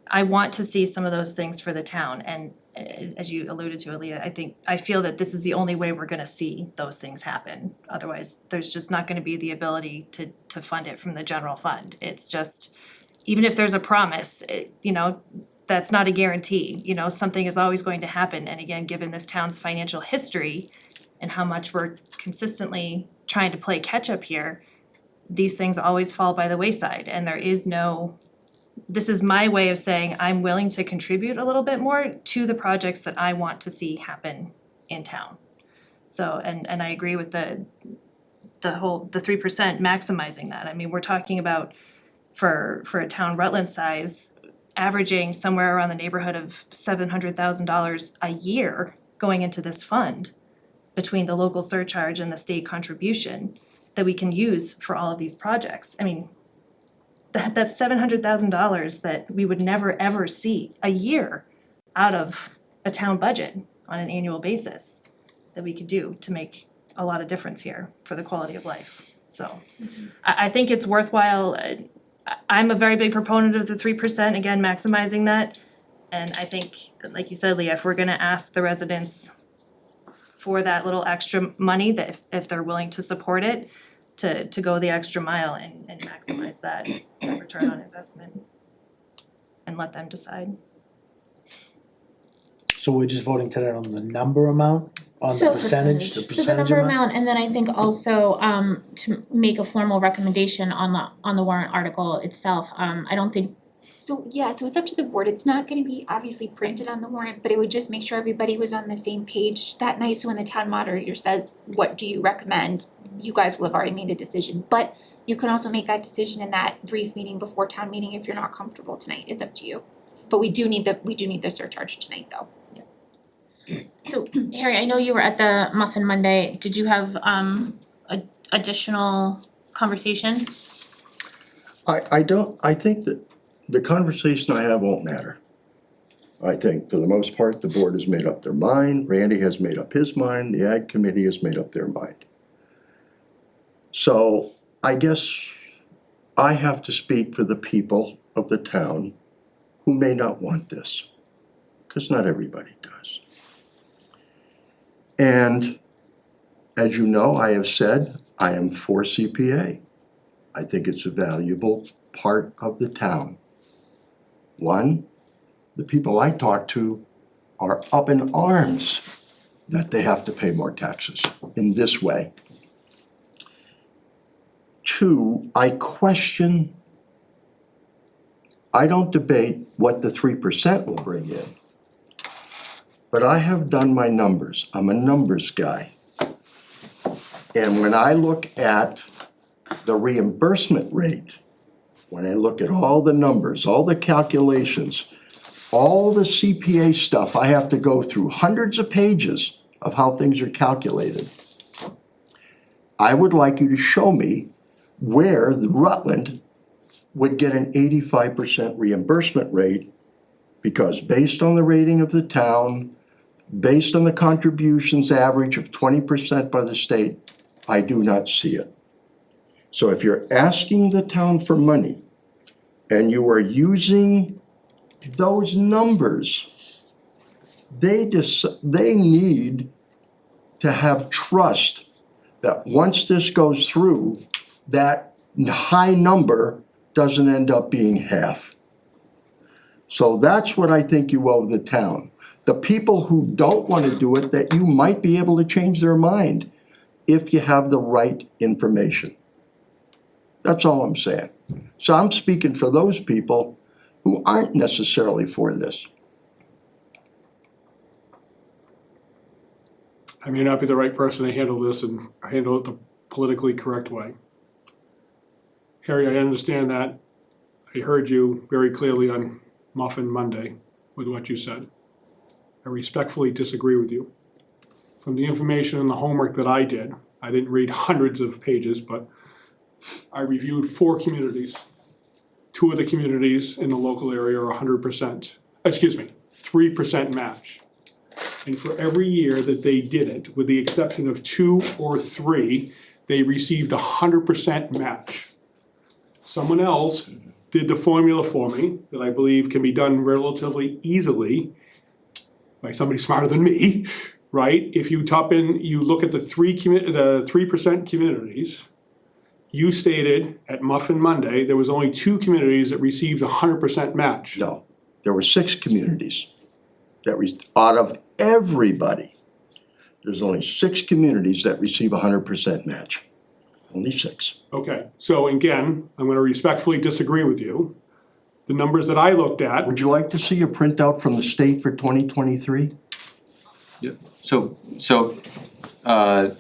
I want to see some of those things for the town, and as you alluded to, Aaliyah, I feel that this is the only way we're gonna see those things happen. Otherwise, there's just not gonna be the ability to fund it from the general fund. It's just, even if there's a promise, that's not a guarantee, something is always going to happen. And again, given this town's financial history and how much we're consistently trying to play catch up here, these things always fall by the wayside, and this is my way of saying I'm willing to contribute a little bit more to the projects that I want to see happen in town. So, and I agree with the 3% maximizing that. I mean, we're talking about for a town Rutland size, averaging somewhere around the neighborhood of $700,000 a year going into this fund between the local surcharge and the state contribution that we can use for all of these projects. I mean, that's $700,000 that we would never ever see a year out of a town budget on an annual basis that we could do to make a lot of difference here for the quality of life. So I think it's worthwhile. I'm a very big proponent of the 3%, again, maximizing that. And I think, like you said, Leah, if we're gonna ask the residents for that little extra money, that if they're willing to support it, to go the extra mile and maximize that return on investment and let them decide. So we're just voting tonight on the number amount, on the percentage, the So the percentage number amount? amount, and then I think also to make a formal recommendation on the warrant article itself. I don't think, So it's up to the board. It's not gonna be obviously printed on the warrant, but it would just make sure everybody was on the same page that night. So when the town moderator says, what do you recommend? You guys will have already made a decision, but you can also make that decision in that brief meeting before town meeting if you're not comfortable tonight. It's up to you. But we do need the surcharge tonight though. so Harry, I know you were at the Muffin Monday. Did you have additional conversation? I think that the conversation I have won't matter. I think for the most part, the board has made up their mind, Randy has made up his mind, the ag committee has made up their mind. So I guess I have to speak for the people of the town who may not want this, because not everybody does. And as you know, I have said, I am for CPA. I think it's a valuable part of the town. One, the people I talk to are up in arms that they have to pay more taxes in this way. Two, I don't debate what the 3% will bring in. But I have done my numbers. I'm a numbers guy. And when I look at the reimbursement rate, when I look at all the numbers, all the calculations, all the CPA stuff, I have to go through hundreds of pages of how things are calculated. I would like you to show me where the Rutland would get an 85% reimbursement rate, because based on the rating of the town, based on the contributions average of 20% by the state, I do not see it. So if you're asking the town for money and you are using those numbers, they need to have trust that once this goes through, that high number doesn't end up being half. So that's what I think you owe the town. The people who don't want to do it, that you might be able to change their mind if you have the right information. That's all I'm saying. So I'm speaking for those people who aren't necessarily for this. I may not be the right person to handle this and handle it the politically correct way. Harry, I understand that. I heard you very clearly on Muffin Monday with what you said. I respectfully disagree with you. From the information and the homework that I did, I didn't read hundreds of pages, but I reviewed 4 communities. 2 of the communities in the local area are 3% match. And for every year that they did it, with the exception of 2 or 3, they received 100% match. Someone else did the formula for me that I believe can be done relatively easily by somebody smarter than me, right? If you look at the 3% communities, you stated at Muffin Monday, there was only 2 communities that received 100% match. No, there were 6 communities that out of everybody, there's only 6 communities that receive 100% match. Only 6. Okay, so again, I'm gonna respectfully disagree with you. The numbers that I looked at, Would you like to see a printout from the state for 2023? So,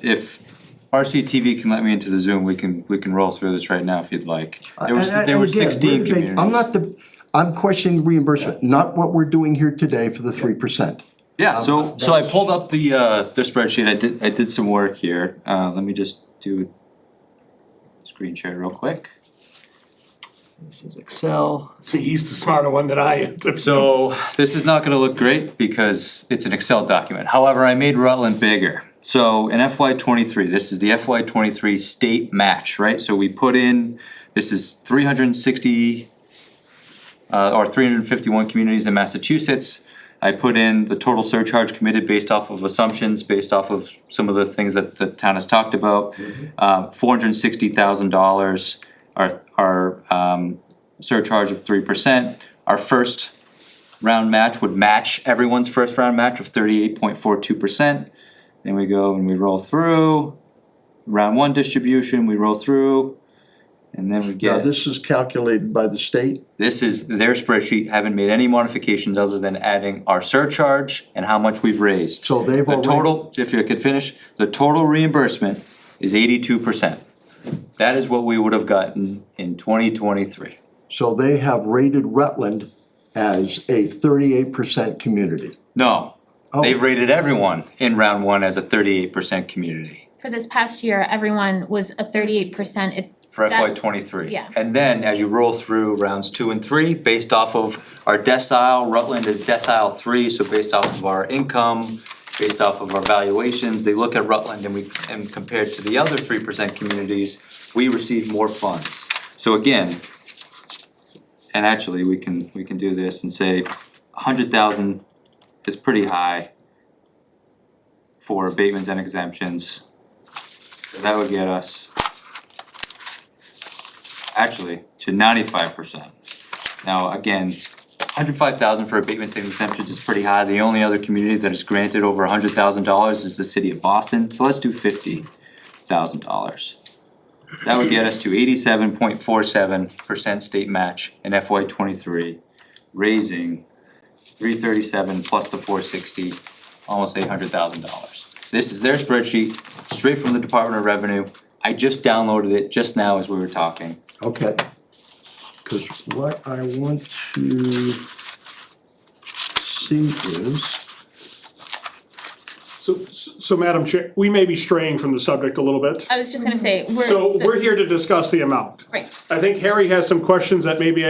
if RCTV can let me into the Zoom, we can roll through this right now if you'd like. There were And again, 16 we're debating- communities. I'm questioning reimbursement, not what we're doing here today for the 3%. Yeah, so I pulled up the spreadsheet, I did some work here, let me just do screen share real quick. This is Excel. see, he's the smarter one than I am. So this is not gonna look great because it's an Excel document, however, I made Rutland bigger. So in FY '23, this is the FY '23 state match, right? So we put in, this is 360 or 351 communities in Massachusetts. I put in the total surcharge committed based off of assumptions, based off of some of the things that the town has talked about. $460,000 our surcharge of 3%. Our first round match would match everyone's first round match of 38.42%. Then we go and we roll through, round 1 distribution, we roll through, and then we Now, get. this is calculated by the state? This is their spreadsheet, haven't made any modifications other than adding our surcharge and how much we've raised. So they've The already. total, if you could finish, the total reimbursement is 82%. That is what we would have gotten in 2023. So they have rated Rutland as a 38% community. No, Oh. they've rated everyone in round 1 as a 38% community For this past year, everyone was a 38%. for That- FY '23. yeah. And then as you roll through rounds 2 and 3, based off of our decile, Rutland is decile 3, so based off of our income, based off of our valuations, they look at Rutland and compared to the other 3% communities, we receive more funds. So again, and actually, we can do this and say 100,000 is pretty high for abatements and exemptions. So that would get us actually to 95%. Now, again, 105,000 for abatements and exemptions is pretty high. The only other community that is granted over $100,000 is the city of Boston, so let's do $50,000. That would get us to 87.47% state match in FY '23, raising 337 plus the 460, almost $800,000. This is their spreadsheet, straight from the Department of Revenue. I just downloaded it just now as we were talking. Okay. Cause what I want to see is, So Madam Chair, we may be straying from the subject a little bit. I was just gonna say, So we're here to discuss the amount. Right. I think Harry has some questions that maybe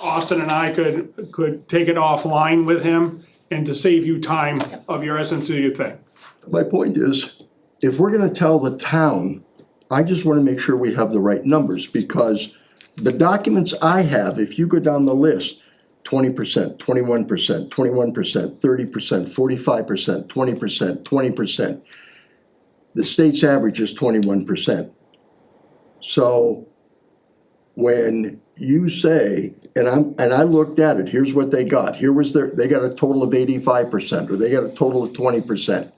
Austin and I could take it offline with him and to save you time of your essence of your thing. my point is, if we're gonna tell the town, I just wanna make sure we have the right numbers, because the documents I have, if you go down the list, 20%, 21%, 21%, 30%, 45%, 20%, 20%. The state's average is 21%. So when you say, and I looked at it, here's what they got, they got a total of 85%, or they got a total of 20%.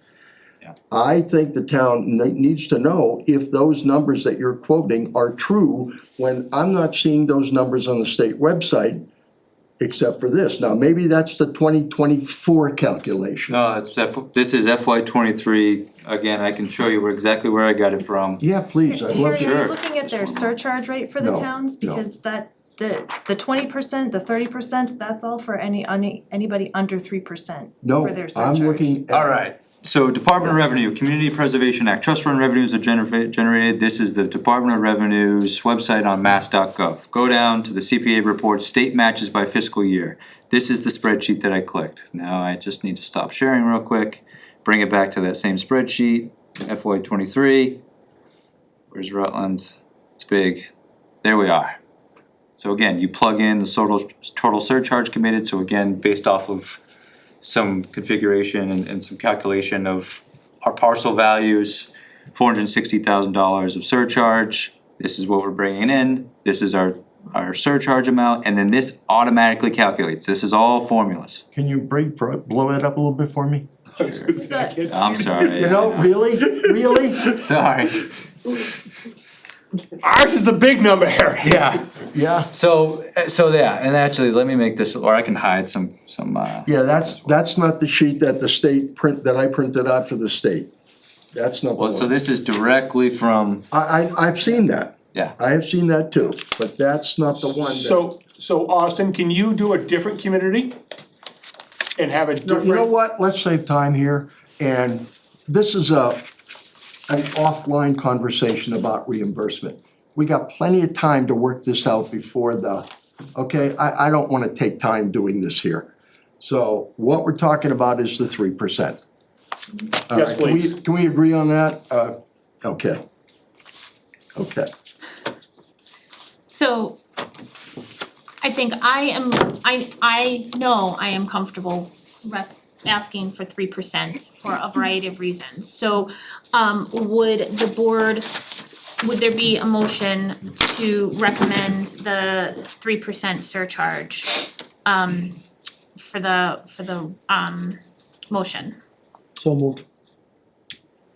I think the town needs to know if those numbers that you're quoting are true, when I'm not seeing those numbers on the state website, except for this. Now, maybe that's the 2024 calculation. No, this is FY '23, again, I can show you exactly where I got it from. Yeah, please, I'd love Harry, to. are Sure. you looking at their surcharge rate for the No, towns? no. Because the 20%, the 30%, that's all for anybody under 3% No, for their surcharge. I'm looking at. Alright, so Department of Revenue, Community Preservation Act, trust fund revenues are generated, this is the Department of Revenue's website on mass.gov. Go down to the CPA report, state matches by fiscal year. This is the spreadsheet that I clicked. Now I just need to stop sharing real quick, bring it back to that same spreadsheet, FY '23. Where's Rutland? It's big. There we are. So again, you plug in the total surcharge committed, so again, based off of some configuration and some calculation of our parcel values, $460,000 of surcharge, this is what we're bringing in, this is our surcharge amount, and then this automatically calculates, this is all formulas. Can you blow it up a little bit for me? I'm sorry. You know, really, really? Sorry. Ours is the big number, Harry. Yeah, Yeah, so yeah, and actually, let me make this, or I can hide some yeah, that's not the sheet that the state that I printed out for the state. That's not the well, so one. this is directly from, I've seen that. yeah. I have seen that too, but that's not the one that. So Austin, can you do a different community? And have a No, different? you know what, let's save time here, and this is an offline conversation about reimbursement. We got plenty of time to work this out before okay, I don't wanna take time doing this here. So what we're talking about is the 3%. Yes, please. Can we agree on that? Okay. Okay. So I think I know I am comfortable asking for 3% for a variety of reasons. So would there be a motion to recommend the 3% surcharge for the motion? So moved.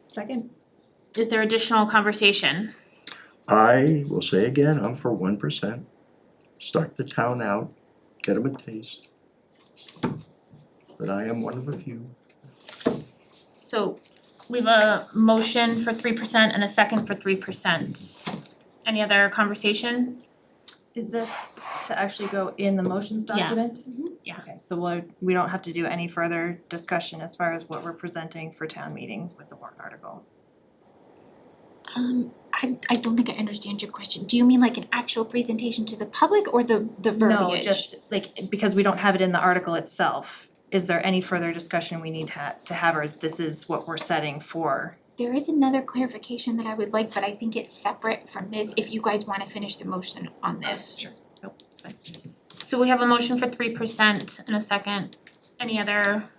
Second. Is there additional conversation? I will say again, I'm for 1%. Start the town out, get them a taste. But I am one of a few. So we have a motion for 3% and a second for 3%. Any other conversation? Is this to actually go in the motions Yeah. document? Yeah. Okay, so we don't have to do any further discussion as far as what we're presenting for town meeting with the warrant article. I don't think I understand your question. Do you mean like an actual presentation to the public or the verbiage? No, just like, because we don't have it in the article itself, is there any further discussion we need to have, or is this is what we're setting for? There is another clarification that I would like, but I think it's separate from this, if you guys wanna finish the motion on this. Sure. Nope, it's fine. So we have a motion for 3% and a second. Any other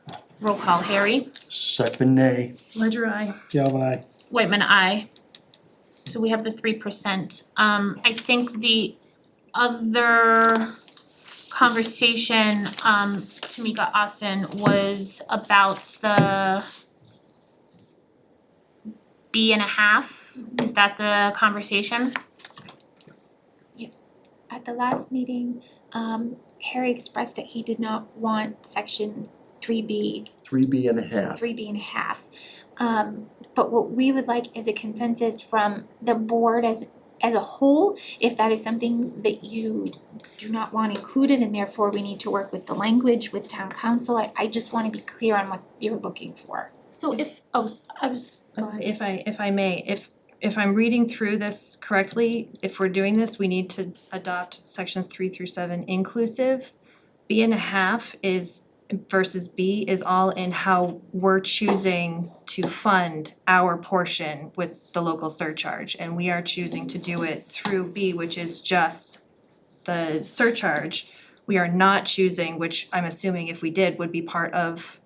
roll call? Harry? Second nay. Ledger I. Galvin, I. Whitman, aye. So we have the 3%. I think the other conversation, Tamika Austin, was about the B.5. Is that the conversation? At the last meeting, Harry expressed that he did not want section 3B 3.5. 3.5. But what we would like is a consensus from the board as a whole, if that is something that you do not want included and therefore we need to work with the language with town council. I just wanna be clear on what you're looking for. So if, If I may, if I'm reading through this correctly, if we're doing this, we need to adopt sections 3 through 7 inclusive. B.5 is versus B is all in how we're choosing to fund our portion with the local surcharge. And we are choosing to do it through B, which is just the surcharge. We are not choosing, which I'm assuming if we did, would be part of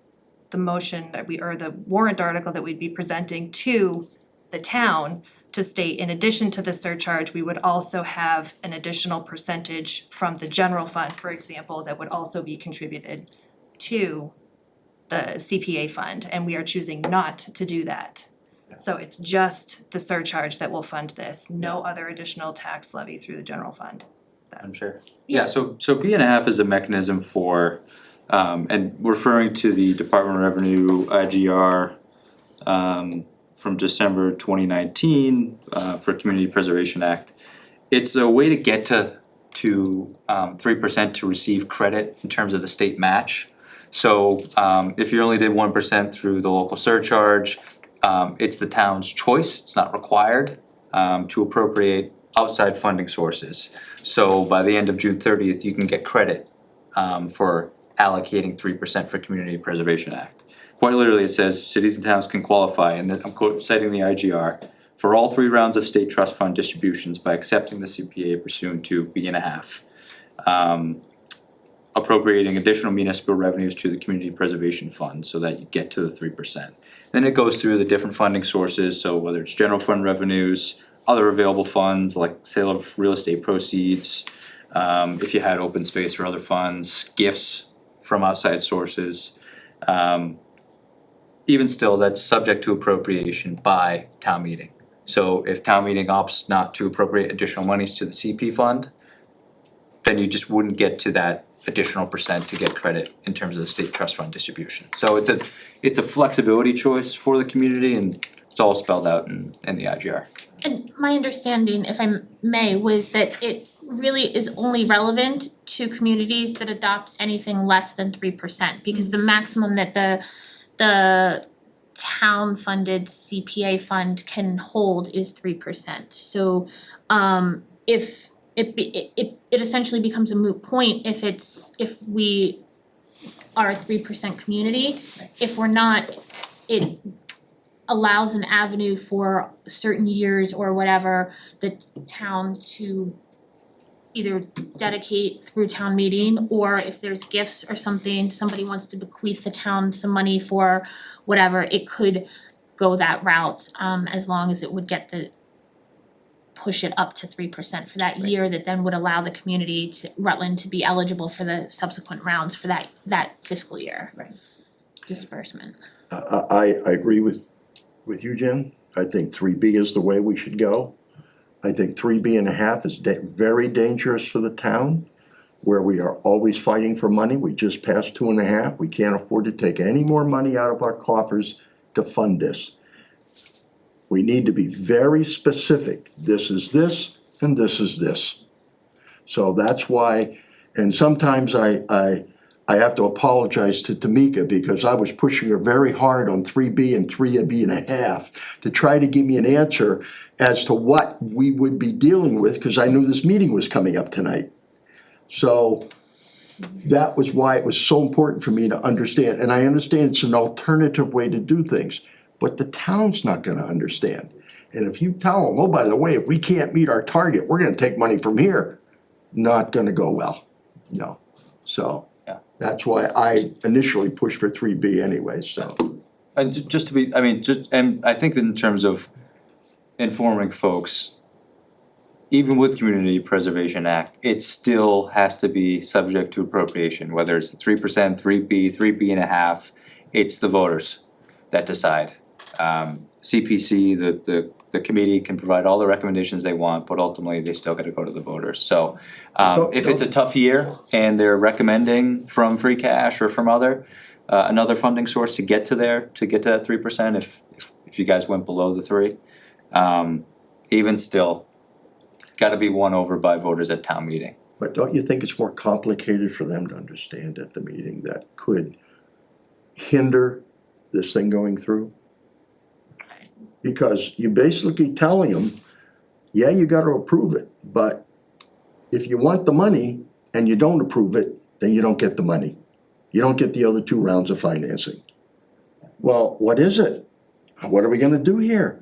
the motion that or the warrant article that we'd be presenting to the town to state, in addition to the surcharge, we would also have an additional percentage from the general fund, for example, that would also be contributed to the CPA fund, and we are choosing not to do that. So it's just the surcharge that will fund this, no other additional tax levy through the general fund. I'm sure. Yeah, so B.5 is a mechanism for, and referring to the Department of Revenue IGR from December 2019 for Community Preservation Act. It's a way to get to 3% to receive credit in terms of the state match. So if you only did 1% through the local surcharge, it's the town's choice, it's not required to appropriate outside funding sources. So by the end of June 30th, you can get credit for allocating 3% for Community Preservation Act. Quite literally, it says cities and towns can qualify, and I'm citing the IGR, for all 3 rounds of state trust fund distributions by accepting the CPA pursuant to B.5. Appropriating additional municipal revenues to the Community Preservation Fund so that you get to the 3%. Then it goes through the different funding sources, so whether it's general fund revenues, other available funds like sale of real estate proceeds, if you had open space or other funds, gifts from outside sources. Even still, that's subject to appropriation by town meeting. So if town meeting opts not to appropriate additional monies to the CP fund, then you just wouldn't get to that additional percent to get credit in terms of the state trust fund distribution. So it's a flexibility choice for the community, and it's all spelled out in the IGR. And my understanding, if I may, was that it really is only relevant to communities that adopt anything less than 3%, because the maximum that the town funded CPA fund can hold is 3%. So if it essentially becomes a moot point if we are a 3% community. If we're not, it allows an avenue for certain years or whatever the town to either dedicate through town meeting, or if there's gifts or something, somebody wants to bequeath the town some money for whatever, it could go that route, as long as it would push it up to 3% for that year, that then would allow the community to, Rutland, to be eligible for the subsequent rounds for that fiscal year. Right. Disbursement. I agree with you, Jim. I think 3B is the way we should go. I think 3.5 is very dangerous for the town, where we are always fighting for money. We just passed 2.5. We can't afford to take any more money out of our coffers to fund this. We need to be very specific. This is this, and this is this. So that's why, and sometimes I have to apologize to Tamika, because I was pushing her very hard on 3B and 3.5 to try to give me an answer as to what we would be dealing with, because I knew this meeting was coming up tonight. So that was why it was so important for me to understand, and I understand it's an alternative way to do things, but the town's not gonna understand. And if you tell them, oh, by the way, if we can't meet our target, we're gonna take money from here, not gonna go well, no. So that's why I initially pushed for 3B anyway, so. And just to be, I mean, and I think that in terms of informing folks, even with Community Preservation Act, it still has to be subject to appropriation, whether it's 3%, 3B, 3.5, it's the voters that decide. CPC, the committee can provide all the recommendations they want, but ultimately they still gotta go to the voters. So if it's a tough year and they're recommending from free cash or from another funding source to get to that 3%, if you guys went below the 3, even still, gotta be won over by voters at town meeting. But don't you think it's more complicated for them to understand at the meeting that could hinder this thing going through? Because you're basically telling them, yeah, you gotta approve it, but if you want the money and you don't approve it, then you don't get the money. You don't get the other 2 rounds of financing. Well, what is it? What are we gonna do here?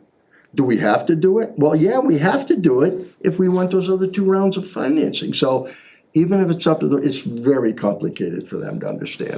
Do we have to do it? Well, yeah, we have to do it if we want those other 2 rounds of financing. So even if it's up to it's very complicated for them to understand.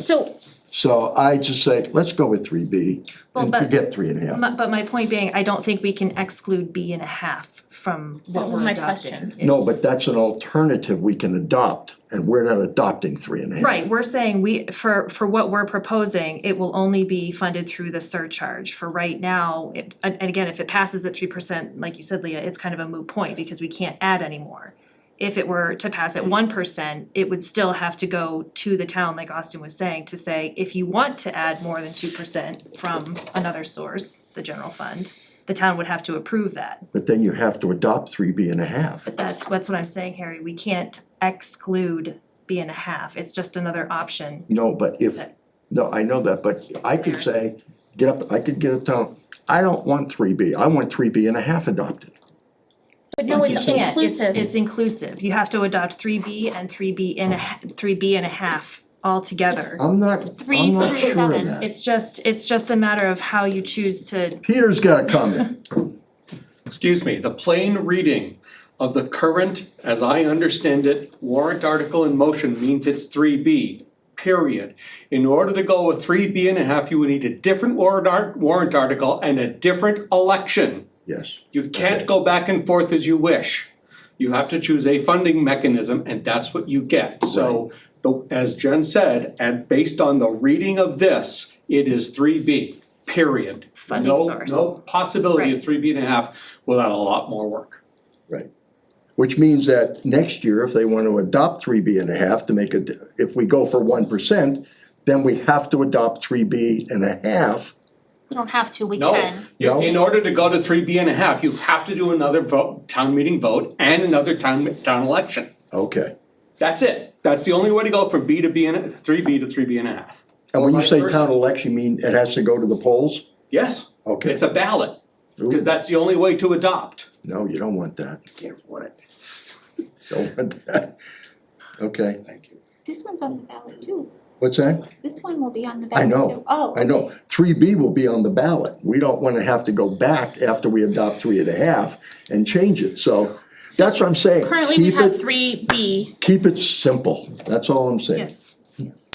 So I just say, let's go with 3B and forget 3.5. But my point being, I don't think we can exclude B.5 from what That was we're my adopting. question. No, but that's an alternative we can adopt, and we're not adopting 3.5. Right, we're saying for what we're proposing, it will only be funded through the surcharge. For right now, and again, if it passes at 3%, like you said, Leah, it's kind of a moot point because we can't add anymore. If it were to pass at 1%, it would still have to go to the town, like Austin was saying, to say, if you want to add more than 2% from another source, the general fund, the town would have to approve that. But then you have to adopt 3.5. But that's what I'm saying, Harry, we can't exclude B.5, it's just another option. No, but no, I know that, but I could say, I could get a town, I don't want 3B, I want 3.5 adopted. But no, it's You can't. inclusive. It's inclusive, you have to adopt 3B and 3B.5 all together. I'm not Three sure through of seven. that. It's just a matter of how you choose to. Peter's got a comment. Excuse me, the plain reading of the current, as I understand it, warrant article in motion means it's 3B, period. In order to go with 3.5, you would need a different warrant article and a different election. Yes. You can't go back and forth as you wish. You have to choose a funding mechanism, and that's what you get. So, as Jen said, and based on the reading of this, it is 3B, period. Funding source. No possibility of Right. 3B.5 without a lot more work. Which means that next year, if they want to adopt 3B.5 to make it, if we go for 1%, then we have to adopt 3B.5. We don't have to, we No, can. No. in order to go to 3B.5, you have to do another vote, town meeting vote, and another town election. Okay. That's it. That's the only way to go from B to B and 3B to 3B.5. And when you Vice say versa. town election, you mean it has to go to the polls? Yes, Okay. it's a ballot, because Ooh, that's the only way to adopt. no, you don't want that. You can't want it. Don't want that. Okay. This one's on the ballot too. What's that? This one will be on the I ballot know. too. Oh, I know, 3B will be on the ballot. We don't wanna have to go back after we adopt 3.5 and change it, so that's what I'm saying. Currently, we Keep have it- 3B. Keep it simple, that's all I'm saying. Yes.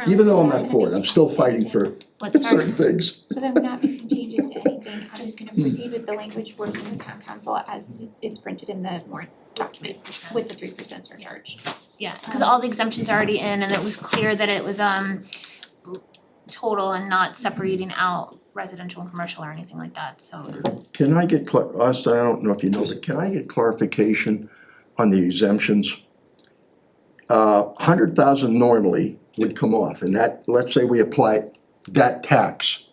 Even though I'm not for it, I'm still fighting for What's certain things. so then we're not making changes to anything. I'm just gonna proceed with the language working with town council as it's printed in the warrant document with the 3% surcharge. Yeah, cause all the exemptions are already in and it was clear that it was total and not separating out residential and commercial or anything like that, so it was. Can I get, Austin, I don't know if you know, but can I get clarification on the exemptions? 100,000 normally would come off, and that, let's say we apply that tax.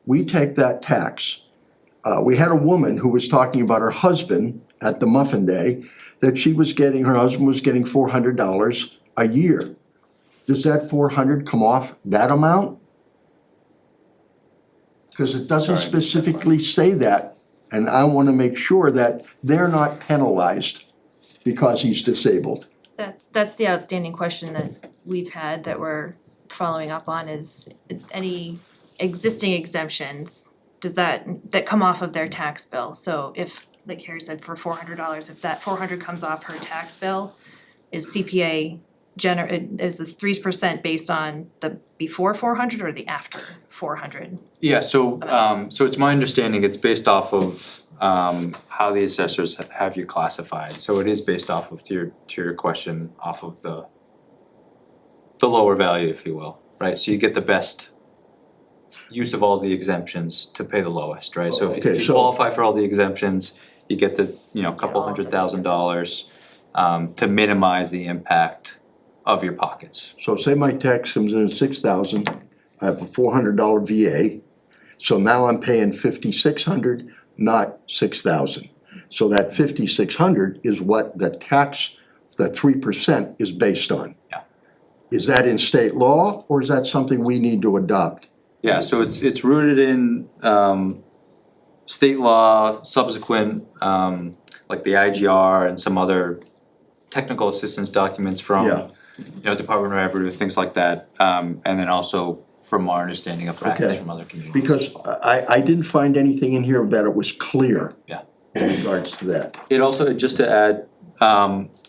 We take that tax. We had a woman who was talking about her husband at the Muffin Day, that her husband was getting $400 a year. Does that 400 come off that amount? Cause it doesn't Sorry. specifically say that, and I wanna make sure that they're not penalized because he's disabled. That's the outstanding question that we've had that we're following up on is any existing exemptions, does that come off of their tax bill? So if, like Carrie said, for $400, if that 400 comes off her tax bill, is CPA is this 3% based on the before 400 or the after 400? Yeah, so it's my understanding it's based off of how the assessors have you classified. So it is based off of, to your question, off of the lower value, if you will, right? So you get the best use of all the exemptions to pay the lowest, right? So if Okay, you so- qualify for all the exemptions, you get the, couple $100,000 to minimize the impact of your pockets. So say my tax comes in at 6,000, I have a $400 VA, so now I'm paying 5,600, not 6,000. So that 5,600 is what the tax, the 3% is based on. Yeah. Is that in state law, or is that something we need to adopt? Yeah, so it's rooted in state law, subsequent like the IGR and some other technical assistance documents from Yeah. Department of Revenue, things like that. And then also from our understanding of practice Okay. from other communities. Because I didn't find anything in here that it was clear. Yeah. In regards to that. It also, just to add,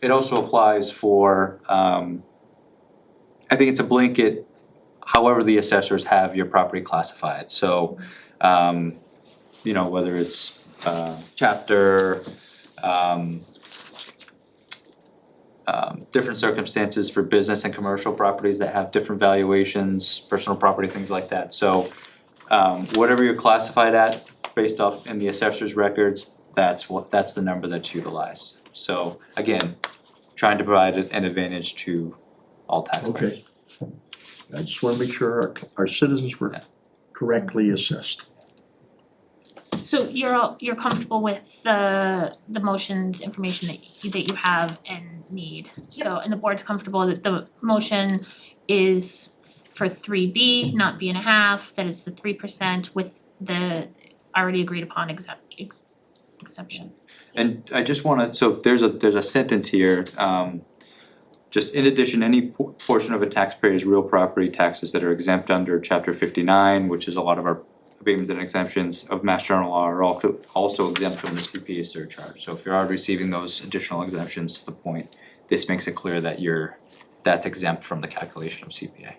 it also applies for, I think it's a blanket, however the assessors have your property classified, so, whether it's, chapter, different circumstances for business and commercial properties that have different valuations, personal property, things like that, so, whatever you're classified at, based off in the assessor's records, that's the number that's utilized. So again, trying to provide an advantage to all taxpayers. Okay. I just wanna make sure our citizens were correctly assessed. So you're comfortable with the motion's information that you have and need? So, and the board's comfortable that the motion is for 3B, not B.5, that it's the 3% with the already agreed upon exception. And I just wanna, so there's a sentence here, just in addition, any portion of a taxpayer's real property taxes that are exempt under chapter 59, which is a lot of our abatements and exemptions of Mass General Law, are also exempt from the CPA surcharge. So if you're already receiving those additional exemptions to the point, this makes it clear that that's exempt from the calculation of CPA.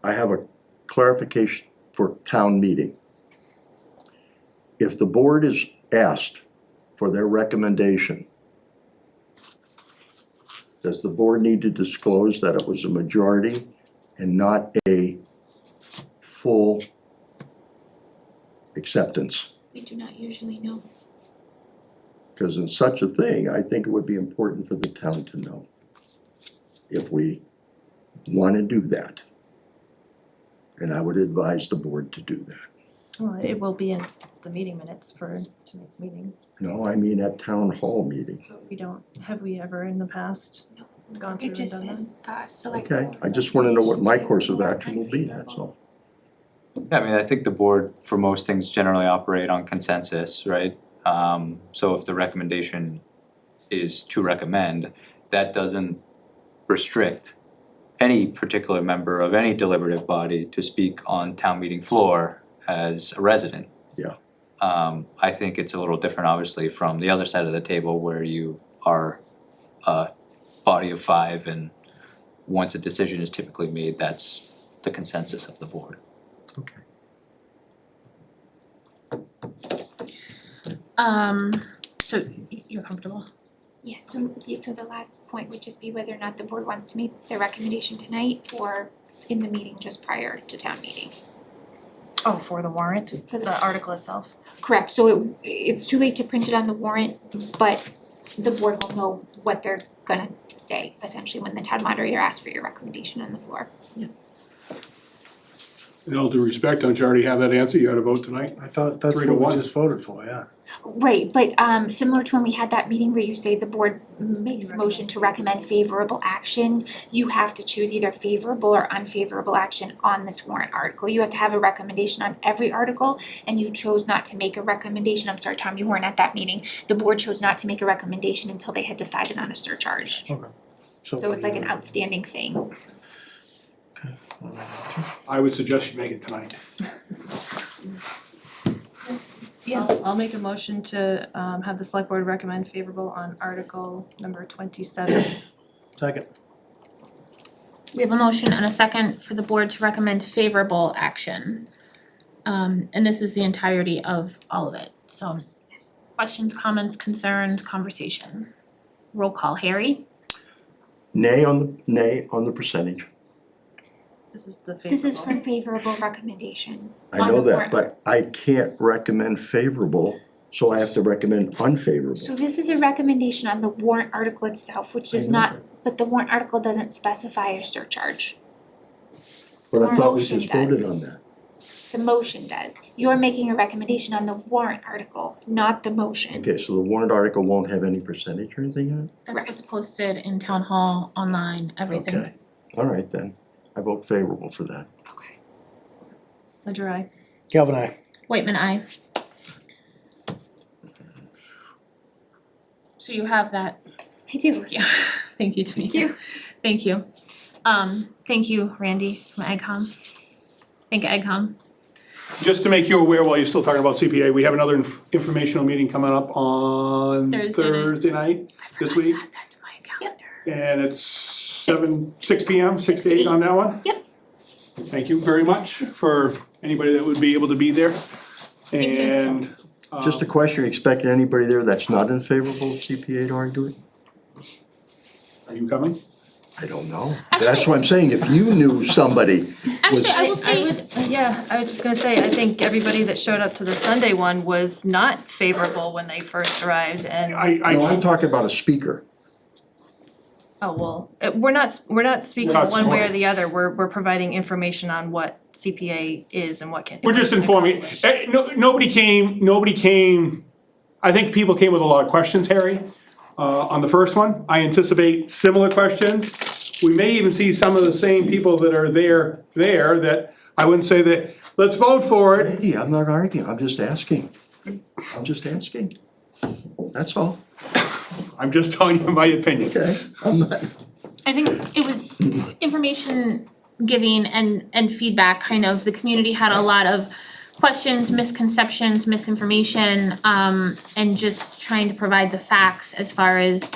I have a clarification for town meeting. if the board is asked for their recommendation, does the board need to disclose that it was a majority and not a full acceptance? We do not usually know. Because in such a thing, I think it would be important for the town to know if we want to do that. And I would advise the board to do that. Well, it will be in the meeting minutes for tonight's meeting. No, I mean at town hall meeting. Have we ever in the past gone through It and just done that? says, select. Okay, I just want to know what my course of action will be, that's all. Yeah, I mean, I think the board, for most things, generally operate on consensus, right? So if the recommendation is to recommend, that doesn't restrict any particular member of any deliberative body to speak on town meeting floor as a resident. Yeah. I think it's a little different, obviously, from the other side of the table where you are a body of five, and once a decision is typically made, that's the consensus of the board. Okay. So you're comfortable? Yes, so the last point would just be whether or not the board wants to make their recommendation tonight or in the meeting just prior to town meeting. Oh, for the warrant, For the article itself? Correct, so it's too late to print it on the warrant, but the board will know what they're gonna say essentially when the town moderator asks for your recommendation on the floor. In all due respect, don't you already have that answer? You had a vote tonight? I thought that's 3 to what we 1. just voted for, yeah. Right, but similar to when we had that meeting where you say the board makes a motion to recommend favorable action, you have to choose either favorable or unfavorable action on this warrant article. You have to have a recommendation on every article, and you chose not to make a recommendation. I'm sorry, Tom, you weren't at that meeting. The board chose not to make a recommendation until they had decided on a surcharge. Okay. So it's like an outstanding thing. I would suggest you make it tonight. Yeah, I'll make a motion to have the select board recommend favorable on article number 27. Second. We have a motion and a second for the board to recommend favorable action. And this is the entirety of all of it, so questions, comments, concerns, conversation. Roll call, Harry? Nay on the percentage. This is the favorable. This is for favorable recommendation I on know the that, warrant. but I can't recommend favorable, so I have to recommend unfavorable. So this is a recommendation on the warrant article itself, which does I know not, but the warrant article doesn't specify a surcharge. But I thought we motion just voted does. on that. The motion does. You're making a recommendation on the warrant article, not the motion. Okay, so the warrant article won't have any percentage or anything in it? That's what's posted in town hall, online, everything. Okay, all right then. I vote favorable for that. Okay. Ledger I. Galvin, aye. Whitman, aye. So you have that. I do. Thank you. Thank you, Tamika. Thank you. Thank you. Thank you, Randy from AgCom. Thank you, AgCom. Just to make you aware, while you're still talking about CPA, we have another informational meeting coming up on Thursday night. Thursday night this week. Add that to my calendar. And it's 6 p.m., 6 to 8 on that one? Yep. Thank you very much for anybody that would be able to be there. you. And Just a question, you expecting anybody there that's not in favorable of CPA to argue it? are you coming? I don't know. Actually- That's what I'm saying, if you knew somebody Actually, I will I say, would, I was just gonna say, I think everybody that showed up to the Sunday one was not favorable when they first arrived and, No, I'm talking about a speaker. oh, well, we're not speaking We're not one way or supporting. the other, we're providing information on what CPA is and what can. We're just informing, nobody came, I think people came with a lot of questions, Harry, on the first one. I anticipate similar questions. We may even see some of the same people that are there, that I wouldn't say that, let's vote for it. Randy, I'm not arguing, I'm just asking. That's all, I'm just telling you my opinion. okay? I'm not, I think it was information giving and feedback, kind of, the community had a lot of questions, misconceptions, misinformation, and just trying to provide the facts as far as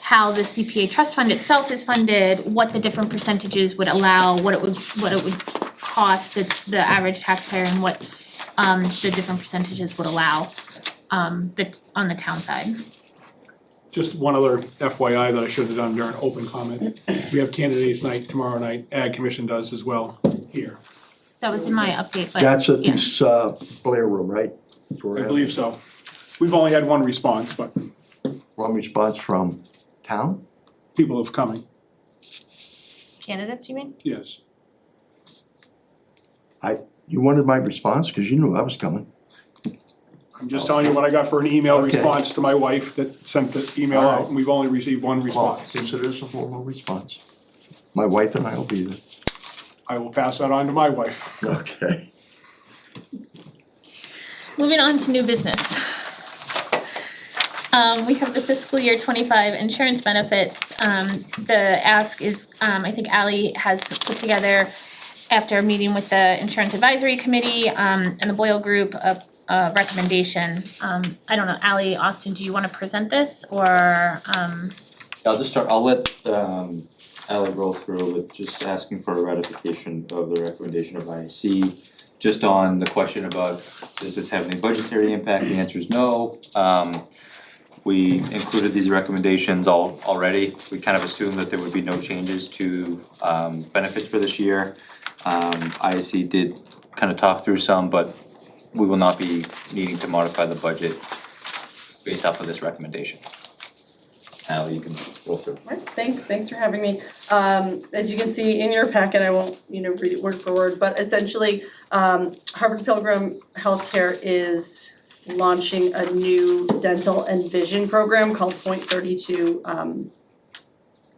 how the CPA trust fund itself is funded, what the different percentages would allow, what it would cost the average taxpayer, and what the different percentages would allow, on the town side. Just one other FYI that I should have done during open comment. We have candidates night tomorrow night, Ag Commission does as well here. That was in my update, but That's at yeah. this Blair Room, right? I believe so. We've only had one response, but One response from town? people have coming, Candidates, you mean? yes. You wanted my response, cause you knew I was coming. I'm just telling you what I got for an email Okay. response to my wife that sent the email All right. out, and we've only received one Well, response. consider this a formal response. My wife and I will be there. I will pass that on to my wife. Okay. Moving on to new business. We have the fiscal year 25 insurance benefits. The ask is, I think Ally has put together, after a meeting with the Insurance Advisory Committee, and the Boyle Group, a recommendation. I don't know, Ally, Austin, do you wanna present this, or, I'll just start, I'll let Ally roll through with just asking for a ratification of the recommendation of IAC. Just on the question about, does this have any budgetary impact, the answer is no. We included these recommendations already, we kind of assumed that there would be no changes to benefits for this year. IAC did kind of talk through some, but we will not be needing to modify the budget based off of this recommendation. Ally, you can roll through. Right, thanks for having me. As you can see in your packet, I won't, read it word for word, but essentially, Harvard Pilgrim Healthcare is launching a new dental and vision program called Point 32,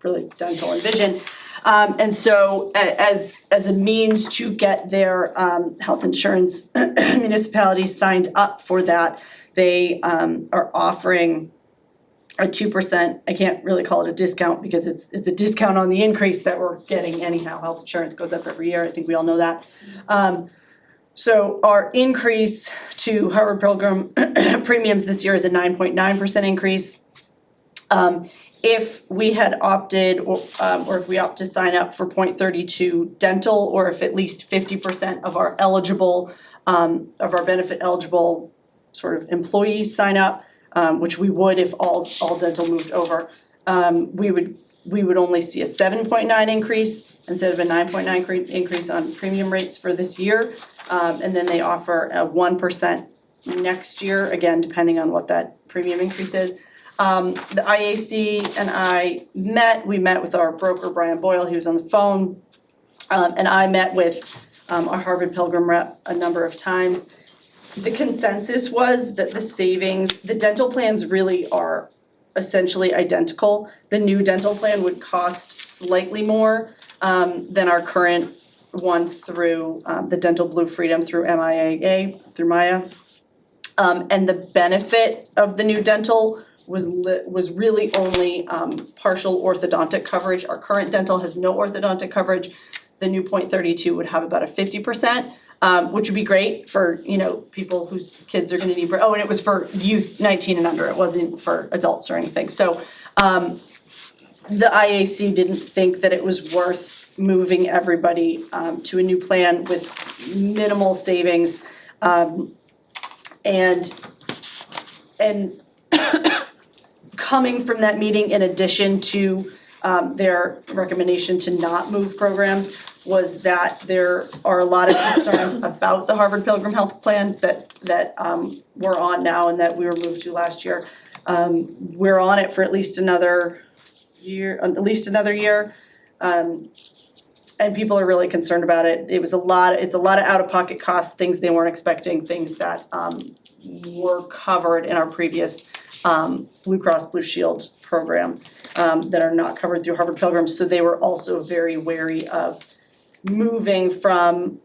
really dental and vision. And so as a means to get their health insurance municipalities signed up for that, they are offering a 2%, I can't really call it a discount because it's a discount on the increase that we're getting anyhow. Health insurance goes up every year, I think we all know that. So our increase to Harvard Pilgrim premiums this year is a 9.9% increase. If we had opted, or if we opt to sign up for Point 32 dental, or if at least 50% of our eligible, of our benefit eligible sort of employees sign up, which we would if all dental moved over, we would only see a 7.9 increase instead of a 9.9 increase on premium rates for this year. And then they offer a 1% next year, again, depending on what that premium increase is. The IAC and I we met with our broker, Brian Boyle, he was on the phone. And I met with our Harvard Pilgrim rep a number of times. The consensus was that the savings, the dental plans really are essentially identical. The new dental plan would cost slightly more than our current one through the Dental Blue Freedom through MIA, through Maya. And the benefit of the new dental was really only partial orthodontic coverage. Our current dental has no orthodontic coverage. The new Point 32 would have about a 50%. Which would be great for, people whose kids are gonna need, and it was for youth 19 and under, it wasn't for adults or anything, so, the IAC didn't think that it was worth moving everybody, to a new plan with minimal savings, and coming from that meeting, in addition to, their recommendation to not move programs, was that there are a lot of concerns about the Harvard Pilgrim Health Plan that we're on now and that we were moved to last year. We're on it for at least another year, and people are really concerned about it. It's a lot of out-of-pocket costs, things they weren't expecting, things that were covered in our previous Blue Cross Blue Shield program that are not covered through Harvard Pilgrim. So they were also very wary of moving from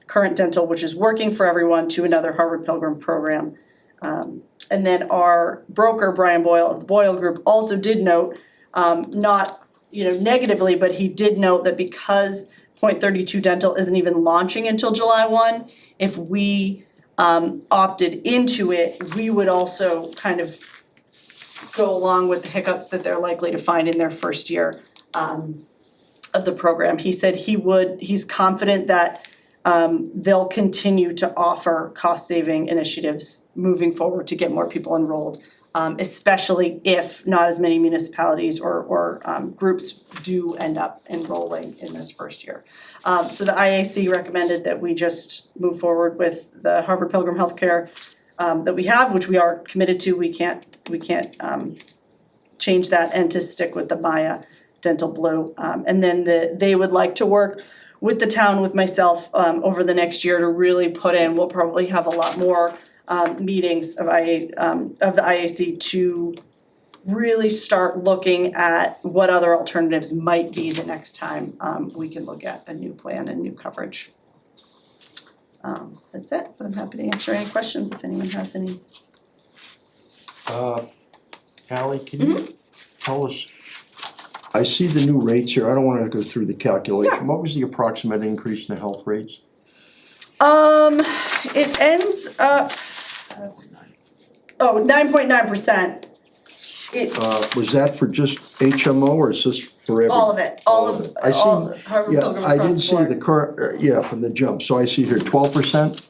current dental, which is working for everyone, to another Harvard Pilgrim program. And then our broker, Brian Boyle of the Boyle Group, also did note, not negatively, but he did note that because Point 32 dental isn't even launching until July 1, if we opted into it, we would also kind of go along with the hiccups that they're likely to find in their first year of the program. He said he's confident that they'll continue to offer cost-saving initiatives moving forward to get more people enrolled, especially if not as many municipalities or groups do end up enrolling in this first year. So the IAC recommended that we just move forward with the Harvard Pilgrim Healthcare that we have, which we are committed to. We can't change that, and to stick with the Maya Dental Blue. And then they would like to work with the town, with myself, over the next year to really put in, we'll probably have a lot more meetings of the IAC to really start looking at what other alternatives might be the next time we can look at a new plan and new coverage. So that's it, but I'm happy to answer any questions if anyone has any. Ally, can you tell us, I see the new rates here, I don't wanna go through the calculation, what was the approximate increase in the health rates? It ends up, 9.9%. Was that for just HMO or is this for every? All of it, all of I see- Harvard Yeah, Pilgrim I across didn't the see board. the current, from the jump, so I see here 12%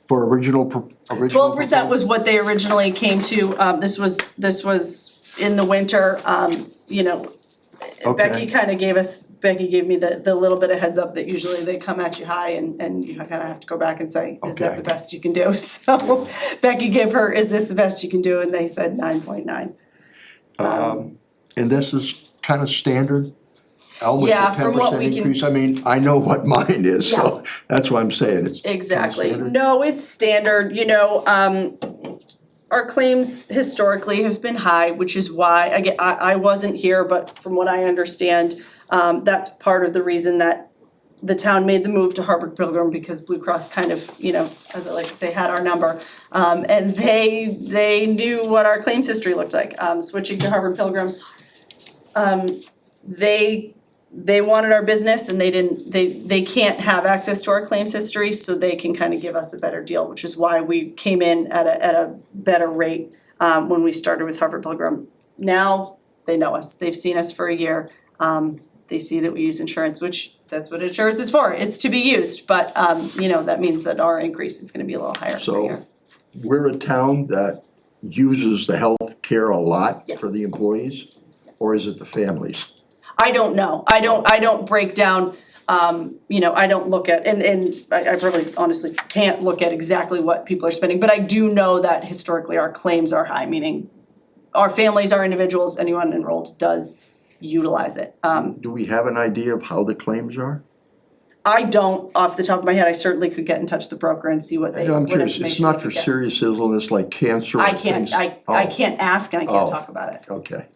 for original 12% was what they originally came to, this was in the winter, Becky gave me the little bit of heads up that usually they come at you high and you kinda have to go back and say, is that Okay. the best you can do? So Becky gave her, is this the best you can do? And they said 9.9. And this is kind of standard, almost Yeah, a from 10% what we can- increase, I mean, I know what mine is, so that's what I'm saying, it's kinda Exactly, standard. no, it's standard, our claims historically have been high, which is why, I wasn't here, but from what I understand, that's part of the reason that the town made the move to Harvard Pilgrim, because Blue Cross kind of, as I like to say, had our number. And they knew what our claims history looked like, switching to Harvard Pilgrim. They wanted our business and they can't have access to our claims history, so they can kind of give us a better deal, which is why we came in at a better rate when we started with Harvard Pilgrim. Now, they know us, they've seen us for a year, they see that we use insurance, which that's what insurance is for, it's to be used, but that means that our increase is gonna be a little higher per year. So, we're a town that uses the health care a lot for Yes. the employees? Or is it the families? I don't know, I don't break down, I don't look at, and I really honestly can't look at exactly what people are spending, but I do know that historically our claims are high, meaning our families, our individuals, anyone enrolled does utilize it. Do we have an idea of how the claims are? I don't, off the top of my head, I certainly could get in touch with the broker and see what I'm curious, it's information not we for could get. serious illness like cancer or I can't, things? I Oh, can't ask and I can't Oh. talk about it. Okay,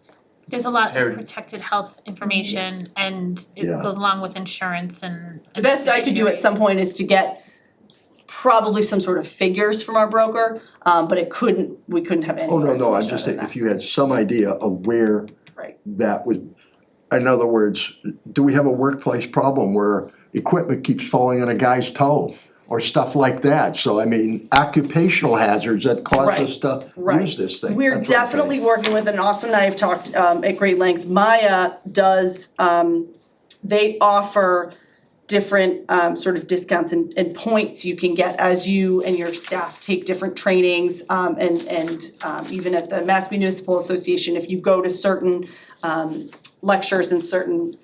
There's a lot Harry. of protected health information and it Yeah. goes along with insurance and. The best I could do at some point is to get probably some sort of figures from our broker, but we couldn't have any oh, no, more no, I'm information just other saying, than if you had some idea of where Right. that would, in other words, do we have a workplace problem where equipment keeps falling on a guy's toe? Or stuff like that, so I mean, occupational hazards that cause Right, us to right. use this thing. We're That's what I'm saying. definitely working with, and Austin and I have talked at great length, Maya does, they offer different sort of discounts and points you can get as you and your staff take different trainings, and even at the Mass Municipal Association, if you go to certain lectures and certain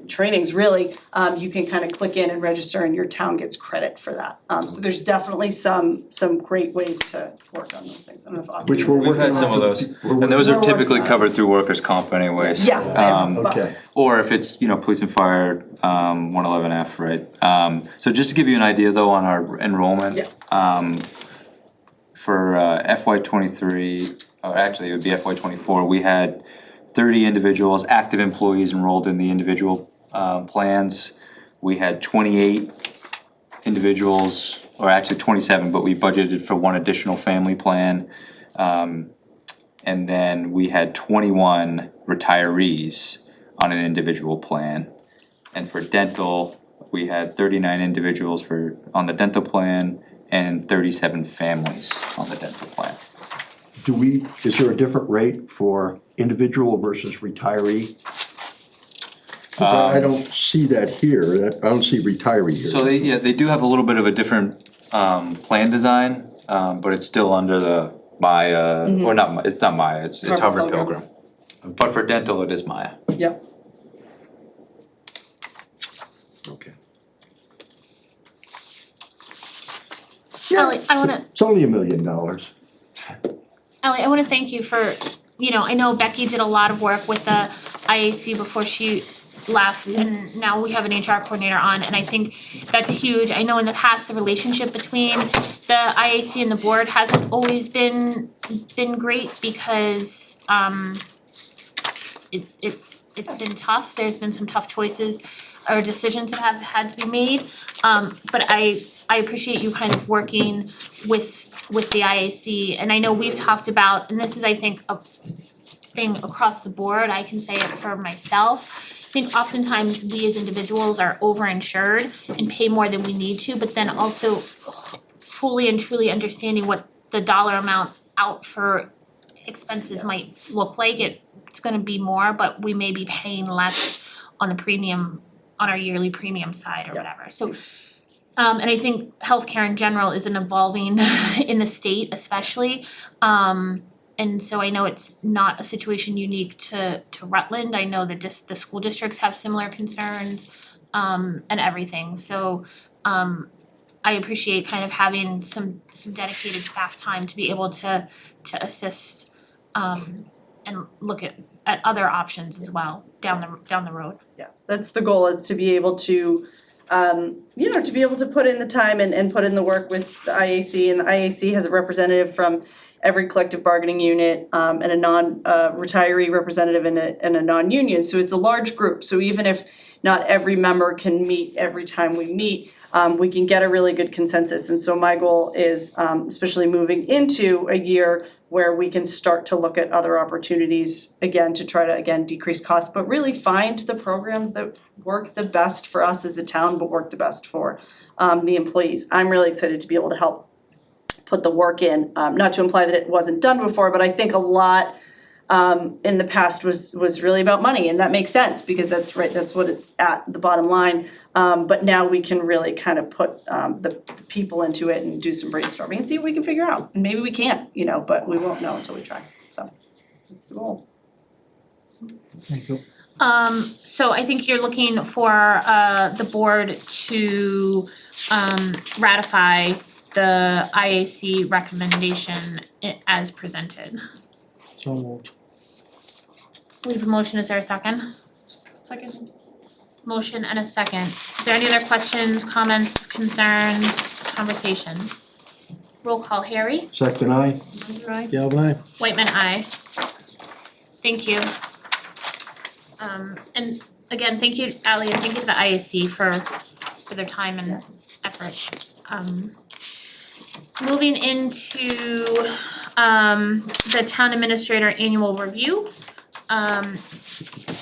trainings, really, you can kind of click in and register and your town gets credit for that. So there's definitely some great ways to work on those things. I don't know if Austin. Which we're We've working had on some of for the those, we're and those We're are working typically on it. covered through workers' comp anyways. Yes, they are, but- Okay, Or if it's, police and fire, 111F, right? So just to give you an idea though on our enrollment. Yeah. For FY '23, or actually it would be FY '24, we had 30 individuals, active employees enrolled in the individual plans. We had 28 individuals, or actually 27, but we budgeted for one additional family plan. And then we had 21 retirees on an individual plan. And for dental, we had 39 individuals on the dental plan and 37 families on the dental plan. is there a different rate for individual versus retiree? 'Cause I don't see that here, I don't see retiree here. So they do have a little bit of a different plan design, but it's still under the Maya, or not, it's not Maya, it's Harvard Harvard Pilgrim. Pilgrim. But for dental, it is Maya. Yep. Okay. Ally, I wanna, It's only $1 million. Ally, I wanna thank you for, you know, I know Becky did a lot of work with the IAC before she left, and now we have an HR coordinator on, and I think that's huge. I know in the past, the relationship between the IAC and the board hasn't always been great because it's been tough. There's been some tough choices or decisions that have had to be made. But I appreciate you kind of working with the IAC, and I know we've talked about, and this is, I think, a thing across the board, I can say it for myself. I think oftentimes we as individuals are overinsured and pay more than we need to, but then also fully and truly understanding what the dollar amount out for expenses might look like. It's gonna be more, but we may be paying less on the premium, on our yearly premium side or whatever, so. And I think healthcare in general is an evolving in the state especially. And so I know it's not a situation unique to Rutland. I know that the school districts have similar concerns and everything. So I appreciate kind of having some dedicated staff time to be able to assist and look at other options as well down the road. Yeah, that's the goal, is to be able to, to be able to put in the time and put in the work with the IAC, and the IAC has a representative from every collective bargaining unit, and a retiree representative and a non-union, so it's a large group, so even if not every member can meet every time we meet, we can get a really good consensus, and so my goal is, especially moving into a year where we can start to look at other opportunities, again, to try to, again, decrease costs, but really find the programs that work the best for us as a town, but work the best for the employees. I'm really excited to be able to help put the work in, not to imply that it wasn't done before, but I think a lot in the past was really about money, and that makes sense, because that's right, that's what it's at, the bottom line. But now we can really kind of put the people into it and do some brainstorming and see what we can figure out. And maybe we can't, but we won't know until we try, so that's the goal. Thank you. So I think you're looking for the board to ratify the IAC recommendation as presented. So moved. We have a motion, is there a second? Second. Motion and a second. Is there any other questions, comments, concerns, conversation? Roll call, Harry. Second, aye. Galvin aye. Whitman, aye. Thank you. And again, thank you, Ally, and thank you to the IAC for their time and effort. Moving into the town administrator annual review.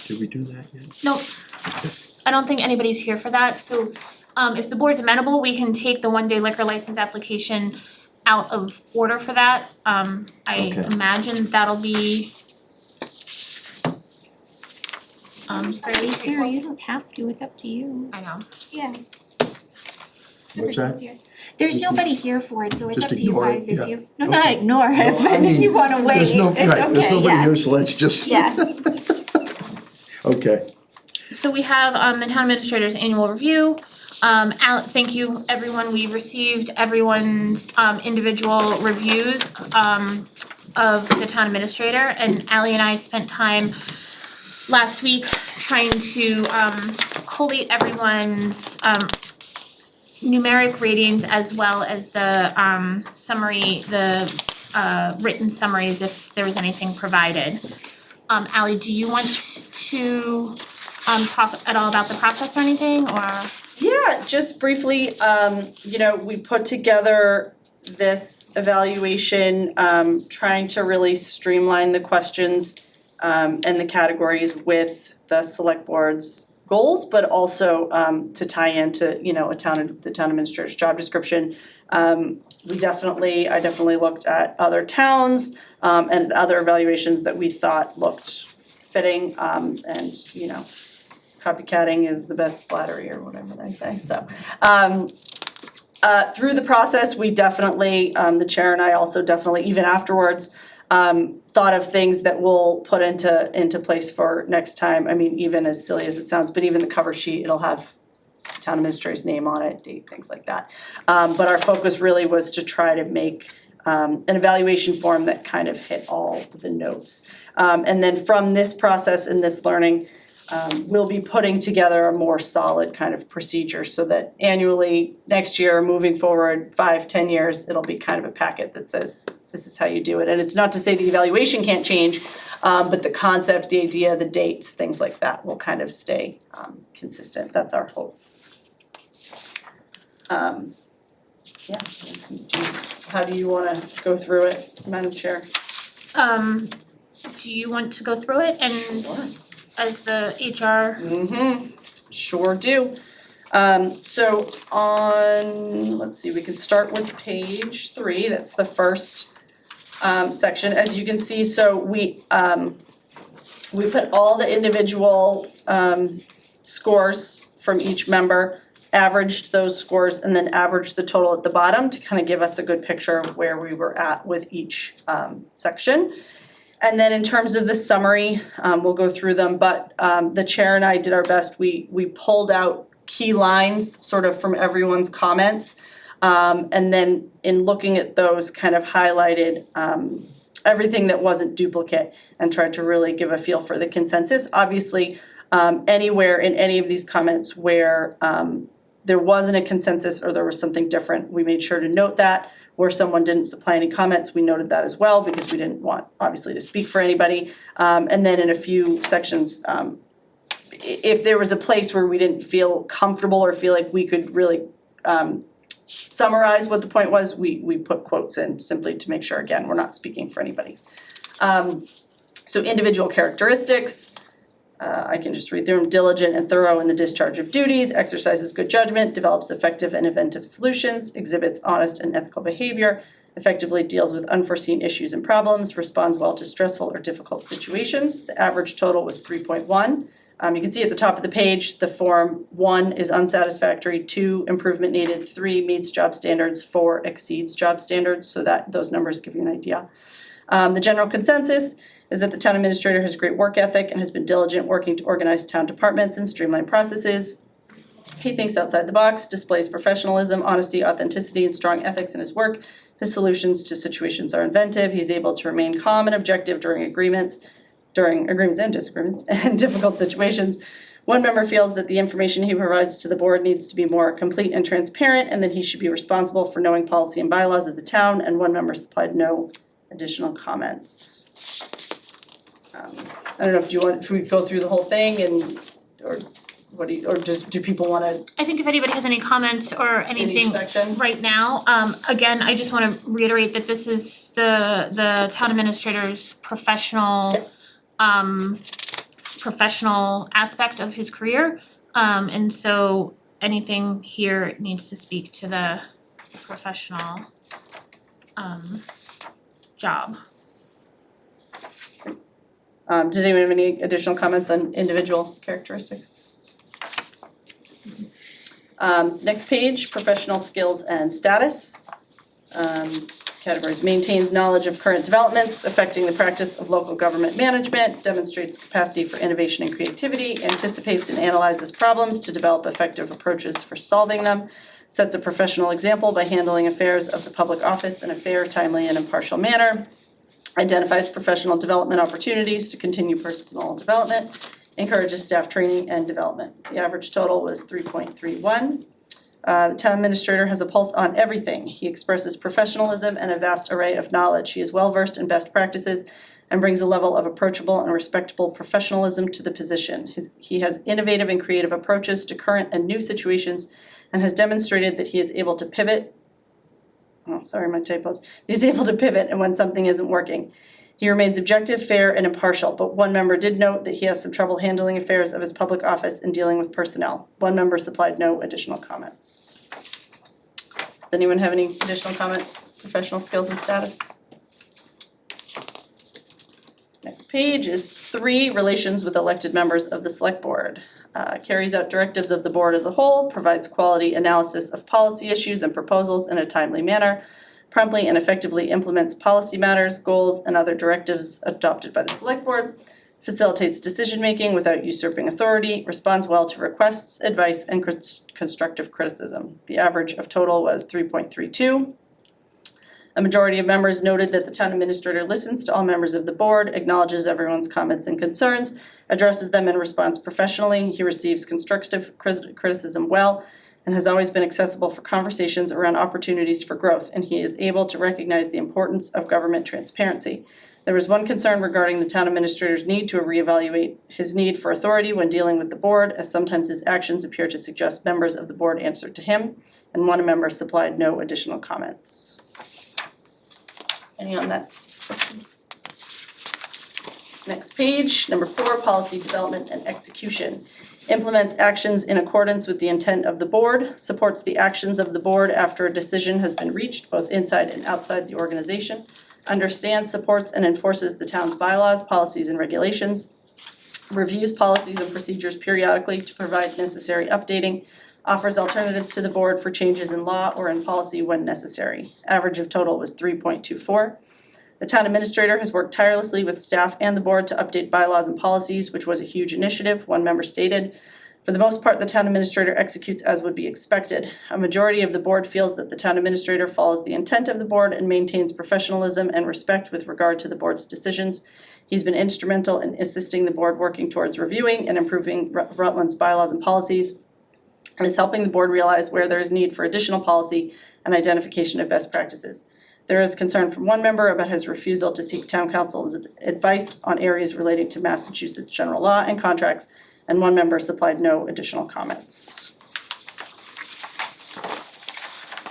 Did we do that yet? Nope, I don't think anybody's here for that, so if the board's amenable, we can take the one-day liquor license application out of order for that. I Okay. imagine that'll be fairly Harry, straightforward. you don't have to, it's up to you. I know. Yeah. What's that? There's nobody here for it, so it's Just up to you ignore it, guys if yeah. you, no, not ignore it, No, I but if mean, you wanna wait, it's There's no, okay, right, there's nobody yeah. here, so let's just. Yeah. Okay. So we have the town administrator's annual review. Thank you, everyone, we received everyone's individual reviews of the town administrator, and Ally and I spent time last week trying to collate everyone's numeric ratings as well as the summary, the written summaries if there was anything provided. Ally, do you want to talk at all about the process or anything, or? Yeah, just briefly, we put together this evaluation, trying to really streamline the questions and the categories with the select board's goals, but also to tie into, the town administrator's job description. I definitely looked at other towns and other evaluations that we thought looked fitting, and copycatting is the best flattery or whatever they say, so. Through the process, we definitely, the chair and I also definitely, even afterwards, thought of things that we'll put into place for next time. I mean, even as silly as it sounds, but even the cover sheet, it'll have the town administrator's name on it, date, things like that. But our focus really was to try to make an evaluation form that kind of hit all the notes. And then from this process and this learning, we'll be putting together a more solid kind of procedure so that annually, next year, moving forward, 5-10 years, it'll be kind of a packet that says, this is how you do it. And it's not to say the evaluation can't change, but the concept, the idea, the dates, things like that will kind of stay consistent. That's our hope. Yeah, how do you wanna go through it, Madam Chair? Do you want to go through it and as the HR? Sure do. So on, let's see, we can start with page 3, that's the first section. As you can see, so we put all the individual scores from each member, averaged those scores, and then averaged the total at the bottom to kind of give us a good picture of where we were at with each section. And then in terms of the summary, we'll go through them, but the chair and I did our best. We pulled out key lines sort of from everyone's comments. And then in looking at those, kind of highlighted everything that wasn't duplicate and tried to really give a feel for the consensus. Obviously, anywhere in any of these comments where there wasn't a consensus or there was something different, we made sure to note that. Where someone didn't supply any comments, we noted that as well because we didn't want, obviously, to speak for anybody. And then in a few sections, if there was a place where we didn't feel comfortable or feel like we could really summarize what the point was, we put quotes in simply to make sure, again, we're not speaking for anybody. So individual characteristics, I can just read through them. Diligent and thorough in the discharge of duties, exercises good judgment, develops effective and inventive solutions, exhibits honest and ethical behavior, effectively deals with unforeseen issues and problems, responds well to stressful or difficult situations. The average total was 3.1. You can see at the top of the page, the form 1 is unsatisfactory, 2 improvement needed, 3 meets job standards, 4 exceeds job standards, so that those numbers give you an idea. The general consensus is that the town administrator has great work ethic and has been diligent working to organize town departments and streamline processes. He thinks outside the box, displays professionalism, honesty, authenticity, and strong ethics in his work. His solutions to situations are inventive. He's able to remain calm and objective during agreements and disagreements, and difficult situations. One member feels that the information he provides to the board needs to be more complete and transparent, and that he should be responsible for knowing policy and bylaws of the town, and one member supplied no additional comments. I don't know if we go through the whole thing or just do people wanna I think if anybody has any comments or in anything each section? right now, again, I just wanna reiterate that this is the town administrator's professional Yes. professional aspect of his career. And so anything here needs to speak to the professional job. Did anyone have any additional comments on individual characteristics? Next page, professional skills and status. Categories: maintains knowledge of current developments affecting the practice of local government management, demonstrates capacity for innovation and creativity, anticipates and analyzes problems to develop effective approaches for solving them, sets a professional example by handling affairs of the public office in a fair, timely, and impartial manner, identifies professional development opportunities to continue personal development, encourages staff training and development. The average total was 3.31. The town administrator has a pulse on everything. He expresses professionalism and a vast array of knowledge. He is well-versed in best practices and brings a level of approachable and respectable professionalism to the position. He has innovative and creative approaches to current and new situations and has demonstrated that he is able to pivot. Oh, sorry, my typos. He's able to pivot and when something isn't working. He remains objective, fair, and impartial, but one member did note that he has some trouble handling affairs of his public office and dealing with personnel. One member supplied no additional comments. Does anyone have any additional comments? Professional skills and status? Next page is 3, relations with elected members of the select board. Carries out directives of the board as a whole, provides quality analysis of policy issues and proposals in a timely manner, promptly and effectively implements policy matters, goals, and other directives adopted by the select board, facilitates decision-making without usurping authority, responds well to requests, advice, and constructive criticism. The average of total was 3.32. A majority of members noted that the town administrator listens to all members of the board, acknowledges everyone's comments and concerns, addresses them and responds professionally. He receives constructive criticism well, and has always been accessible for conversations around opportunities for growth, and he is able to recognize the importance of government transparency. There was one concern regarding the town administrator's need to reevaluate his need for authority when dealing with the board, as sometimes his actions appear to suggest members of the board answered to him, and one member supplied no additional comments. Any on that section? Next page, number 4, policy development and execution. Implements actions in accordance with the intent of the board, supports the actions of the board after a decision has been reached, both inside and outside the organization, understands, supports, and enforces the town's bylaws, policies, and regulations, reviews policies and procedures periodically to provide necessary updating, offers alternatives to the board for changes in law or in policy when necessary. Average of total was 3.24. The town administrator has worked tirelessly with staff and the board to update bylaws and policies, which was a huge initiative, one member stated. For the most part, the town administrator executes as would be expected. A majority of the board feels that the town administrator follows the intent of the board and maintains professionalism and respect with regard to the board's decisions. He's been instrumental in assisting the board working towards reviewing and improving Rutland's bylaws and policies, and is helping the board realize where there is need for additional policy and identification of best practices. There is concern from one member about his refusal to seek town council's advice on areas relating to Massachusetts general law and contracts, and one member supplied no additional comments.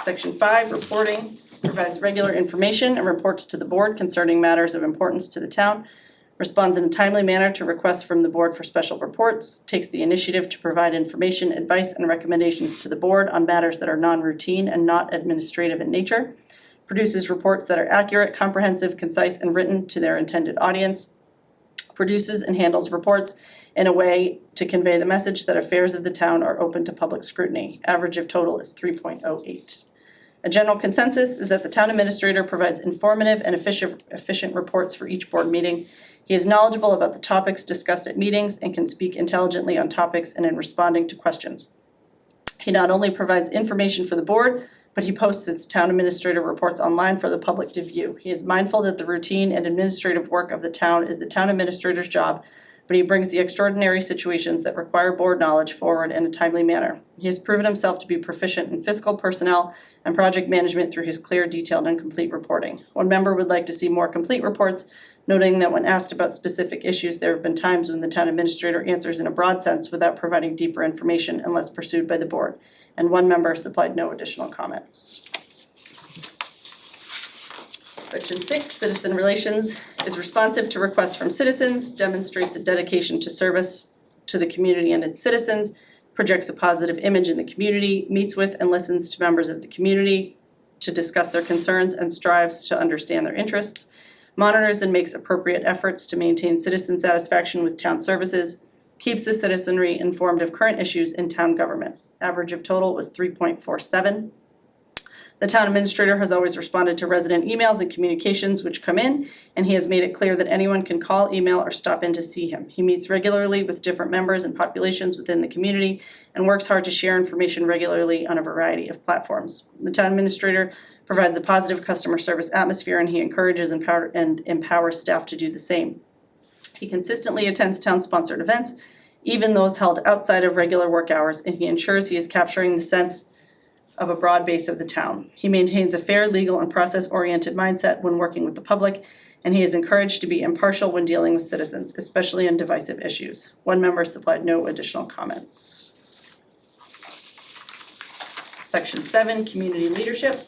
Section 5, reporting, provides regular information and reports to the board concerning matters of importance to the town, responds in a timely manner to requests from the board for special reports, takes the initiative to provide information, advice, and recommendations to the board on matters that are non-routine and not administrative in nature, produces reports that are accurate, comprehensive, concise, and written to their intended audience, produces and handles reports in a way to convey the message that affairs of the town are open to public scrutiny. Average of total is 3.08. A general consensus is that the town administrator provides informative and efficient reports for each board meeting. He is knowledgeable about the topics discussed at meetings and can speak intelligently on topics and in responding to questions. He not only provides information for the board, but he posts his town administrator reports online for the public to view. He is mindful that the routine and administrative work of the town is the town administrator's job, but he brings the extraordinary situations that require board knowledge forward in a timely manner. He has proven himself to be proficient in fiscal, personnel, and project management through his clear, detailed, and complete reporting. One member would like to see more complete reports, noting that when asked about specific issues, there have been times when the town administrator answers in a broad sense without providing deeper information unless pursued by the board, and one member supplied no additional comments. Section 6, citizen relations, is responsive to requests from citizens, demonstrates a dedication to service to the community and its citizens, projects a positive image in the community, meets with and listens to members of the community to discuss their concerns and strives to understand their interests, monitors and makes appropriate efforts to maintain citizen satisfaction with town services, keeps the citizenry informed of current issues in town government. Average of total was 3.47. The town administrator has always responded to resident emails and communications which come in, and he has made it clear that anyone can call, email, or stop in to see him. He meets regularly with different members and populations within the community and works hard to share information regularly on a variety of platforms. The town administrator provides a positive customer service atmosphere, and he encourages and empowers staff to do the same. He consistently attends town-sponsored events, even those held outside of regular work hours, and he ensures he is capturing the sense of a broad base of the town. He maintains a fair, legal, and process-oriented mindset when working with the public, and he is encouraged to be impartial when dealing with citizens, especially on divisive issues. One member supplied no additional comments. Section 7, community leadership.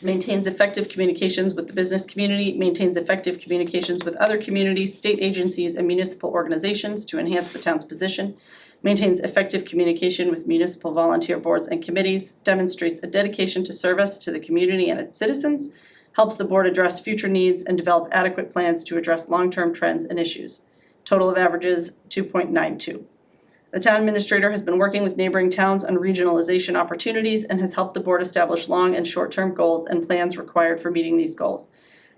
Maintains effective communications with the business community, maintains effective communications with other communities, state agencies, and municipal organizations to enhance the town's position, maintains effective communication with municipal volunteer boards and committees, demonstrates a dedication to service to the community and its citizens, helps the board address future needs and develop adequate plans to address long-term trends and issues. Total of averages 2.92. The town administrator has been working with neighboring towns on regionalization opportunities and has helped the board establish long and short-term goals and plans required for meeting these goals.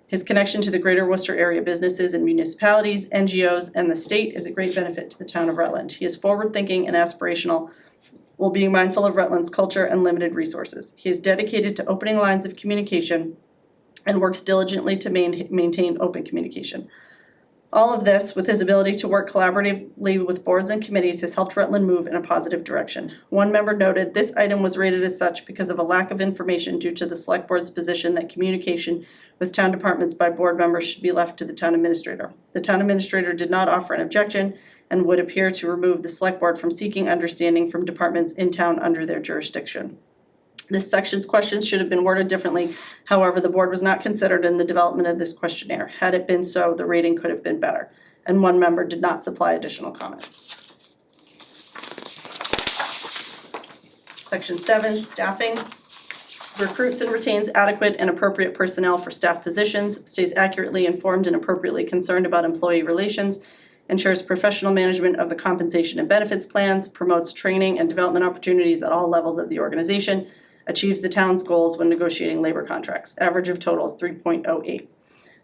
His connection to the greater Worcester area businesses and municipalities, NGOs, and the state is a great benefit to the town of Rutland. He is forward-thinking and aspirational while being mindful of Rutland's culture and limited resources. He is dedicated to opening lines of communication and works diligently to maintain open communication. All of this, with his ability to work collaboratively with boards and committees, has helped Rutland move in a positive direction. One member noted, this item was rated as such because of a lack of information due to the select board's position that communication with town departments by board members should be left to the town administrator. The town administrator did not offer an objection and would appear to remove the select board from seeking understanding from departments in town under their jurisdiction. This section's questions should have been worded differently. However, the board was not considered in the development of this questionnaire. Had it been so, the rating could have been better. And one member did not supply additional comments. Section 7, staffing. Recruits and retains adequate and appropriate personnel for staff positions, stays accurately informed and appropriately concerned about employee relations, ensures professional management of the compensation and benefits plans, promotes training and development opportunities at all levels of the organization, achieves the town's goals when negotiating labor contracts. Average of total is 3.08.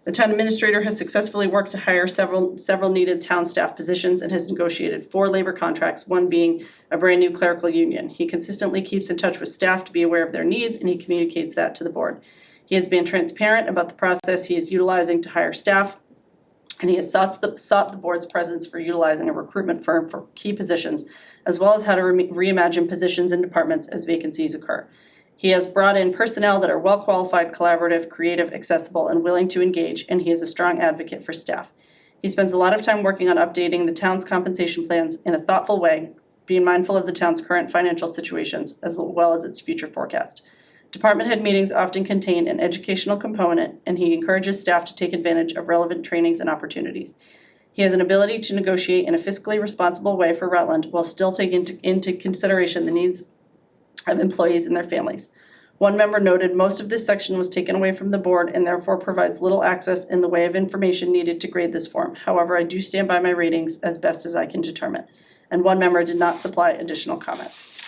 The town administrator has successfully worked to hire several needed town staff positions and has negotiated 4 labor contracts, one being a brand new clerical union. He consistently keeps in touch with staff to be aware of their needs, and he communicates that to the board. He has been transparent about the process he is utilizing to hire staff, and he has sought the board's presence for utilizing a recruitment firm for key positions, as well as how to reimagine positions and departments as vacancies occur. He has brought in personnel that are well-qualified, collaborative, creative, accessible, and willing to engage, and he is a strong advocate for staff. He spends a lot of time working on updating the town's compensation plans in a thoughtful way, being mindful of the town's current financial situations as well as its future forecast. Department head meetings often contain an educational component, and he encourages staff to take advantage of relevant trainings and opportunities. He has an ability to negotiate in a fiscally responsible way for Rutland while still taking into consideration the needs of employees and their families. One member noted most of this section was taken away from the board and therefore provides little access in the way of information needed to grade this form. However, I do stand by my ratings as best as I can determine. And one member did not supply additional comments.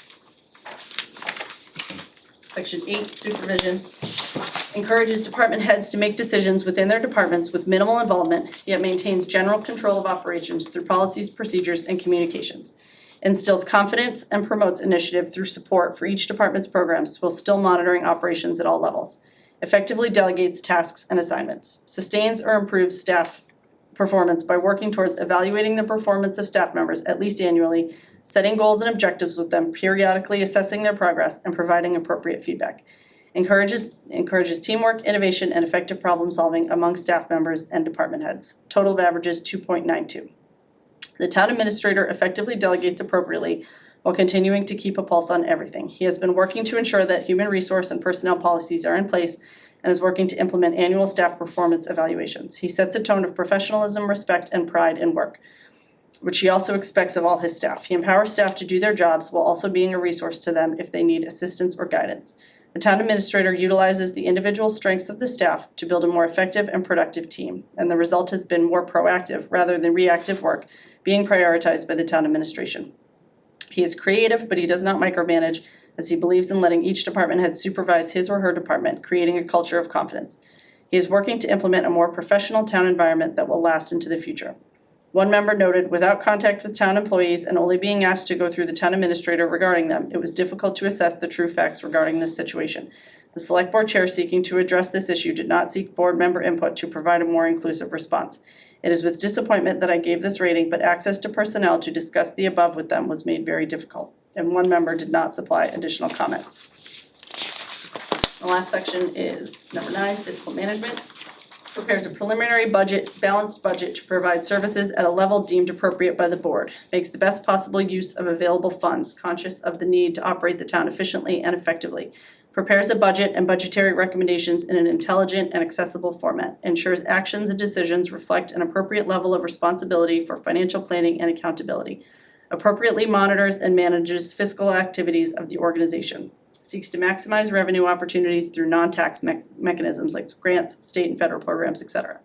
Section 8, supervision. Encourages department heads to make decisions within their departments with minimal involvement, yet maintains general control of operations through policies, procedures, and communications. Instills confidence and promotes initiative through support for each department's programs while still monitoring operations at all levels. Effectively delegates tasks and assignments. Sustains or improves staff performance by working towards evaluating the performance of staff members at least annually, setting goals and objectives with them, periodically assessing their progress, and providing appropriate feedback. Encourages teamwork, innovation, and effective problem solving among staff members and department heads. Total of averages 2.92. The town administrator effectively delegates appropriately while continuing to keep a pulse on everything. He has been working to ensure that human resource and personnel policies are in place and is working to implement annual staff performance evaluations. He sets a tone of professionalism, respect, and pride in work, which he also expects of all his staff. He empowers staff to do their jobs while also being a resource to them if they need assistance or guidance. The town administrator utilizes the individual strengths of the staff to build a more effective and productive team, and the result has been more proactive rather than reactive work being prioritized by the town administration. He is creative, but he does not micromanage, as he believes in letting each department head supervise his or her department, creating a culture of confidence. He is working to implement a more professional town environment that will last into the future. One member noted, without contact with town employees and only being asked to go through the town administrator regarding them, it was difficult to assess the true facts regarding this situation. The select board chair seeking to address this issue did not seek board member input to provide a more inclusive response. It is with disappointment that I gave this rating, but access to personnel to discuss the above with them was made very difficult, and one member did not supply additional comments. The last section is number 9, fiscal management. Prepares a preliminary budget, balanced budget to provide services at a level deemed appropriate by the board. Makes the best possible use of available funds, conscious of the need to operate the town efficiently and effectively. Prepares a budget and budgetary recommendations in an intelligent and accessible format. Ensures actions and decisions reflect an appropriate level of responsibility for financial planning and accountability. Appropriately monitors and manages fiscal activities of the organization. seeks to maximize revenue opportunities through non-tax mechanisms like grants, state and federal programs, etc.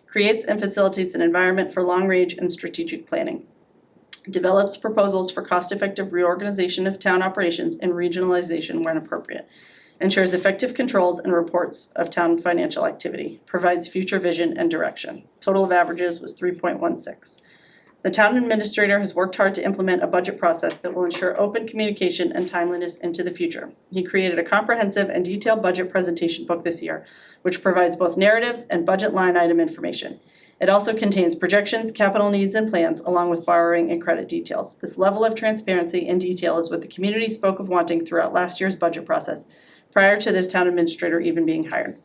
Creates and facilitates an environment for long-range and strategic planning. Develops proposals for cost-effective reorganization of town operations and regionalization when appropriate. Ensures effective controls and reports of town financial activity. Provides future vision and direction. Total of averages was 3.16. The town administrator has worked hard to implement a budget process that will ensure open communication and timeliness into the future. He created a comprehensive and detailed budget presentation book this year, which provides both narratives and budget line item information. It also contains projections, capital needs, and plans, along with borrowing and credit details. This level of transparency and detail is what the community spoke of wanting throughout last year's budget process, prior to this town administrator even being hired.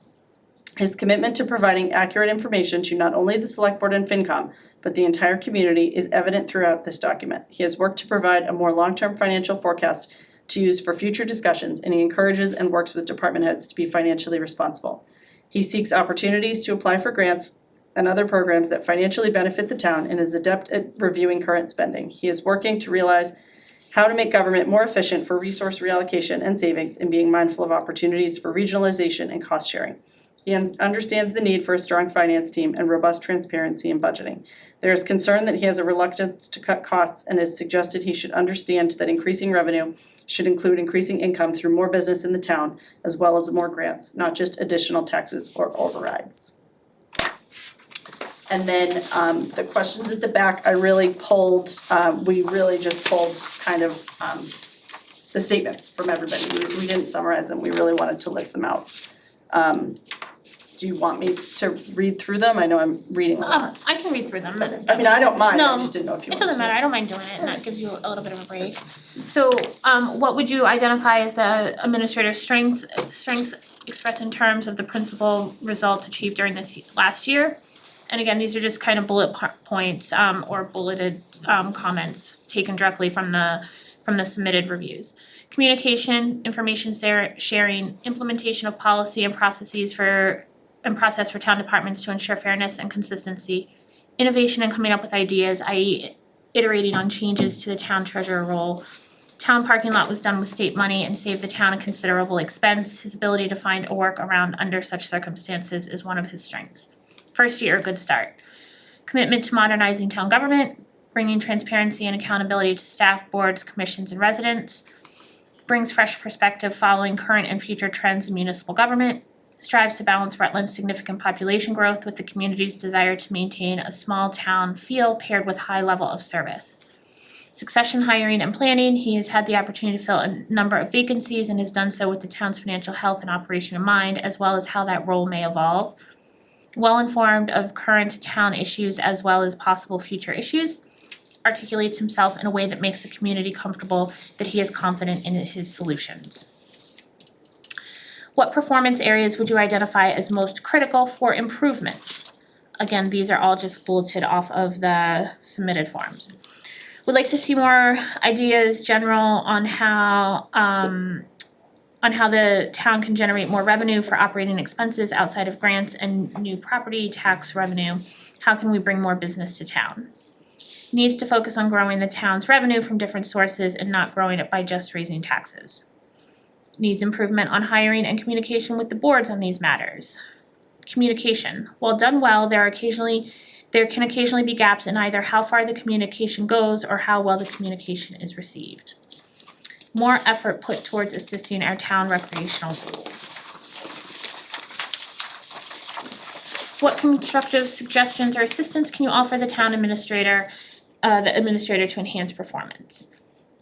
His commitment to providing accurate information to not only the select board and FinCom, but the entire community is evident throughout this document. He has worked to provide a more long-term financial forecast to use for future discussions, and he encourages and works with department heads to be financially responsible. He seeks opportunities to apply for grants and other programs that financially benefit the town and is adept at reviewing current spending. He is working to realize how to make government more efficient for resource reallocation and savings, and being mindful of opportunities for regionalization and cost sharing. He understands the need for a strong finance team and robust transparency in budgeting. There is concern that he has a reluctance to cut costs and has suggested he should understand that increasing revenue should include increasing income through more business in the town, as well as more grants, not just additional taxes or overrides. And then the questions at the back, I really pulled, we really just pulled kind of the statements from everybody. We didn't summarize them, we really wanted to list them out. Do you want me to read through them? I know I'm reading a lot. I can read through them, but. I mean, I don't mind, I No, just didn't know if you It wanted to. doesn't matter, I don't mind doing it, and that gives you a little bit of a break. So, what would you identify as the administrator's strengths expressed in terms of the principal results achieved during this last year? And again, these are just kind of bullet points, or bulleted, comments taken directly from the submitted reviews. Communication, information sharing, implementation of policy and process for town departments to ensure fairness and consistency, innovation and coming up with ideas, i.e. iterating on changes to the town treasurer role. Town parking lot was done with state money and saved the town a considerable expense. His ability to find a workaround under such circumstances is one of his strengths. First year, a good start. Commitment to modernizing town government, bringing transparency and accountability to staff, boards, commissions, and residents. Brings fresh perspective following current and future trends in municipal government. Strives to balance Rutland's significant population growth with the community's desire to maintain a small town feel paired with high level of service. Succession hiring and planning, he has had the opportunity to fill a number of vacancies and has done so with the town's financial health and operation in mind, as well as how that role may evolve. Well informed of current town issues as well as possible future issues. Articulates himself in a way that makes the community comfortable that he is confident in his solutions. What performance areas would you identify as most critical for improvement? Again, these are all just bulleted off of the submitted forms. Would like to see more ideas general on how the town can generate more revenue for operating expenses outside of grants and new property tax revenue. How can we bring more business to town? Needs to focus on growing the town's revenue from different sources and not growing it by just raising taxes. Needs improvement on hiring and communication with the boards on these matters. Communication. While done well, there can occasionally be gaps in either how far the communication goes or how well the communication is received. More effort put towards assisting our town recreational goals. What constructive suggestions or assistance can you offer the town administrator, to enhance performance?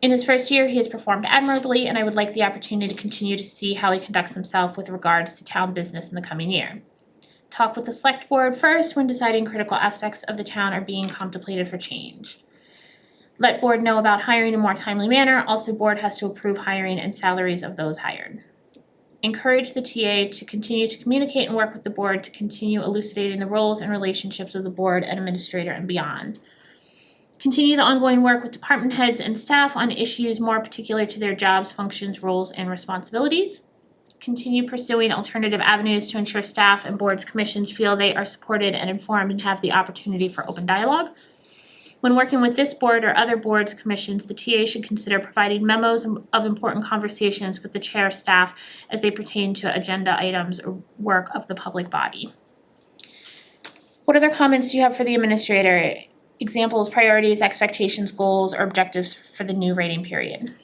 In his first year, he has performed admirably, and I would like the opportunity to continue to see how he conducts himself with regards to town business in the coming year. Talk with the select board first when deciding critical aspects of the town are being contemplated for change. Let board know about hiring in a more timely manner. Also, board has to approve hiring and salaries of those hired. Encourage the TA to continue to communicate and work with the board to continue elucidating the roles and relationships of the board and administrator and beyond. Continue the ongoing work with department heads and staff on issues more particular to their jobs, functions, roles, and responsibilities. Continue pursuing alternative avenues to ensure staff and boards, commissions feel they are supported and informed and have the opportunity for open dialogue. When working with this board or other boards, commissions, the TA should consider providing memos of important conversations with the chair staff as they pertain to agenda items or work of the public body. What other comments do you have for the administrator? Examples, priorities, expectations, goals, or objectives for the new rating period?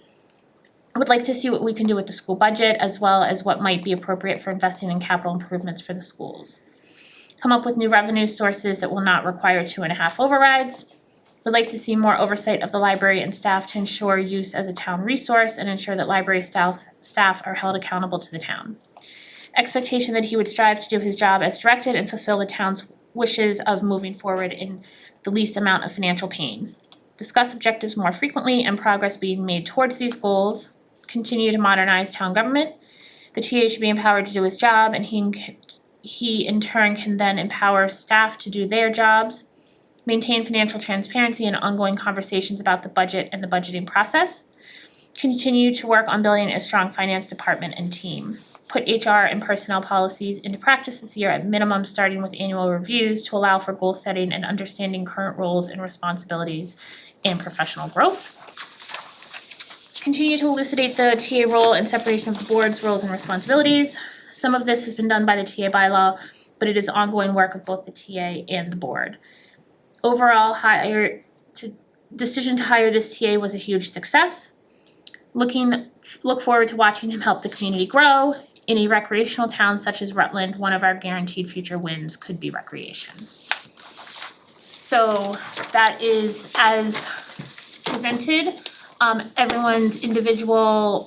I would like to see what we can do with the school budget as well as what might be appropriate for investing in capital improvements for the schools. Come up with new revenue sources that will not require 2.5 overrides. Would like to see more oversight of the library and staff to ensure use as a town resource and ensure that library staff are held accountable to the town. Expectation that he would strive to do his job as directed and fulfill the town's wishes of moving forward in the least amount of financial pain. Discuss objectives more frequently and progress being made towards these goals. Continue to modernize town government. The TA should be empowered to do his job and he in turn can then empower staff to do their jobs. Maintain financial transparency and ongoing conversations about the budget and the budgeting process. Continue to work on building a strong finance department and team. Put HR and personnel policies into practice this year at minimum, starting with annual reviews to allow for goal setting and understanding current roles and responsibilities and professional growth. Continue to elucidate the TA role and separation of the board's roles and responsibilities. Some of this has been done by the TA bylaw, but it is ongoing work of both the TA and the board. Overall, decision to hire this TA was a huge success. Look forward to watching him help the community grow. In a recreational town such as Rutland, one of our guaranteed future wins could be recreation. So that is as presented. Everyone's individual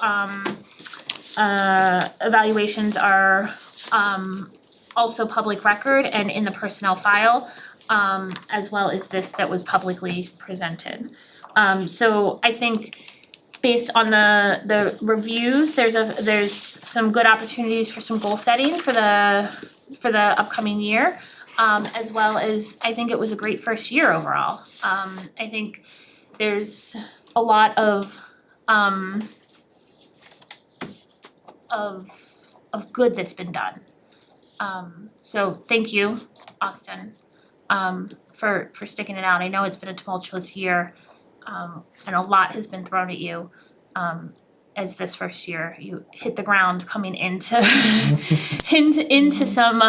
evaluations are also public record and in the personnel file, as well as this that was publicly presented. So I think based on the reviews, there's some good opportunities for some goal setting for the upcoming year, as well as I think it was a great first year overall. I think there's a lot of good that's been done. So thank you, Austin, for sticking it out. I know it's been a tumultuous year, and a lot has been thrown at you. As this first year, you hit the ground coming into into some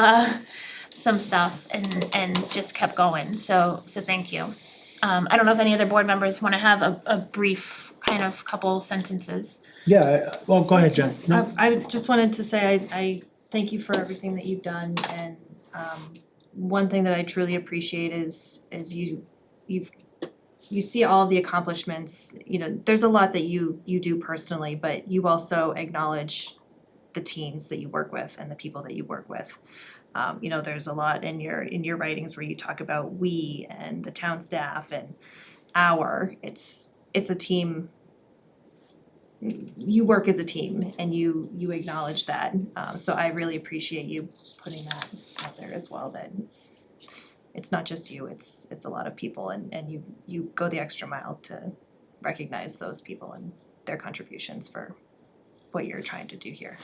stuff and just kept going. So thank you. I don't know if any other board members wanna have a brief kind of couple sentences. Yeah, well, go ahead, Jen. No. I just wanted to say I thank you for everything that you've done, and one thing that I truly appreciate is you see all of the accomplishments. You know, there's a lot that you do personally, but you also acknowledge the teams that you work with and the people that you work with. You know, there's a lot in your writings where you talk about we and the town staff and our. It's a team. You work as a team and you acknowledge that. So I really appreciate you putting that out there as well, that it's not just you, it's a lot of people, and you go the extra mile to recognize those people and their contributions for what you're trying to do here.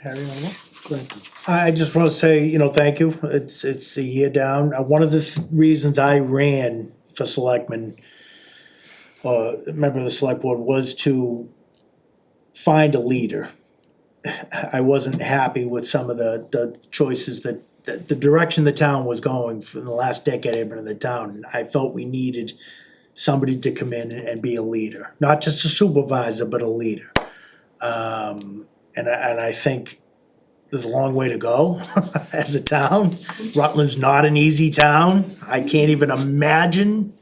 Harry, on what? Go ahead. I just wanna say, thank you. It's a year down. One of the reasons I ran for selectman, member of the select board, was to find a leader. I wasn't happy with some of the choices that the direction the town was going for the last decade I've been in the town. And I felt we needed somebody to come in and be a leader, not just a supervisor, but a leader. And I think there's a long way to go as a town. Rutland's not an easy town. I can't even imagine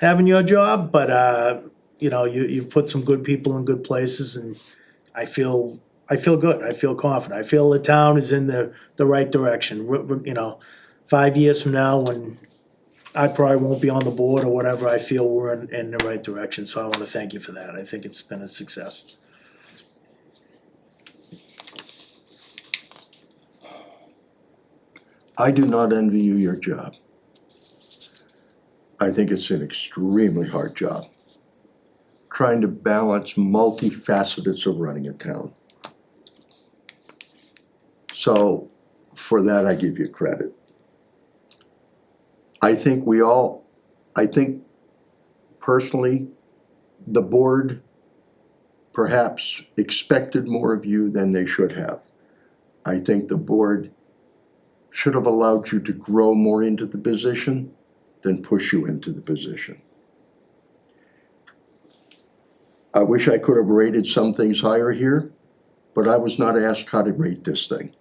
having your job, but you've put some good people in good places, and I feel good. I feel confident. I feel the town is in the right direction. 5 years from now, when I probably won't be on the board or whatever, I feel we're in the right direction. So I want to thank you for that. I think it's been a success. I do not envy you your job. I think it's an extremely hard job, trying to balance multifacets of running a town. So for that, I give you credit. I think personally, the board perhaps expected more of you than they should have. I think the board should have allowed you to grow more into the position than push you into the position. I wish I could have rated some things higher here, but I was not asked how to rate this thing.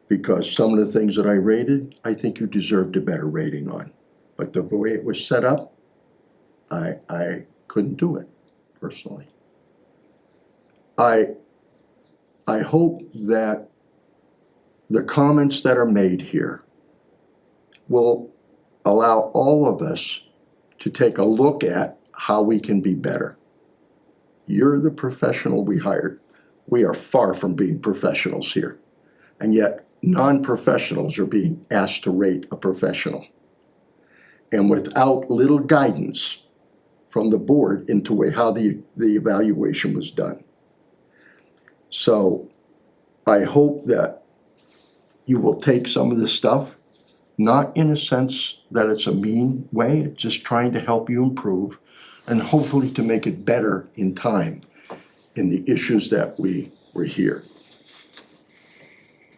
Because some of the things that I rated, I think you deserved a better rating on. But the way it was set up, I couldn't do it personally. I hope that the comments that are made here will allow all of us to take a look at how we can be better. You're the professional we hired. We are far from being professionals here. And yet, non-professionals are being asked to rate a professional. And without little guidance from the board into how the evaluation was done. So I hope that you will take some of this stuff, not in a sense that it's a mean way, it's just trying to help you improve and hopefully to make it better in time in the issues that we were here.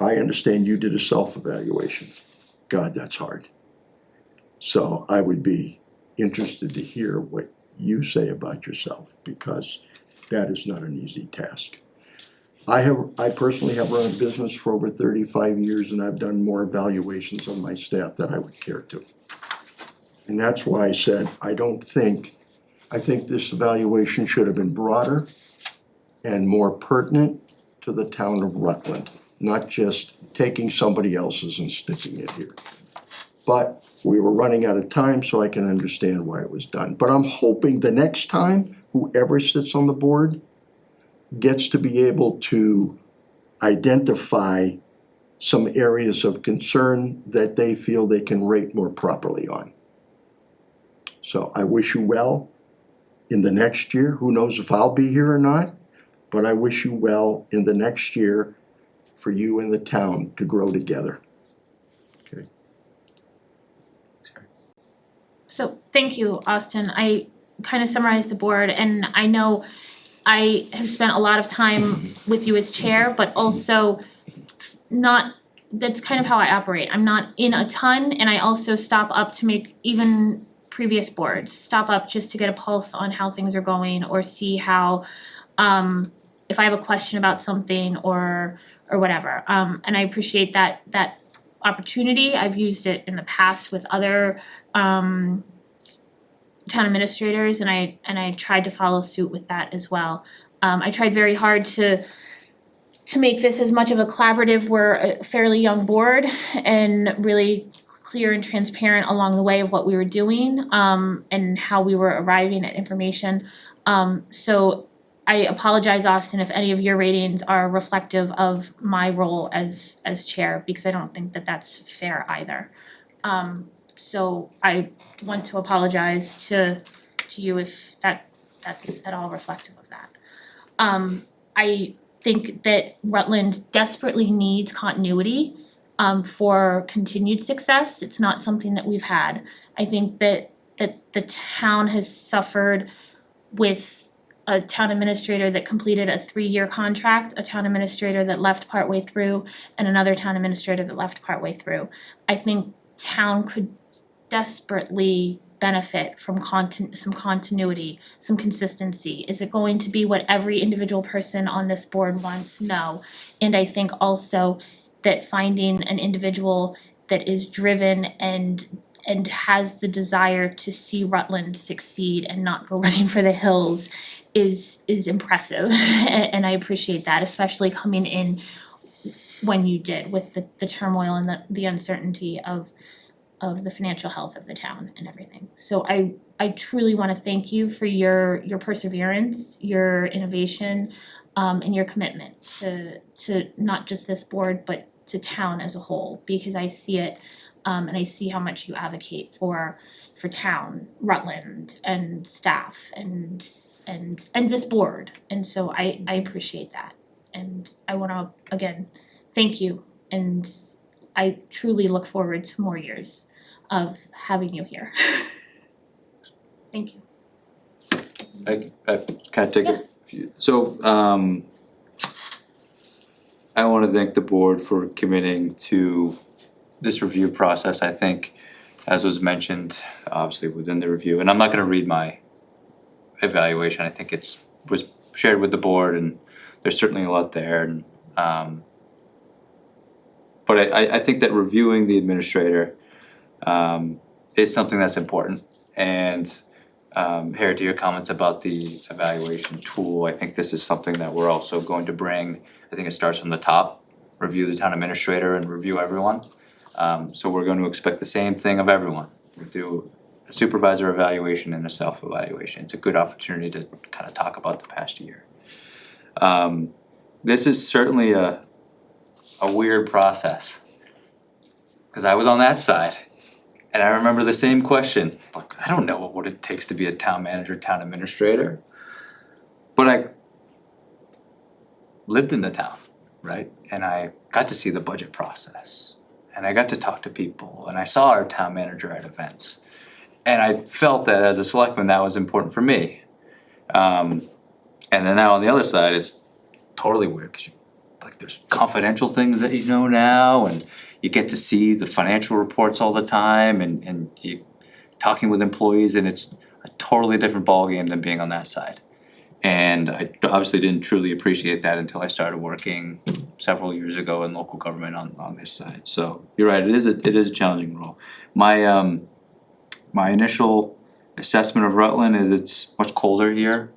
I understand you did a self-evaluation. God, that's hard. So I would be interested to hear what you say about yourself, because that is not an easy task. I personally have run a business for over 35 years, and I've done more evaluations on my staff than I would care to. And that's why I said, I think this evaluation should have been broader and more pertinent to the town of Rutland, not just taking somebody else's and sticking it here. But we were running out of time, so I can understand why it was done. But I'm hoping the next time, whoever sits on the board gets to be able to identify some areas of concern that they feel they can rate more properly on. So I wish you well in the next year. Who knows if I'll be here or not, but I wish you well in the next year for you and the town to grow together. Okay. So thank you, Austin. I kind of summarized the board, and I know I have spent a lot of time with you as chair, but also that's kind of how I operate. I'm not in a ton, and I also stop up to make even previous boards, stop up just to get a pulse on how things are going or see how, if I have a question about something or whatever. And I appreciate that opportunity. I've used it in the past with other town administrators, and I tried to follow suit with that as well. I tried very hard to make this as much of a collaborative. We're a fairly young board and really clear and transparent along the way of what we were doing, and how we were arriving at information. So I apologize, Austin, if any of your ratings are reflective of my role as chair, because I don't think that that's fair either. So I want to apologize to you if that's at all reflective of that. I think that Rutland desperately needs continuity for continued success. It's not something that we've had. I think that the town has suffered with a town administrator that completed a 3-year contract, a town administrator that left partway through, and another town administrator that left partway through. I think town could desperately benefit from some continuity, some consistency. Is it going to be what every individual person on this board wants? No. And I think also that finding an individual that is driven and has the desire to see Rutland succeed and not go running for the hills is impressive. And I appreciate that, especially coming in when you did with the turmoil and the uncertainty of the financial health of the town and everything. So I truly wanna thank you for your perseverance, your innovation, and your commitment to not just this board, but to town as a whole, because I see it, and I see how much you advocate for town, Rutland, and staff, and this board. And so I appreciate that. And I wanna, again, thank you, and I truly look forward to more years of having you here. Thank you. I kind of take a few, so, I wanna thank the board for committing to this review process. I think, as was mentioned, obviously within the review, and I'm not gonna read my evaluation, I think was shared with the board, and there's certainly a lot there, and, but I think that reviewing the administrator, is something that's important, and, Harry, to your comments about the evaluation tool, I think this is something that we're also going to bring. I think it starts from the top, review the town administrator and review everyone. So we're going to expect the same thing of everyone. We do a supervisor evaluation and a self-evaluation. It's a good opportunity to kind of talk about the past year. This is certainly a weird process, cause I was on that side. And I remember the same question, look, I don't know what it takes to be a town manager, town administrator. But I lived in the town, right? And I got to see the budget process. And I got to talk to people, and I saw our town manager at events. And I felt that as a selectman, that was important for me. And then now on the other side, it's totally weird, cause there's confidential things that you know now, and you get to see the financial reports all the time, and you talking with employees, and it's a totally different ballgame than being on that side. And I obviously didn't truly appreciate that until I started working several years ago in local government on this side. So you're right, it is a challenging role. My initial assessment of Rutland is it's much colder here.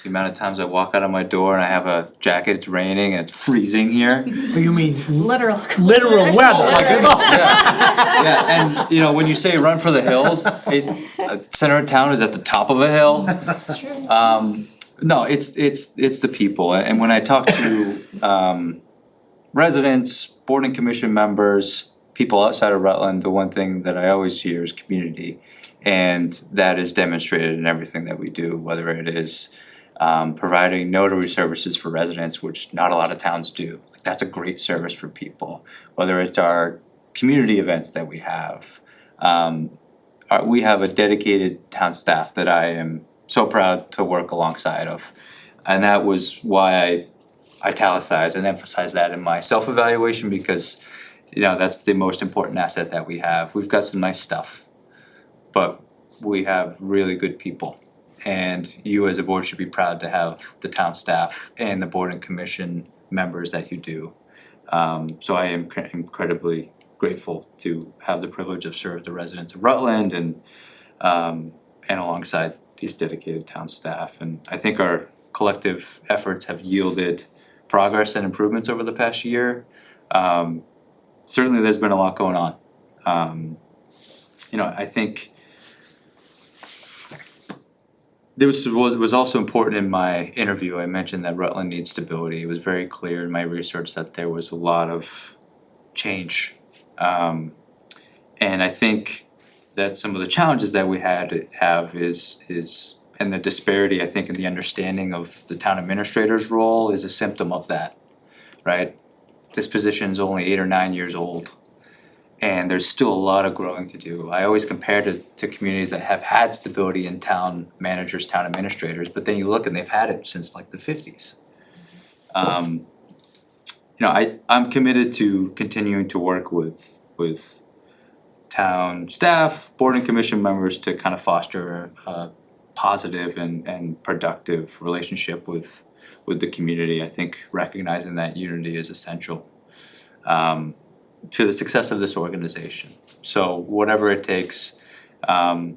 The amount of times I walk out of my door and I have a jacket, it's raining and it's freezing here. You mean Literal. literal weather? Oh my goodness, yeah. Yeah, and you know, when you say run for the hills, center of town is at the top of a hill. That's true. No, it's the people, and when I talk to residents, board and commission members, people outside of Rutland, the one thing that I always hear is community. And that is demonstrated in everything that we do, whether it is providing notary services for residents, which not a lot of towns do. That's a great service for people. Whether it's our community events that we have a dedicated town staff that I am so proud to work alongside of. And that was why I italicized and emphasized that in my self-evaluation, because you know that's the most important asset that we have. We've got some nice stuff, but we have really good people. And you as a board should be proud to have the town staff and the board and commission members that you do. So I am incredibly grateful to have the privilege of serving the residents of Rutland and alongside these dedicated town staff. And I think our collective efforts have yielded progress and improvements over the past year. Certainly there's been a lot going on. You know, I think there was also important in my interview, I mentioned that Rutland needs stability. It was very clear in my research that there was a lot of change. And I think that some of the challenges that we have is and the disparity, I think, in the understanding of the town administrator's role is a symptom of that, right? This position is only 8 or 9 years old. And there's still a lot of growing to do. I always compare to communities that have had stability in town managers, town administrators, but then you look and they've had it since like the 50s. You know, I'm committed to continuing to work with town staff, board and commission members to kind of foster a positive and productive relationship with the community. I think recognizing that unity is essential. To the success of this organization. So whatever it takes, I'm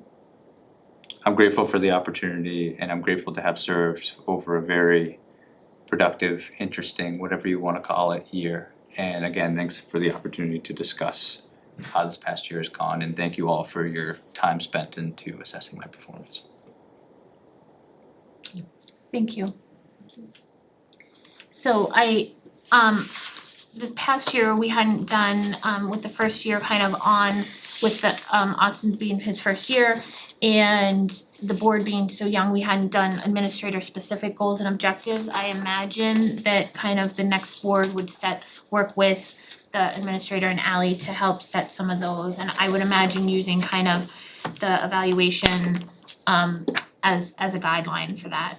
grateful for the opportunity, and I'm grateful to have served over a very productive, interesting, whatever you wanna call it, year. And again, thanks for the opportunity to discuss how this past year has gone, and thank you all for your time spent into assessing my performance. Thank you. So the past year, we hadn't done, with the first year kind of on with the Austin being his first year and the board being so young, we hadn't done administrator specific goals and objectives. I imagine that kind of the next board would work with the administrator and Ally to help set some of those, and I would imagine using kind of the evaluation as a guideline for that.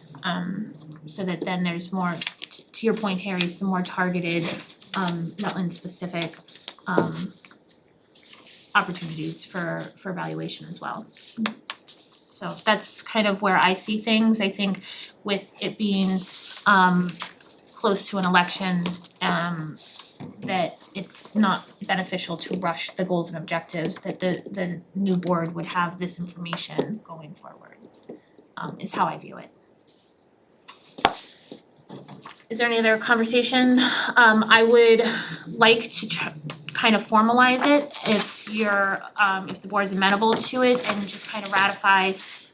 So that then there's more, to your point, Harry, some more targeted Rutland specific opportunities for evaluation as well. So that's kind of where I see things. I think with it being close to an election, that it's not beneficial to rush the goals and objectives, that the new board would have this information going forward, is how I view it. Is there any other conversation? I would like to kind of formalize it if if the board is amenable to it and just kind of ratify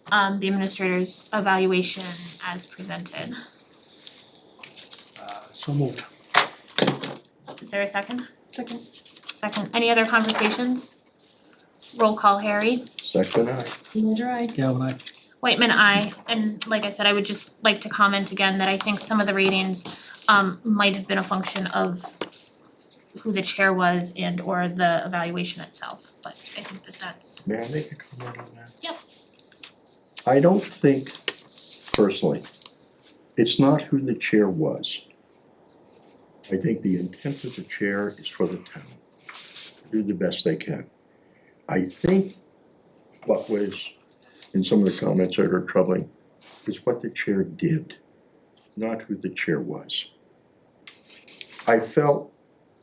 the administrator's evaluation as presented. So moved. Is there a second? Second. Any other conversations? Roll call, Harry. Second, aye. Ledger I. Galvin I. Whitman, aye. And like I said, I would just like to comment again that I think some of the ratings might have been a function of who the chair was and or the evaluation itself, but I think that that's. May I make a comment on that? Yep. I don't think, personally, it's not who the chair was. I think the intent of the chair is for the town to do the best they can. I think what was, in some of the comments that are troubling, is what the chair did, not who the chair was. I felt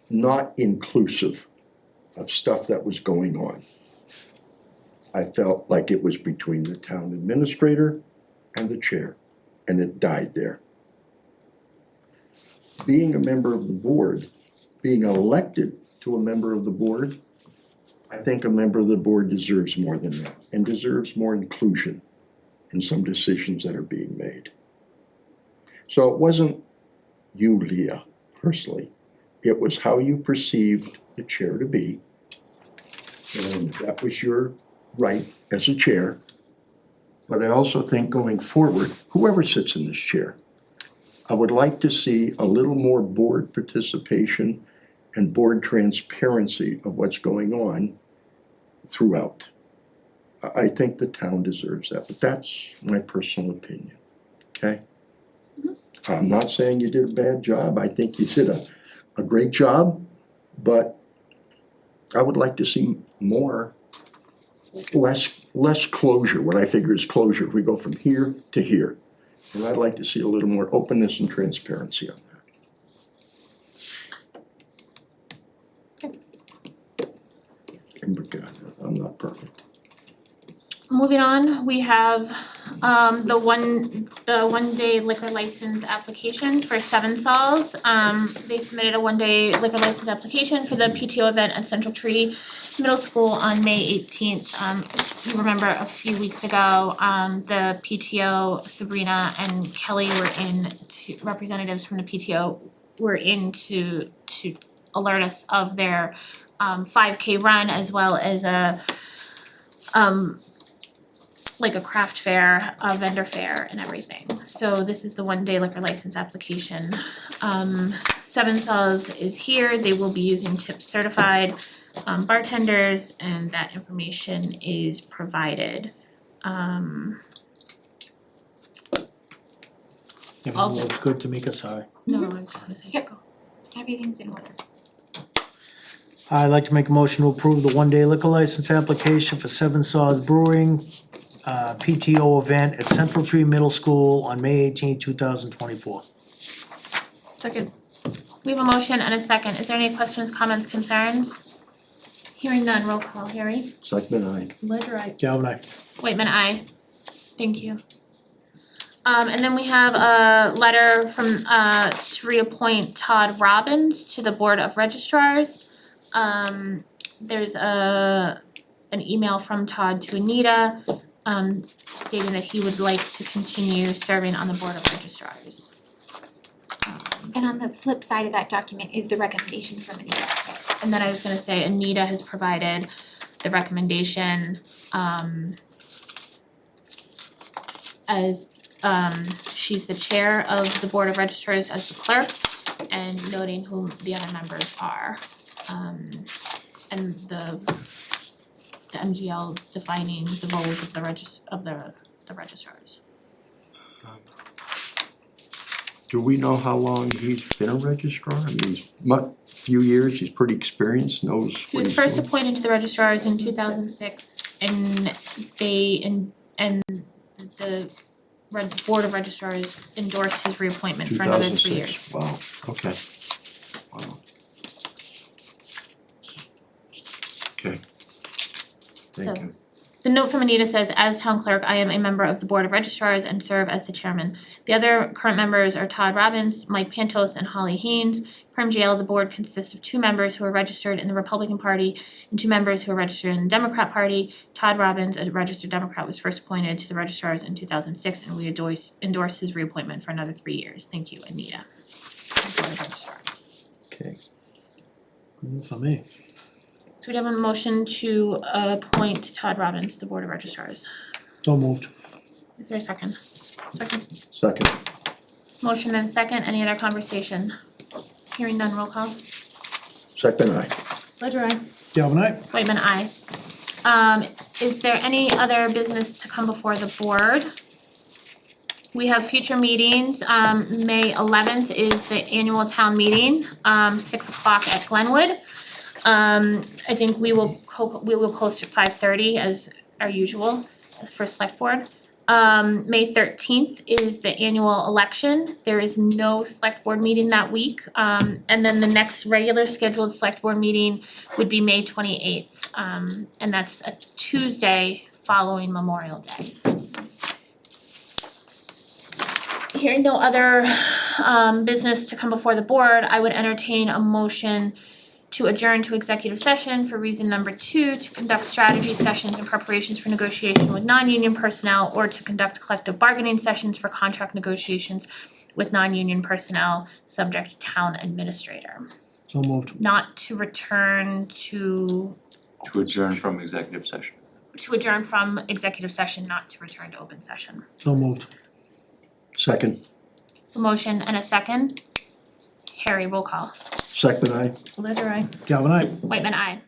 not inclusive of stuff that was going on. I felt like it was between the town administrator and the chair, and it died there. Being a member of the board, being elected to a member of the board, I think a member of the board deserves more than that and deserves more inclusion in some decisions that are being made. So it wasn't you, Leah, personally. It was how you perceived the chair to be. And that was your right as a chair. But I also think going forward, whoever sits in this chair, I would like to see a little more board participation and board transparency of what's going on throughout. I think the town deserves that, but that's my personal opinion, okay? I'm not saying you did a bad job, I think you did a great job, but I would like to see more, less closure. What I figure is closure, we go from here to here. And I'd like to see a little more openness and transparency on that. But God, I'm not perfect. Moving on, we have the one day liquor license application for Seven Sols. They submitted a one day liquor license application for the PTO event at Central Tree Middle School on May 18th. If you remember a few weeks ago, the PTO, Sabrina and Kelly were representatives from the PTO were in to alert us of their 5K run as well as a like a craft fair, a vendor fair and everything. So this is the one day liquor license application. Seven Sols is here, they will be using tip certified bartenders and that information is provided. Everything looks good to Mika, sorry. No, I was just gonna say, Yep. go. Everything's in order. I'd like to make a motion to approve the one-day liquor license application for Seven Saws Brewing, PTO event at Central Tree Middle School on May 18th, 2024. Second. We have a motion and a second. Is there any questions, comments, concerns? Hearing none, roll call, Harry. Second, aye. Ledger I. Galvin I. Whitman, aye. Thank you. And then we have a letter from, to reappoint Todd Robbins to the Board of Registrars. There's an email from Todd to Anita, stating that he would like to continue serving on the Board of Registrars. And on the flip side of that document is the recommendation from Anita. And then I was gonna say Anita has provided the recommendation, as, she's the chair of the Board of Registrars as the clerk, and noting who the other members are. And the MGL defining the roles of the registrars. Do we know how long he's been a registrar? I mean, he's few years, he's pretty experienced, knows He what was he's first doing. appointed to the registrars in 2006, and the Board of Registrars endorsed his reappointment for another 3 years. 2006. Wow, okay. Wow. Okay. So- Thank you. The note from Anita says, as town clerk, I am a member of the Board of Registrars and serve as the chairman. The other current members are Todd Robbins, Mike Pantos, and Holly Haynes. Per MGL, the board consists of 2 members who are registered in the Republican Party and 2 members who are registered in the Democrat Party. Todd Robbins, a registered Democrat, was first appointed to the registrars in 2006, and we endorse his reappointment for another 3 years. Thank you, Anita. Board of Registrars. Okay. Good for me. So we have a motion to appoint Todd Robbins to the Board of Registrars. So moved. Is there a second? Second. Second. Motion and a second, any other conversation? Hearing none, roll call. Second, aye. Ledger, aye. Galvin I. Whitman, aye. Is there any other business to come before the board? We have future meetings, May 11th is the annual town meeting, 6 o'clock at Glenwood. I think we will post at 5:30 as our usual for select board. May 13th is the annual election. There is no select board meeting that week. And then the next regular scheduled select board meeting would be May 28th. And that's a Tuesday following Memorial Day. Hearing no other business to come before the board, I would entertain a motion to adjourn to executive session for reason number 2, to conduct strategy sessions and preparations for negotiation with non-union personnel, or to conduct collective bargaining sessions for contract negotiations with non-union personnel, subject to town administrator. So moved. Not to return to adjourn from executive session. adjourn from executive session, not to return to open session. So moved. Second. A motion and a second. Harry, roll call. Second, aye. Ledger, aye. Galvin I. Whitman, aye.